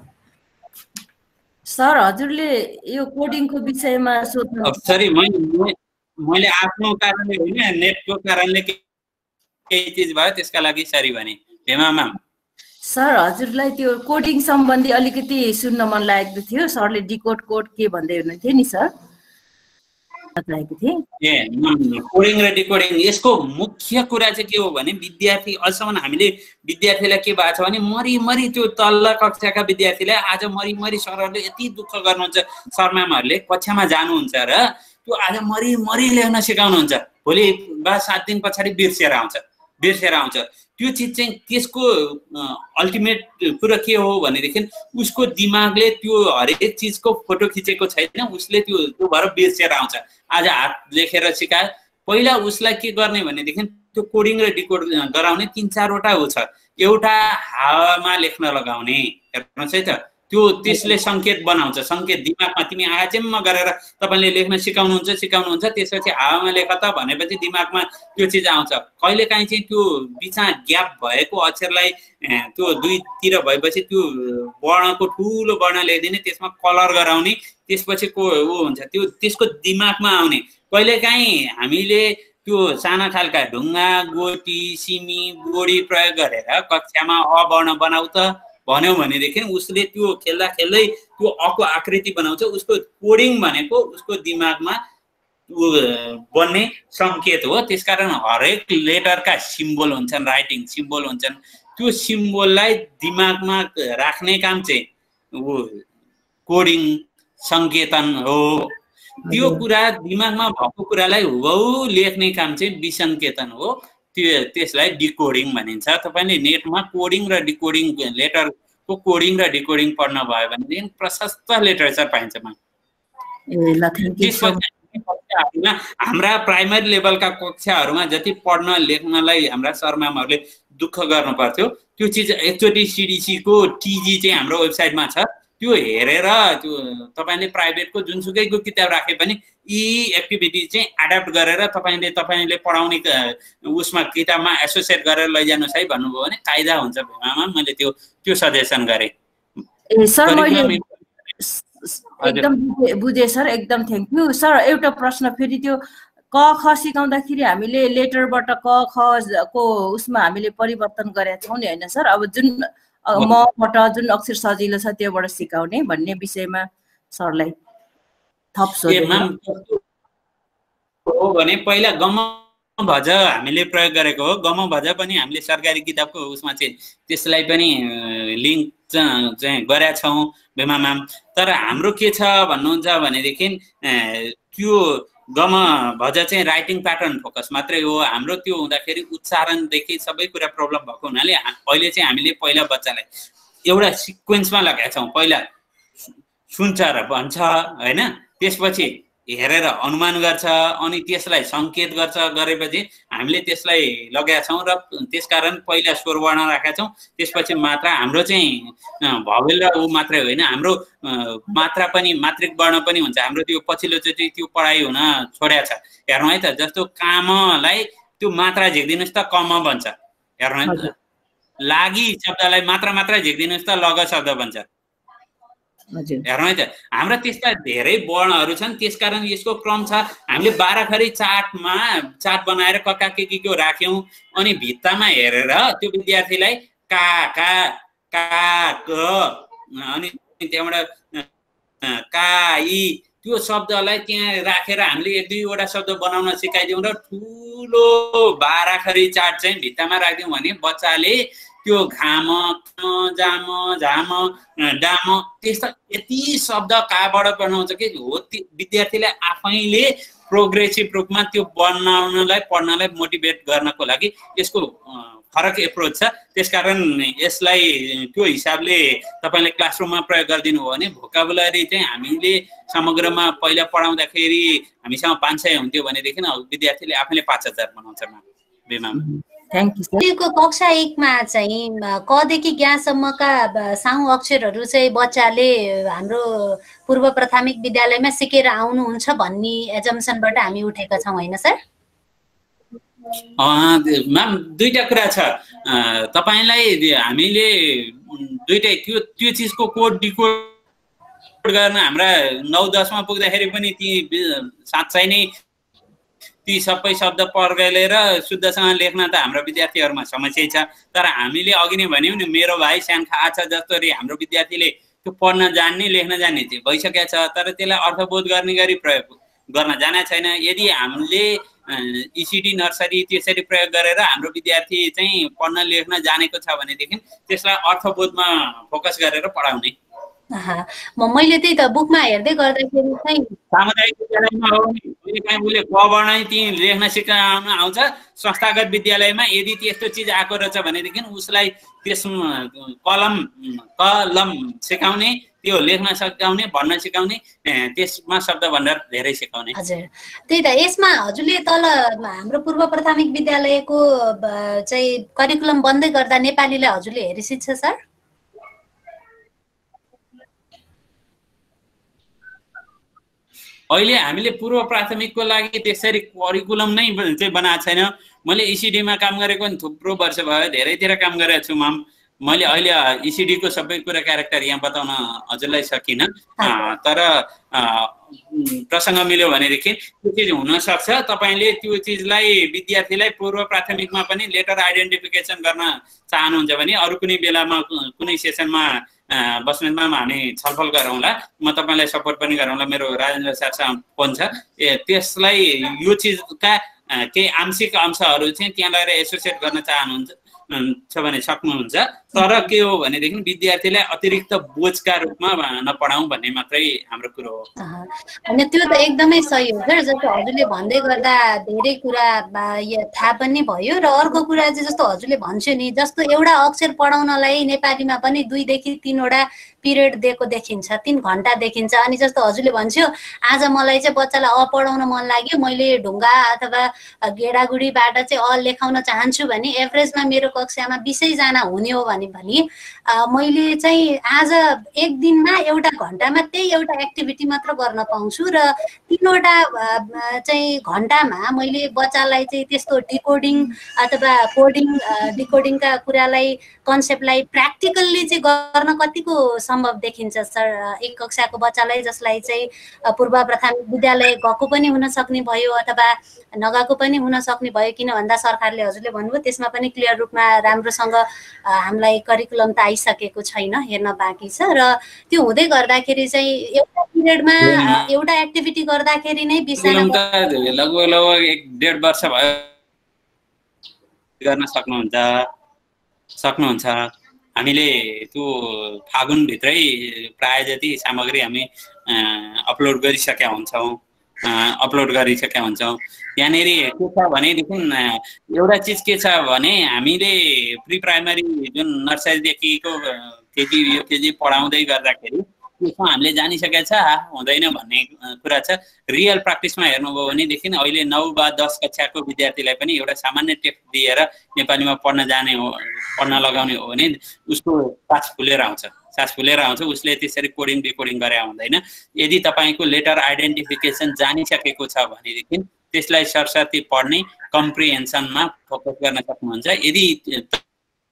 सर। हजुरले यो कोडिङको विषयमा सोध्नु सरी मैले आफ्नो कारणले होइन, नेटको कारणले केही चीज भयो त्यसका लागि सरी भने। हेमा म्याम सर, हजुरलाई त्यो कोडिङ सम्बन्धी अलिकति सुन्न मन लागेको थियो। सरले डिकोड कोड के भन्दै हुनुहुन्थ्यो नि सर, बताएको थिए। कोडिङ र डिकोडिङ यसको मुख्य कुरा चाहिँ के हो भने विद्यार्थी अहिलेसम्म हामीले विद्यार्थीलाई के भएको छ भने मरी त्यो तल्लो कक्षाका विद्यार्थीलाई आज मरी सरहरूले यति दुःख गर्नुहुन्छ। सर म्यामहरूले कक्षामा जानुहुन्छ र त्यो आज मरी लेख्न सिकाउनुहुन्छ, भोलि बा 7 दिन पछाडि बिर्सेर आउँछ। त्यो चिज चाहिँ त्यसको अल्टिमेट कुरा के हो भनेदेखि उसको दिमागले त्यो हरेक चिजको फोटो खिचेको छैन, उसले त्यो भएर बिर्सेर आउँछ। आज हात लेखेर सिकायो, पहिला उसलाई के गर्ने भनेदेखि त्यो कोडिङ र डिकोड गराउने 3-4 वटा हो छ। एउटा हावामा लेख्न लगाउने, हेर्नुहोस् है त, त्यसले संकेत बनाउँछ। संकेत दिमागमा तिमी आचेम्म गरेर तपाईले लेख्न सिकाउनुहुन्छ, त्यसपछि हावामा लेख त भनेपछि दिमागमा त्यो चिज आउँछ। कहिलेकाहीँ चाहिँ त्यो बिचमा ग्याप भएको अक्षरलाई त्यो दुईतिर भएपछि त्यो वर्णको ठुलो वर्ण लेखिदिने, त्यसमा कलर गराउने, त्यसपछि हुन्छ त्यो त्यसको दिमागमा आउने। कहिलेकाहीँ हामीले त्यो साना खालका ढुङ्गा, गोटी, सिमी, गोडी प्रयोग गरेर कक्षामा अवर्ण बनाउ त भन्यो भनेदेखि उसले त्यो खेल्दा खेल्दै त्यो अको आकृति बनाउँछ। उसको कोडिङ भनेको उसको दिमागमा बन्ने संकेत हो। त्यसकारण हरेक लेटरका सिम्बल हुन्छन्, राइटिङ सिम्बल हुन्छन्, त्यो सिम्बललाई दिमागमा राख्ने काम चाहिँ कोडिङ सङ्केतन हो। त्यो कुरा दिमागमा भएको कुरालाई हुबहु लेख्ने काम चाहिँ विसङ्केतन हो। त्यसलाई डिकोडिङ भनिन्छ। तपाईले नेटमा कोडिङ र डिकोडिङ लेटरको कोडिङ र डिकोडिङ पढ्न भयो भनेदेखि प्रशस्त लिटरेचर पाइन्छ। हाम्रा प्राइमरी लेभलका कक्षाहरूमा जति पढ्न लेख्नलाई हाम्रा सर म्यामहरूले दुःख गर्नु पर्थ्यो, त्यो चिज एकचोटि सिडिसीको टिजी चाहिँ हाम्रो वेबसाइटमा छ, त्यो हेरेर त्यो तपाईले प्राइभेटको जुनसुकैको किताब राखे पनि यी एक्टिभिटी चाहिँ एडाप्ट गरेर तपाईले पढाउने उसमा किताबमा एसोसिएट गरेर लैजानुहोस् है भन्नुभयो भने कायदा हुन्छ। भीमामा मैले त्यो सजेसन गरे। सर मैले एकदम बुझे सर, एकदम थ्याङ्क यू सर। एउटा प्रश्न फेरि, त्यो क ख सिकाउँदाखेरि हामीले लेटरबाट क ख को उसमा हामीले परिवर्तन गरेका छौँ नि होइन सर? अब जुन मबाट जुन अक्षर सजिलो छ त्योबाट सिकाउने भन्ने विषयमा सरलाई थप हो भने पहिला गम भज हामीले प्रयोग गरेको हो। गम भज पनि हामीले सरकारी किताबको उसमा चाहिँ त्यसलाई पनि लिङ्क चाहिँ गरेका छौँ भीमा म्याम। तर हाम्रो के छ भन्नुहुन्छ भनेदेखि त्यो गम भज चाहिँ राइटिङ प्याटर्न फोकस मात्रै हो हाम्रो। त्यो हुँदाखेरि उच्चारणदेखि सबै कुरा प्रब्लम भएको हुनाले अहिले चाहिँ हामीले पहिला बच्चालाई एउटा सिक्वेन्समा लगाएका छौँ। पहिला सुन्छ र भन्छ होइन, त्यसपछि हेरेर अनुमान गर्छ, अनि त्यसलाई सङ्केत गर्छ, गरेपछि हामीले त्यसलाई लगाएका छौँ। र त्यसकारण पहिला स्वरवर्ण राखेका छौँ, त्यसपछि मात्रा। हाम्रो चाहिँ भवेल र ऊ मात्रै होइन, हाम्रो मात्रा पनि मात्रिक वर्ण पनि हुन्छ। हाम्रो त्यो पछिल्लोचोटि त्यो पढाइ हुन छोडेको छ। हेर्नु है त, जस्तो कामलाई त्यो मात्रा झिक्दिनुहोस् त कम बन्छ। हेर्नु है त, लागि शब्दलाई मात्रा झिक्दिनुहोस् त लग शब्द बन्छ। हेर्नु है त, हाम्रा त्यस्ता धेरै वर्णहरू छन्। त्यसकारण यसको क्रम छ। हामीले 12 खरी चार्ट बनाएर कक्का के राख्यौँ, अनि भित्तामा हेरेर त्यो विद्यार्थीलाई का का का क अनि त्यहाँबाट का ई त्यो शब्दलाई त्यहाँ राखेर हामीले 1-2वटा शब्द बनाउन सिकाइदिउँ र ठुलो 12 खरी चार्ट चाहिँ भित्तामा राखिदिउँ भने बच्चाले त्यो घाम जाम झाम डाम त्यस्ता यति शब्द कहाँबाट बनाउँछ कि हो विद्यार्थीले आफैले प्रोग्रेसिभ रूपमा त्यो बनाउनलाई पढ्नलाई मोटिभेट गर्नको लागि यसको फरक एप्रोच छ। त्यसकारण यसलाई त्यो हिसाबले तपाईले क्लासरुममा प्रयोग गरिदिनु हो भने भोकाबुलरी चाहिँ हामीले समग्रमा पहिला पढाउँदाखेरि हामीसँग 500 हुन्थ्यो भनेदेखि विद्यार्थीले आफैले 5000 बनाउँछ बेमा। Thank you sir. को कक्षा 1 मा चाहिँ क देखि ज्ञ सम्मका साउ अक्षरहरू चाहिँ बच्चाले हाम्रो पूर्व प्राथमिक विद्यालयमा सिकेर आउनुहुन्छ भन्ने एजम्पसनबाट हामी उठेका छौं हैन सर? म्याम दुईटा कुरा छ। तपाईलाई हामीले दुईटै त्यो चीजको कोड डिकोड गर्न हाम्रा 9-10 मा पुग्दाखेरि पनि ती साँच्चै नै ती सबै शब्द पर्गलेर शुद्धसँग लेख्न त हाम्रो विद्यार्थीहरुमा समस्या छ। तर हामीले अघि नै भन्यौ नि मेरो भाइ स्यान खा छ जस्तोरी हाम्रो विद्यार्थीले त्यो पढ्न जान्ने लेख्न जान्ने थियो भइसकेको छ, तर त्यसलाई अर्थबोध गर्ने गरी प्रयोग गर्न जाने छैन। यदि हामीले ईसीडी नर्सरी त्यसरी प्रयोग गरेर हाम्रो विद्यार्थी चाहिँ पढ्न लेख्न जानेको छ भनेदेखि त्यसलाई अर्थबोधमा फोकस गरेर पढाउने। मैले त्यही त बुकमा हेर्दै गर्दाखेरि चाहिँ सामुदायिक विद्यालयमा हो भने कहीं उले क वर्ण ती लेख्न सिकाउन आउँछ। संस्थागत विद्यालयमा यदि त्यस्तो चीज आएको रहेछ भनेदेखि उसलाई त्यस कलम सिकाउने, त्यो लेख्न सिकाउने, भन्न सिकाउने, त्यसमा शब्द भण्डार धेरै सिकाउने। हजुर त्यही त। यसमा हजुरले तल हाम्रो पूर्व प्राथमिक विद्यालयको चाहिँ करिकुलम बन्दै गर्दा नेपालीलाई हजुरले हेरिसित छ सर? अहिले हामीले पूर्व प्राथमिकको लागि त्यसरी करिकुलम नै चाहिँ बनाएको छैन। मैले ईसीडी मा काम गरेको नि थुप्रो वर्ष भयो, धेरैतिर काम गरेको छु म्याम। मैले अहिले ईसीडी को सबै कुरा क्यारेक्टर यहाँ बताउन हजुरलाई सकिन, तर प्रसंग मिल्यो भनेदेखि त्यो चीज हुन सक्छ। तपाईले त्यो चीजलाई विद्यार्थीलाई पूर्व प्राथमिकमा पनि लेटर आइडेन्टिफिकेसन गर्न चाहनुहुन्छ भने अरु कुनै बेलामा कुनै सेसनमा बस्नेतमा हामी छलफल गरौँला। म तपाईलाई सपोर्ट पनि गरौँला। मेरो राजेन्द्र सरसँग फोन छ। त्यसलाई यो चीजका केही आंशिक अंशहरू चाहिँ त्यहाँ गएर एसोसिएट गर्न चाहनुहुन्छ भने सक्नुहुन्छ। तर के हो भनेदेखि विद्यार्थीलाई अतिरिक्त बोझका रूपमा नपढाउँ भन्ने मात्रै हाम्रो कुरो हो। अनि त्यो त एकदमै सही हो सर। जस्तो हजुरले भन्दै गर्दा धेरै कुरा थाहा पनि भयो। र अर्को कुरा चाहिँ जस्तो हजुरले भन्छु नि, जस्तो एउटा अक्षर पढाउनलाई नेपालीमा पनि 2 देखि 3 वटा पिरियड दिएको देखिन्छ, 3 घण्टा देखिन्छ। अनि जस्तो हजुरले भन्छु आज मलाई चाहिँ बच्चालाई अ पढाउन मन लाग्यो, मैले ढुङ्गा अथवा गेडागुडीबाट चाहिँ अ लेखाउन चाहन्छु भने एभरेजमा मेरो कक्षामा 20 जना हुने हो भने मैले चाहिँ आज एक दिनमा एउटा घण्टामा त्यही एउटा एक्टिभिटी मात्र गर्न पाउँछु। र 3 वटा चाहिँ घण्टामा मैले बच्चालाई चाहिँ त्यस्तो डिकोडिङ अथवा कोडिङ डिकोडिङका कुरालाई कन्सेप्टलाई प्र्याक्टिकल्ली चाहिँ गर्न कतिको सम्भव देखिन्छ सर? एक कक्षाको बच्चालाई जसलाई चाहिँ पूर्व प्राथमिक विद्यालय गएको पनि हुन सक्ने भयो अथवा नगएको पनि हुन सक्ने भयो, किन भन्दा सरकारले हजुरले भन्नुभयो त्यसमा पनि क्लियर रूपमा राम्रोसँग हामीलाई करिकुलम त आइसकेको छैन, हेर्न बाँकी छ। र त्यो हुँदै गर्दाखेरि चाहिँ एउटा पिरियडमा एउटा एक्टिभिटी गर्दाखेरि नै 20 जना लगभग 1.5 वर्ष भयो गर्न सक्नुहुन्छ। हामीले त्यो फागुन भित्रै प्राय जति सामग्री हामी अपलोड गरिसकेका हुन्छौँ। यहाँनिर के छ भनेदेखि एउटा चिज के छ भने हामीले प्री प्राइमरी जुन नर्सरीदेखिको केजी युकेजी पढाउँदै गर्दाखेरि त्यसमा हामीले जानिसकेका छ हुँदैन भन्ने कुरा छ। रियल प्र्याक्टिसमा हेर्नुभयो भनेदेखि अहिले 9 वा 10 कक्षाको विद्यार्थीलाई पनि एउटा सामान्य टेक्स्ट दिएर नेपालीमा पढ्न लगाउने हो भने उसको सास फुलेर आउँछ। उसले त्यसरी कोडिङ डिकोडिङ गरे हुँदैन। यदि तपाईको लेटर आइडेन्टिफिकेसन जानिसकेको छ भनेदेखि त्यसलाई सरसर्ती पढ्ने कम्प्रिहेन्सनमा फोकस गर्न सक्नुहुन्छ। यदि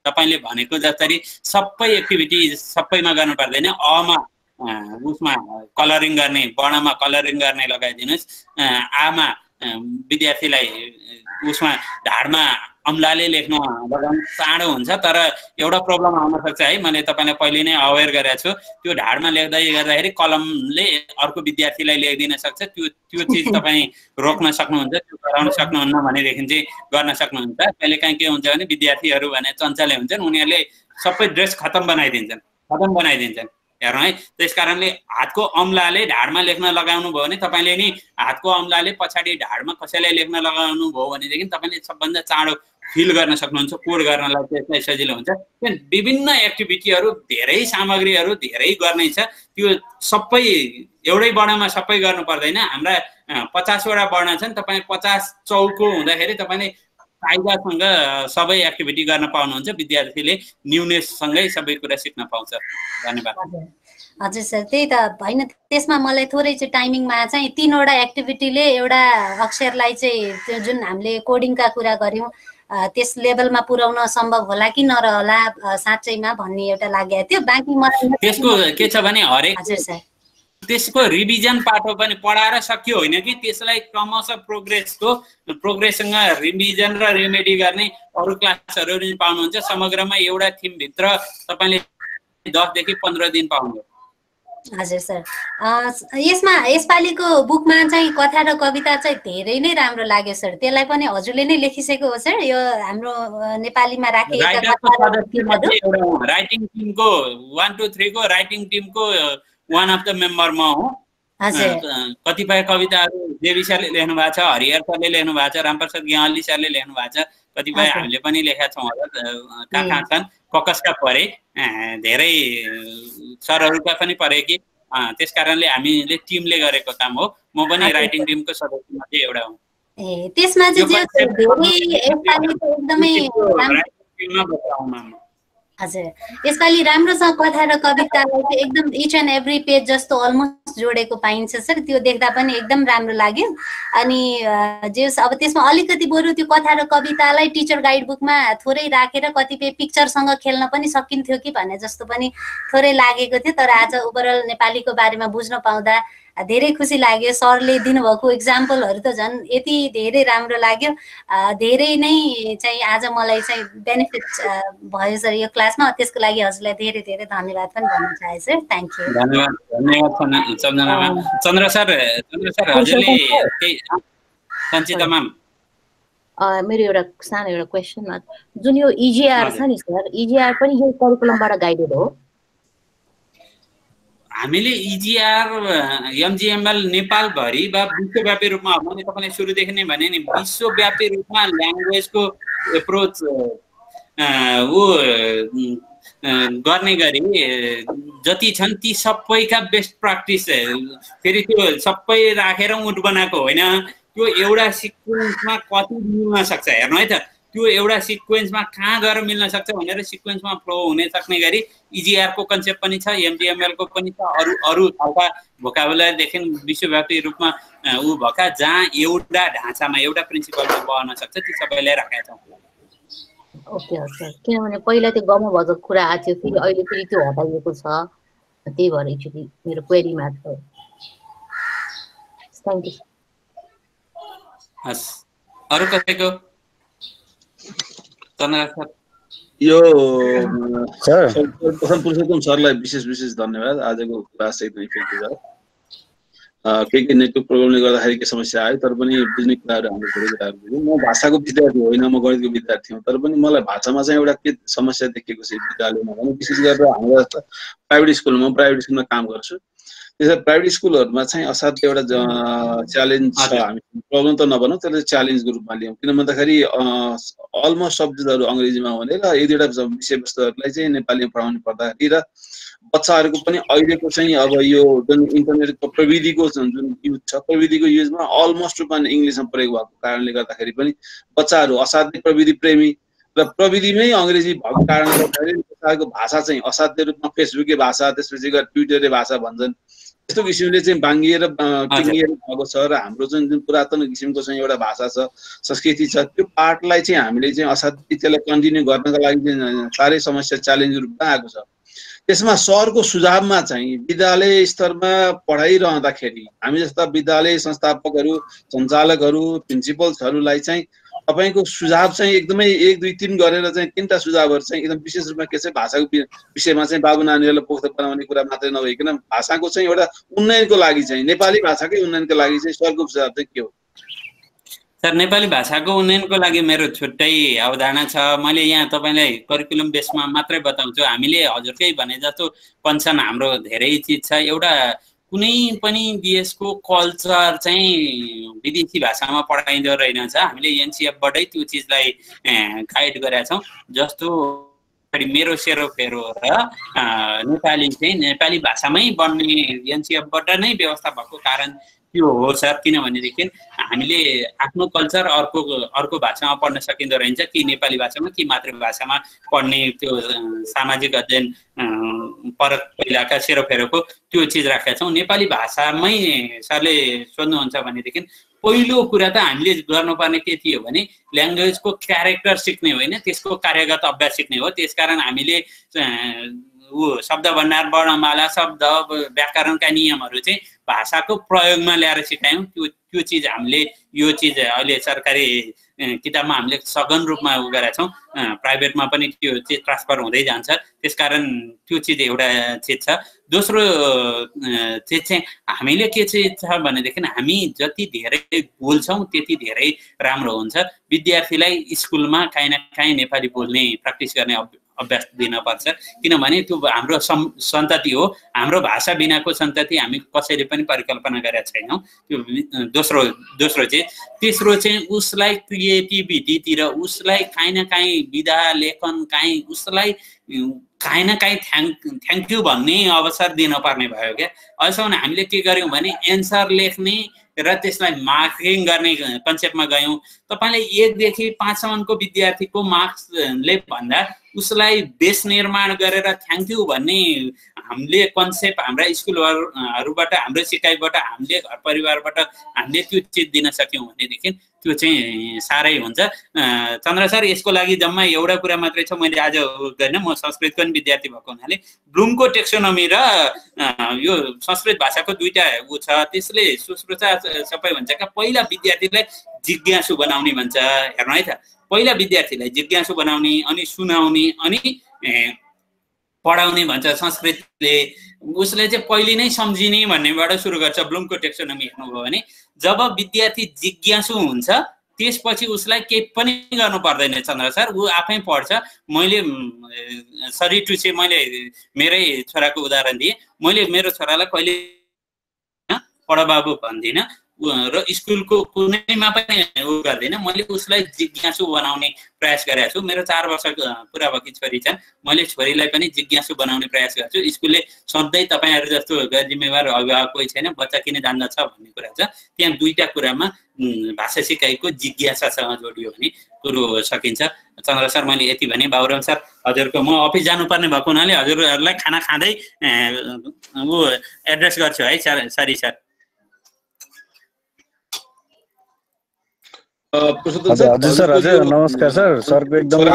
तपाईले भनेको जस्तै सबै एक्टिभिटी सबैमा गर्नु पर्दैन, अमा उसमा कलरिङ गर्ने, वर्णमा कलरिङ गर्ने लगाइदिनुस्, आमा विद्यार्थीलाई उसमा ढाडमा अम्लाले लेख्न लगाउनु चाँडो हुन्छ। तर एउटा प्रब्लम आउन सक्छ है, मैले तपाईँलाई पहिले नै अवेर गरेको छु, त्यो ढाडमा लेख्दै गर्दाखेरि कलमले अर्को विद्यार्थीलाई लेखिदिन सक्छ। त्यो चिज तपाईँ रोक्न सक्नुहुन्छ, त्यो गराउन सक्नुहुन्न भनेदेखि चाहिँ गर्न सक्नुहुन्छ। कहिलेकाहीँ के हुन्छ भने विद्यार्थीहरू भने चञ्चले हुन्छन्, उनीहरूले सबै ड्रेस खतम बनाइदिन्छन् हेर्नु है। त्यस कारणले हातको अम्लाले ढाडमा लेख्न लगाउनु भयो भने तपाईँले नि हातको अम्लाले पछाडि ढाडमा कसैलाई लेख्न लगाउनु भयो भनेदेखि तपाईँले सबभन्दा चाँडो फिल गर्न सक्नुहुन्छ, कोड गर्नलाई त्यसलाई सजिलो हुन्छ। विभिन्न एक्टिभिटीहरू, धेरै सामग्रीहरू धेरै गर्नै छ, त्यो सबै एउटै वर्णमा सबै गर्नु पर्दैन। हाम्रा 50 वटा वर्ण छन्, तपाईँ 50 चौको हुँदाखेरि तपाईँले फाइदासँग सबै एक्टिभिटी गर्न पाउनुहुन्छ। विद्यार्थीले न्युनेससँगै सबै कुरा सिक्न पाउँछ। धन्यवाद। हजुर सर, त्यही त होइन, त्यसमा मलाई थोरै चाहिँ टाइमिङमा चाहिँ 3 वटा एक्टिभिटीले एउटा अक्षरलाई चाहिँ त्यो जुन हामीले कोडिङका कुरा गऱ्यौँ त्यस लेभलमा पुर्याउन सम्भव होला कि नरहला साँच्चैमा भन्ने एउटा लागेको थियो। बाँकी मलाई त्यसको के छ भने हरेक हजुर सर त्यसको रिभिजन पाटो पनि पढाएर सक्यो होइन कि त्यसलाई क्रमशः प्रोग्रेससँग रिभिजन र रेमेडी गर्ने अरू क्लासहरू पनि पाउनुहुन्छ। समग्रमा एउटा थिमभित्र तपाईँले 10 देखि 15 दिन पाउनुहुन्छ। हजुर सर, यसपालिको बुकमा चाहिँ कथा र कविता चाहिँ धेरै नै राम्रो लाग्यो सर। त्यसलाई पनि हजुरले नै लेखिसकेको हो सर? यो हाम्रो नेपालीमा राखिएका राइटिङ टिमको 1 2 3 को राइटिङ टिमको वान अफ द मेम्बर म हो। कतिपय कविताहरू देवी सरले लेख्नु भएको छ, हरिहर सरले लेख्नु भएको छ, रामप्रसाद ज्ञाली सरले लेख्नु भएको छ, कतिपय हामीले पनि लेखेका छौँ होला। कहाँ छन् ककसका परे, धेरै सरहरूका पनि परे कि त्यस कारणले हामीले टिमले गरेको काम हो। म पनि राइटिङ टिमको सदस्यमध्ये एउटा हुँ। त्यसमा चाहिँ हजुर, यसपालि राम्रोसँग कथा र कवितालाई चाहिँ एकदम इच एन्ड एभ्री पेज जस्तो अलमोस्ट जोडेको पाइन्छ सर। त्यो देख्दा पनि एकदम राम्रो लाग्यो। अनि जेस अब त्यसमा अलिकति बरु त्यो कथा र कवितालाई टिचर गाइड बुकमा थोरै राखेर कतिपय पिक्चरसँग खेल्न पनि सकिन्थ्यो कि भन्ने जस्तो पनि थोरै लागेको थियो। तर आज ओभरअल नेपालीको बारेमा बुझ्न पाउँदा धेरै खुसी लाग्यो। सरले दिनुभएको इक्जाम्पलहरू त झन् यति धेरै राम्रो लाग्यो। धेरै नै चाहिँ आज मलाई चाहिँ बेनिफिट भयो सर यो क्लासमा। त्यसको लागि हजुरलाई धेरै धेरै धन्यवाद पनि भन्न चाहे सर। Thank you. धन्यवाद चन्द्र सर हजुरले सञ्चिता म्याम, मेरो एउटा सानो एउटा क्वेसन, जुन यो इजिआर छ नि सर, इजिआर पनि यो करिकुलमबाट गाइडेड हो? हामीले इजिआर एमजिएमएल नेपालभरि वा विश्वव्यापी रूपमा, मैले तपाईँलाई सुरुदेखि नै भने नि विश्वव्यापी रूपमा ल्याङ्ग्वेजको एप्रोच गर्ने गरी जति छन् ती सबैका बेस्ट प्र्याक्टिस, फेरि त्यो सबै राखेर उठ बनाएको होइन। त्यो एउटा सिक्वेन्समा कति मिल्न सक्छ हेर्नु है त। त्यो एउटा सिक्वेन्समा कहाँ गएर मिल्न सक्छ भनेर सिक्वेन्समा फ्लो हुने सक्ने गरी इजिआरको कन्सेप्ट पनि छ, एमजिएमएलको पनि छ, अरू खालका भोकाबुलरीदेखि विश्वव्यापी रूपमा ऊ भएका जहाँ एउटा ढाँचामा एउटा प्रिन्सिपलमा बहन सक्छ ती सबैलाई राखेका छौँ। ओके सर, किनभने पहिला त्यो गम भएको कुरा आएको थियो, फेरि अहिले फेरि त्यो हटाइएको छ, त्यही भएर एकचोटि मेरो क्वेरीमा थियो। Thank you. हस्, अरू कसैको? यो पुरुषोत्तम सरलाई विशेष धन्यवाद। आजको क्लास एकदम इफेक्टिभ भयो। के नेटवर्क प्रब्लमले गर्दाखेरि के समस्या आयो, तर पनि बुझ्ने कुराहरू हाम्रो धेरै कुराहरू बुझ्यौँ। म भाषाको विद्यार्थी होइन, म गणितको विद्यार्थी हुँ, तर पनि मलाई भाषामा चाहिँ एउटा के समस्या देखेको छ विद्यालयमा भने, विशेष गरेर हाम्रो जस्तो प्राइभेट स्कुलमा काम गर्छु। त्यसरी प्राइभेट स्कुलहरूमा चाहिँ असाध्यै एउटा च्यालेन्ज छ। हामी प्रब्लम त नभनौँ, तर च्यालेन्जको रूपमा लियौँ। किन भन्दाखेरि अलमोस्ट सब्जेक्टहरू अङ्ग्रेजीमा हुने र एक दुईवटा विषयवस्तुहरूलाई चाहिँ नेपालीमा पढाउनु पर्दाखेरि र बच्चाहरूको पनि अहिलेको चाहिँ अब यो जुन इन्टरनेटको प्रविधिको जुन युज छ, प्रविधिको युजमा अलमोस्ट रूपमा इङ्ग्लिसमा प्रयोग भएको कारणले गर्दाखेरि पनि बच्चाहरू असाध्यै प्रविधि प्रेमी र प्रविधिमै अङ्ग्रेजी भएको कारणले गर्दाखेरि बच्चाहरूको भाषा चाहिँ असाध्य रूपमा फेसबुकै भाषा, त्यसपछि गएर ट्विटरै भाषा भन्छन्, यस्तो किसिमले चाहिँ बाङ्गिएर टिङ्गिएर भएको छ। र हाम्रो जुन पुरातन किसिमको चाहिँ एउटा भाषा छ, संस्कृति छ, त्यो पार्टलाई चाहिँ हामीले चाहिँ असाध्यै त्यसलाई कन्टिन्यू गर्नका लागि चाहिँ साह्रै समस्या च्यालेन्ज रूपमा आएको छ। त्यसमा सरको सुझावमा चाहिँ विद्यालय स्तरमा पढाइरहँदाखेरि हामी जस्ता विद्यालय संस्थापकहरू, सञ्चालकहरू, प्रिन्सिपल्सहरूलाई चाहिँ तपाईको सुझाव चाहिँ एकदमै 1 2 3 गरेर चाहिँ 3टा सुझावहरु चाहिँ एकदम विशेष रूपमा के चाहिँ भाषाको विषयमा चाहिँ बाबु नानीहरुलाई पोख्त बनाउने कुरा मात्रै नभइकन भाषाको चाहिँ एउटा उन्नयनको लागि चाहिँ नेपाली भाषाकै उन्नयनको लागि चाहिँ सरको सुझाव चाहिँ के हो? सर, नेपाली भाषाको उन्नयनको लागि मेरो छुट्टै अवधारणा छ। मैले यहाँ तपाईलाई करिकुलम बेसमा मात्रै बताउँछु। हामीले हजुरकै भने जस्तो कन्सर्न हाम्रो धेरै चिज छ। एउटा कुनै पनि देशको कल्चर चाहिँ विदेशी भाषामा पढाइँदो रहेनछ। हामीले एनसीएफबाटै त्यो चिजलाई गाइड गरेका छौँ। जस्तो मेरो सेरोफेरो र नेपाली चाहिँ नेपाली भाषामै बन्ने एनसीएफबाट नै व्यवस्था भएको कारण त्यो हो सर। किनभनेदेखि हामीले आफ्नो कल्चर अर्को भाषामा पढ्न सकिँदो रहेछ कि नेपाली भाषामा कि मातृभाषामा पढ्ने त्यो सामाजिक अध्ययन परक पहिलाका सेरोफेरोको त्यो चिज राखेका छौँ। नेपाली भाषामै सरले सोध्नुहुन्छ भनेदेखि पहिलो कुरा त हामीले गर्नुपर्ने के थियो भने ल्याङ्ग्वेजको क्यारेक्टर सिक्ने होइन, त्यसको कार्यगत अभ्यास सिक्ने हो। त्यसकारण हामीले शब्द भण्डार, वर्णमाला, शब्द व्याकरणका नियमहरू चाहिँ भाषाको प्रयोगमा ल्याएर सिकायौँ। त्यो चिज हामीले यो चिज अहिले सरकारी किताबमा हामीले सघन रूपमा गरेका छौँ। प्राइभेटमा पनि त्यो चिज ट्रान्सफर हुँदै जान्छ। त्यसकारण त्यो चिज एउटा चिज छ। दोस्रो चिज चाहिँ हामीले के चाहिँ छ भनेदेखि हामी जति धेरै बोल्छौँ त्यति धेरै राम्रो हुन्छ। विद्यार्थीलाई स्कुलमा काहीँ न काहीँ नेपाली बोल्ने प्र्याक्टिस गर्ने अभ्यास दिनपर्छ। किनभने त्यो हाम्रो सन्तति हो। हाम्रो भाषा बिनाको सन्तति हामी कसैले पनि परिकल्पना गरेका छैनौँ। त्यो दोस्रो चाहिँ। तेस्रो चाहिँ उसलाई क्रिएटिभिटीतिर, उसलाई काहीँ न काहीँ विधा लेखन, काहीँ उसलाई काहीँ न काहीँ थ्याङ्क यू भन्ने अवसर दिनुपर्ने भयो क्या। अहिलेसम्म हामीले के गर्यौँ भने एन्सर लेख्ने र त्यसलाई मार्किङ गर्ने कन्सेप्टमा गयौँ। तपाईँले 1 देखि 5 सम्मको विद्यार्थीको मार्क्सले भन्दा उसलाई बेस निर्माण गरेर थ्याङ्क यू भन्ने हामीले कन्सेप्ट हाम्रा स्कुलहरूबाट, हाम्रो सिकाइबाट, हामीले घर परिवारबाट हामीले त्यो चिज दिन सक्यौँ भनेदेखि त्यो चाहिँ साह्रै हुन्छ। चन्द्र सर, यसको लागि जम्मा एउटा कुरा मात्रै छ। मैले आज गर्न म संस्कृतको पनि विद्यार्थी भएको हुनाले ब्लुमको टेक्सोनोमी र यो संस्कृत भाषाको 2टा ऊ छ। त्यसले सुश्रुता सबै भन्छ क्या, पहिला विद्यार्थीलाई जिज्ञासु बनाउने भन्छ। हेर्नु है त, पहिला विद्यार्थीलाई जिज्ञासु बनाउने, अनि सुनाउने, अनि पढाउने भन्छ संस्कृतले। उसले चाहिँ पहिले नै सम्झिने भन्नेबाट सुरु गर्छ। ब्लुमको टेक्सोनोमी हेर्नुभयो भने जब विद्यार्थी जिज्ञासु हुन्छ त्यसपछि उसलाई केही पनि गर्नु पर्दैन चन्द्र सर, ऊ आफै पढ्छ। मैले सरी टु से मैले मेरै छोराको उदाहरण दिएँ। मैले मेरो छोरालाई कहिले पढ बाबु भन्दिनँ र स्कुलको कुनैमा पनि ऊ गर्दिनँ। मैले उसलाई जिज्ञासु बनाउने प्रयास गरेको छु। मेरो 4 वर्ष पुरा भएकी छोरी छन्। मैले छोरीलाई पनि जिज्ञासु बनाउने प्रयास गर्छु। स्कुलले सधैँ तपाईँहरू जस्तो गैर जिम्मेवार अभिभावक कोही छैन, बच्चा किन जान्दछ भन्ने कुरा छ। त्यहाँ 2टा कुरामा भाषा सिकाइको जिज्ञासासँग जोडियो भने कुरो सकिन्छ। चन्द्र सर, मैले यति भने। बाबुराम सर, हजुरको म अफिस जानुपर्ने भएको हुनाले हजुरहरूलाई खाना खाँदै ऊ एड्रेस गर्छु है सर। Sorry sir. हजुर सर, हजुर नमस्कार सर। सरको एकदमै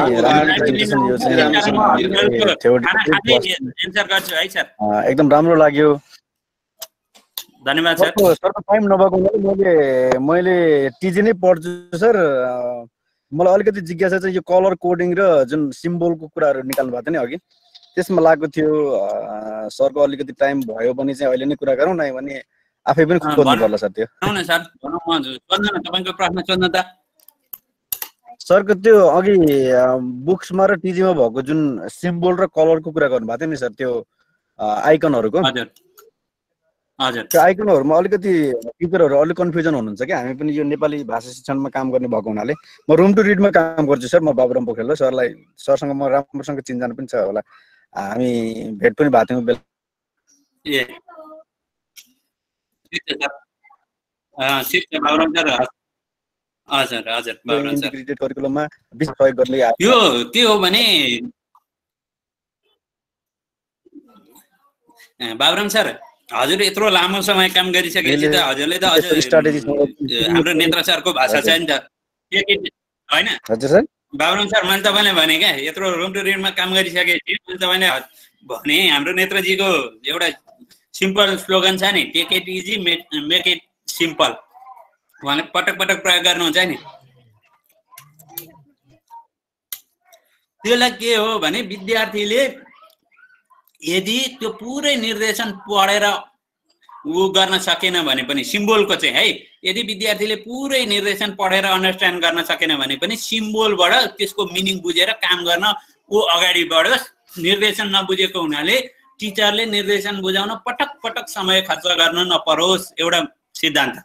एकदम राम्रो लाग्यो। धन्यवाद सर। सरको टाइम नभएको हुनाले मैले टिजी नै पढ्छु सर। मलाई अलिकति जिज्ञासा चाहिँ यो कलर कोडिङ र जुन सिम्बोलको कुराहरू निकाल्नु भएको थियो नि अघि, त्यसमा लागेको थियो। सरको अलिकति टाइम भयो भने चाहिँ अहिले नै कुरा गरौँ न, भने आफै पनि खोज्नु पर्ला सर। त्यो तपाईँको प्रश्न सोध्नु त। सरको त्यो अघि बुक्समा र टिजीमा भएको जुन सिम्बोल र कलरको कुरा गर्नुभएको थियो नि सर, त्यो आइकनहरूको। त्यो आइकनहरूमा अलिकति टिचरहरू अलिक कन्फ्युजन हुनुहुन्छ क्या। हामी पनि यो नेपाली भाषा शिक्षणमा काम गर्ने भएको हुनाले म रुम टु रिडमा काम गर्छु सर। म बाबुराम पोखरेल हो। सरसँग म राम्रोसँग चिनजान पनि छ होला। हामी भेट पनि भएको थियौँ बेला। हजुर हजुर इन्टिग्रेटेड करिकुलममा विशेष सहयोग गर्ने यो के हो भने बाबुराम सर, हजुर यत्रो लामो समय काम गरिसकेपछि त हजुरले त हाम्रो नेत्र सरको भाषा छ नि त, होइन? हजुर सर। बाबुराम सर, मैले तपाईँलाई भने क्या, यत्रो रुम टु रिडमा काम गरिसकेपछि मैले तपाईँले भने हाम्रो नेत्रजीको एउटा सिम्पल स्लोगन छ नि, take it easy make it simple, उहाँले पटक पटक प्रयोग गर्नुहुन्छ नि। त्यसलाई के हो भने विद्यार्थीले यदि त्यो पुरै निर्देशन पढेर ऊ गर्न सकेन भने पनि सिम्बोलको चाहिँ है, यदि विद्यार्थीले पुरै निर्देशन पढेर अन्डरस्ट्यान्ड गर्न सकेन भने पनि सिम्बोलबाट त्यसको मिनिङ बुझेर काम गर्न ऊ अगाडि बढोस्। निर्देशन नबुझेको हुनाले टिचरले निर्देशन बुझाउन पटक पटक समय खर्च गर्न नपरोस्, एउटा सिद्धान्त।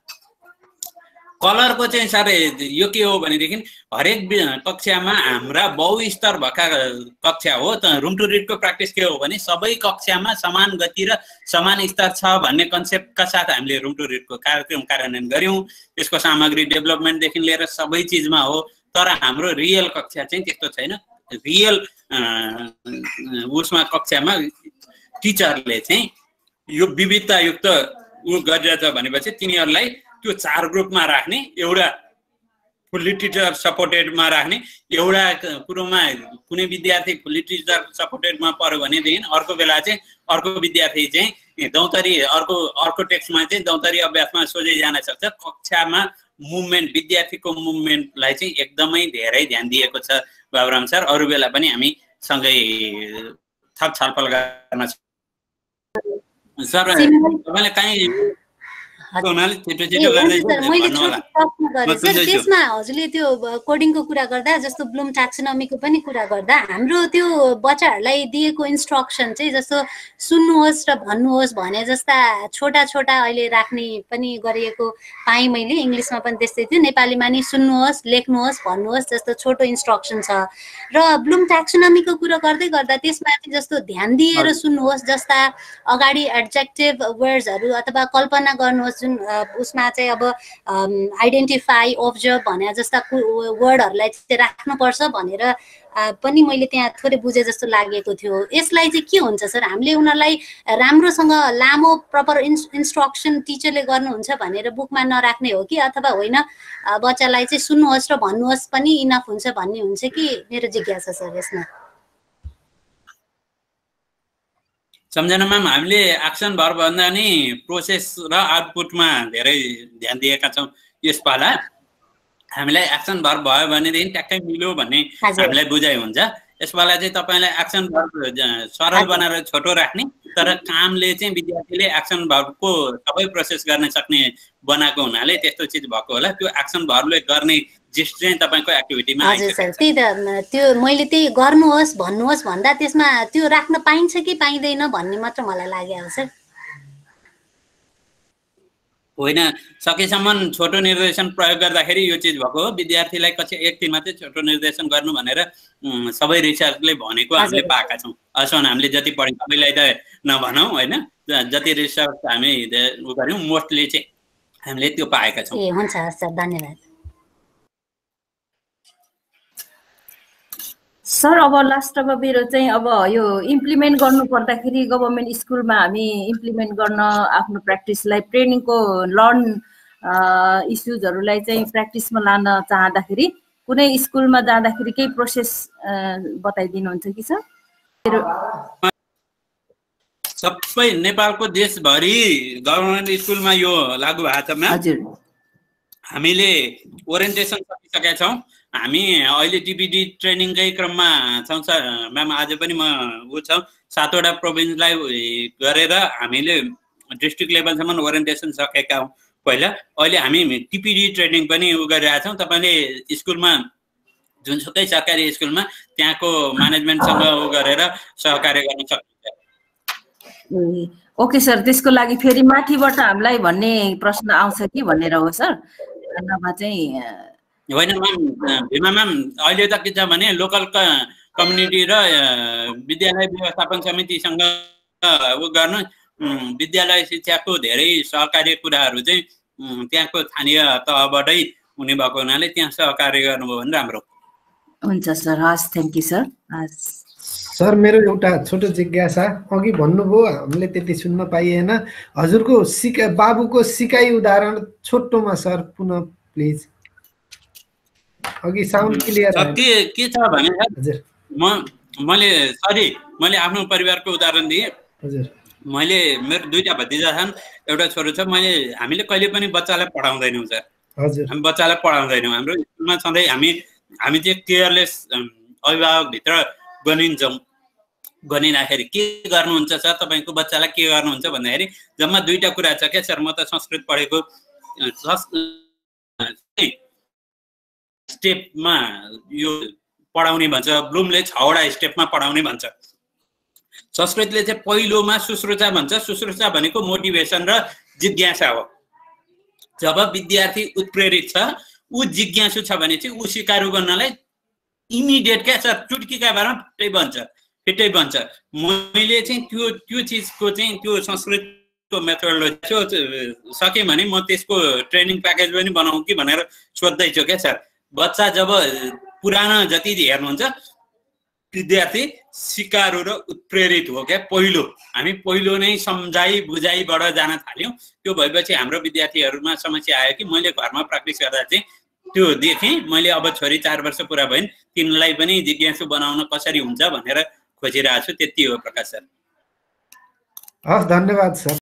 कलरको चाहिँ सर यो के हो भनेदेखि हरेक कक्षामा हाम्रा बहुस्तर भएका कक्षा हो त। रुम टु रिडको प्र्याक्टिस के हो भने सबै कक्षामा समान गति र समान स्तर छ भन्ने कन्सेप्टका साथ हामीले रुम टु रिडको कार्यक्रम कार्यान्वयन गऱ्यौँ। त्यसको सामग्री डेभलपमेन्टदेखि लिएर सबै चिजमा हो। तर हाम्रो रियल कक्षा चाहिँ त्यस्तो छैन। रियल उसमा कक्षामा टिचरले चाहिँ यो विविधतायुक्त ऊ गरिरहेछ भनेपछि तिनीहरूलाई त्यो 4 ग्रुपमा राख्ने, एउटा फुल्ली टिचर सपोर्टेडमा राख्ने, एउटा कुरोमा कुनै विद्यार्थी फुल्ली टिचर सपोर्टेडमा पर्यो भनेदेखि अर्को बेला चाहिँ अर्को विद्यार्थी चाहिँ दौतरी अर्को टेक्स्टमा चाहिँ दौतरी अभ्यासमा सोझै जान सक्छ। कक्षामा मुभमेन्ट, विद्यार्थीको मुभमेन्टलाई चाहिँ एकदमै धेरै ध्यान दिएको छ बाबुराम सर। अरू बेला पनि हामी सँगै थप छलफल गर्न सर। तपाईँले कहीँ त्यसमा हजुरले त्यो कोडिङको कुरा गर्दा जस्तो ब्लुम ट्याक्सोनमीको पनि कुरा गर्दा हाम्रो त्यो बच्चाहरूलाई दिएको इन्स्ट्रक्सन चाहिँ जस्तो सुन्नुहोस् र भन्नुहोस् भने जस्ता छोटा छोटा अहिले राख्ने पनि गरिएको पाएँ मैले। इङ्ग्लिसमा पनि त्यस्तै थियो, नेपालीमा नि सुन्नुहोस्, लेख्नुहोस्, भन्नुहोस् जस्तो छोटो इन्स्ट्रक्सन छ। र ब्लुम ट्याक्सोनमीको कुरा गर्दै गर्दा त्यसमाथि जस्तो ध्यान दिएर सुन्नुहोस् जस्ता अगाडि एडजेक्टिभ वर्ड्सहरू अथवा कल्पना गर्नुहोस् जुन उसमा चाहिँ अब आइडेन्टिफाई, अब्जर्भ भने जस्ता वर्डहरूलाई चाहिँ राख्नुपर्छ भनेर पनि मैले त्यहाँ थोरै बुझे जस्तो लागेको थियो। यसलाई चाहिँ के हुन्छ सर, हामीले उनीहरूलाई राम्रोसँग लामो प्रपर इन्स्ट्रक्सन टिचरले गर्नुहुन्छ भनेर बुकमा नराख्ने हो कि अथवा होइन बच्चालाई चाहिँ सुन्नुहोस् र भन्नुहोस् पनि इनफ हुन्छ भन्ने हुन्छ कि? मेरो जिज्ञासा सर यसमा। सम्झना म्याम, हामीले एक्सन भर भन्दा नि प्रोसेस र आउटपुटमा धेरै ध्यान दिएका छौँ यसपाला। हामीलाई एक्सन भर भयो भनेदेखि ट्याक्कै मिल्यो भन्ने हामीलाई बुझाइ हुन्छ। यसपाला चाहिँ तपाईँलाई एक्सन भर सरल बनाएर छोटो राख्ने, तर कामले चाहिँ विद्यार्थीले एक्सन भरको सबै प्रोसेस गर्न सक्ने बनाएको हुनाले त्यस्तो चिज भएको होला। त्यो एक्सन भरले गर्ने जिस्ट चाहिँ तपाईँको एक्टिभिटीमा हजुर सर। त्यही त त्यो मैले त्यही गर्नुहोस् भन्नुहोस् भन्दा त्यसमा त्यो राख्न पाइन्छ कि पाइँदैन भन्ने मात्र मलाई लाग्यो सर। होइन, सकेसम्म छोटो निर्देशन प्रयोग गर्दाखेरि यो चिज भएको हो। विद्यार्थीलाई कक्षा 1-3 मा चाहिँ छोटो निर्देशन गर्नु भनेर सबै रिसर्चले भनेको हामीले पाएका छौँ। असन हामीले जति पढ्यौँ, सबैलाई त नभनौँ होइन, जति रिसर्च हामी उ गऱ्यौँ मोस्टली चाहिँ हामीले त्यो पाएका छौँ। ए हुन्छ सर, धन्यवाद सर। अब लास्टमा मेरो चाहिँ अब यो इम्प्लिमेन्ट गर्नु पर्दाखेरि गभर्मेन्ट स्कुलमा हामी इम्प्लिमेन्ट गर्न आफ्नो प्र्याक्टिसलाई ट्रेनिङको लर्न इस्युजहरूलाई चाहिँ प्र्याक्टिसमा लान चाहँदाखेरि कुनै स्कुलमा जाँदाखेरि केही प्रोसेस बताइदिनुहुन्छ कि सर? सबै नेपालको देशभरि गभर्मेन्ट स्कुलमा यो लागू भएको छ म्याम। हजुर, हामीले ओरिएन्टेसन सकिसकेका छौँ। हामी अहिले टिपिडी ट्रेनिङकै क्रममा छौँ सर म्याम। आज पनि म ऊ छौँ 7वटा प्रोभिन्सलाई गरेर हामीले डिस्ट्रिक्ट लेभलसम्म ओरिएन्टेसन सकेका हौँ पहिला। अहिले हामी टिपिडी ट्रेनिङ पनि उ गरिरहेका छौँ। तपाईँले स्कुलमा जुनसुकै सरकारी स्कुलमा त्यहाँको म्यानेजमेन्टसँग उ गरेर सहकार्य गर्न सक्नुहुन्छ। ओके सर, त्यसको लागि फेरि माथिबाट हामीलाई भन्ने प्रश्न आउँछ कि भनेर हो सर, नभए चाहिँ होइन म्याम। भीमा म्याम, अहिले त के छ भने लोकल कम्युनिटी र विद्यालय व्यवस्थापन समितिसँग उ गर्नु, विद्यालय शिक्षाको धेरै सहकार्य कुराहरू चाहिँ त्यहाँको स्थानीय तहबाटै हुने भएको हुनाले त्यहाँ सहकार्य गर्नुभयो भने राम्रो हुन्छ सर। हस्, थ्याङ्क यू सर। हस् सर, मेरो एउटा छोटो जिज्ञासा, अघि भन्नुभयो हामीले त्यति सुन्न पाइएन, हजुरको बाबुको सिकाइ उदाहरण छोटोमा सर पुनः प्लिज। अघि साउन्ड क्लियर के छ भने मैले आफ्नो परिवारको उदाहरण दिएँ। हजुर, मैले मेरो 2टा भतिजा छन्, एउटा छोरो छ। हामीले कहिले पनि बच्चालाई पढाउँदैनौँ सर। हजुर, हामी बच्चालाई पढाउँदैनौँ। हाम्रो स्कुलमा सधैँ हामी चाहिँ केयरलेस अभिभावकभित्र गनिँदाखेरि के गर्नुहुन्छ सर, तपाईँको बच्चालाई के गर्नुहुन्छ भन्दाखेरि जम्मा दुईटा कुरा छ क्या सर। म त संस्कृत पढेको, स्टेपमा यो पढाउने भन्छ, ब्लुमले 6वटा स्टेपमा पढाउने भन्छ। संस्कृतले चाहिँ पहिलोमा सुश्रुता भन्छ। सुश्रुता भनेको मोटिभेसन र जिज्ञासा हो। जब विद्यार्थी उत्प्रेरित छ, ऊ जिज्ञासु छ भने चाहिँ ऊ सिकारु गर्नलाई इमिडिएट क्या सर, चुटकीका बारेमा फिट्टै बन्छ। मैले चाहिँ त्यो चिजको चाहिँ त्यो संस्कृतको मेथोडोलोजी सकेँ भने म त्यसको ट्रेनिङ प्याकेज पनि बनाऊँ कि भनेर सोध्दैछु क्या सर। बच्चा जब पुरानो जति हेर्नुहुन्छ, विद्यार्थी सिकारु र उत्प्रेरित हो क्या। हामी पहिलो नै सम्झाइ बुझाइबाट जान थाल्यौँ। त्यो भएपछि हाम्रो विद्यार्थीहरूमा समस्या आयो कि मैले घरमा प्र्याक्टिस गर्दा चाहिँ त्यो देखेँ। मैले अब छोरी 4 वर्ष पुरा भइन्, तिनलाई पनि जिज्ञासु बनाउन कसरी हुन्छ भनेर खोजिरहेको छु। त्यति हो प्रकाश सर। हस्, धन्यवाद सर।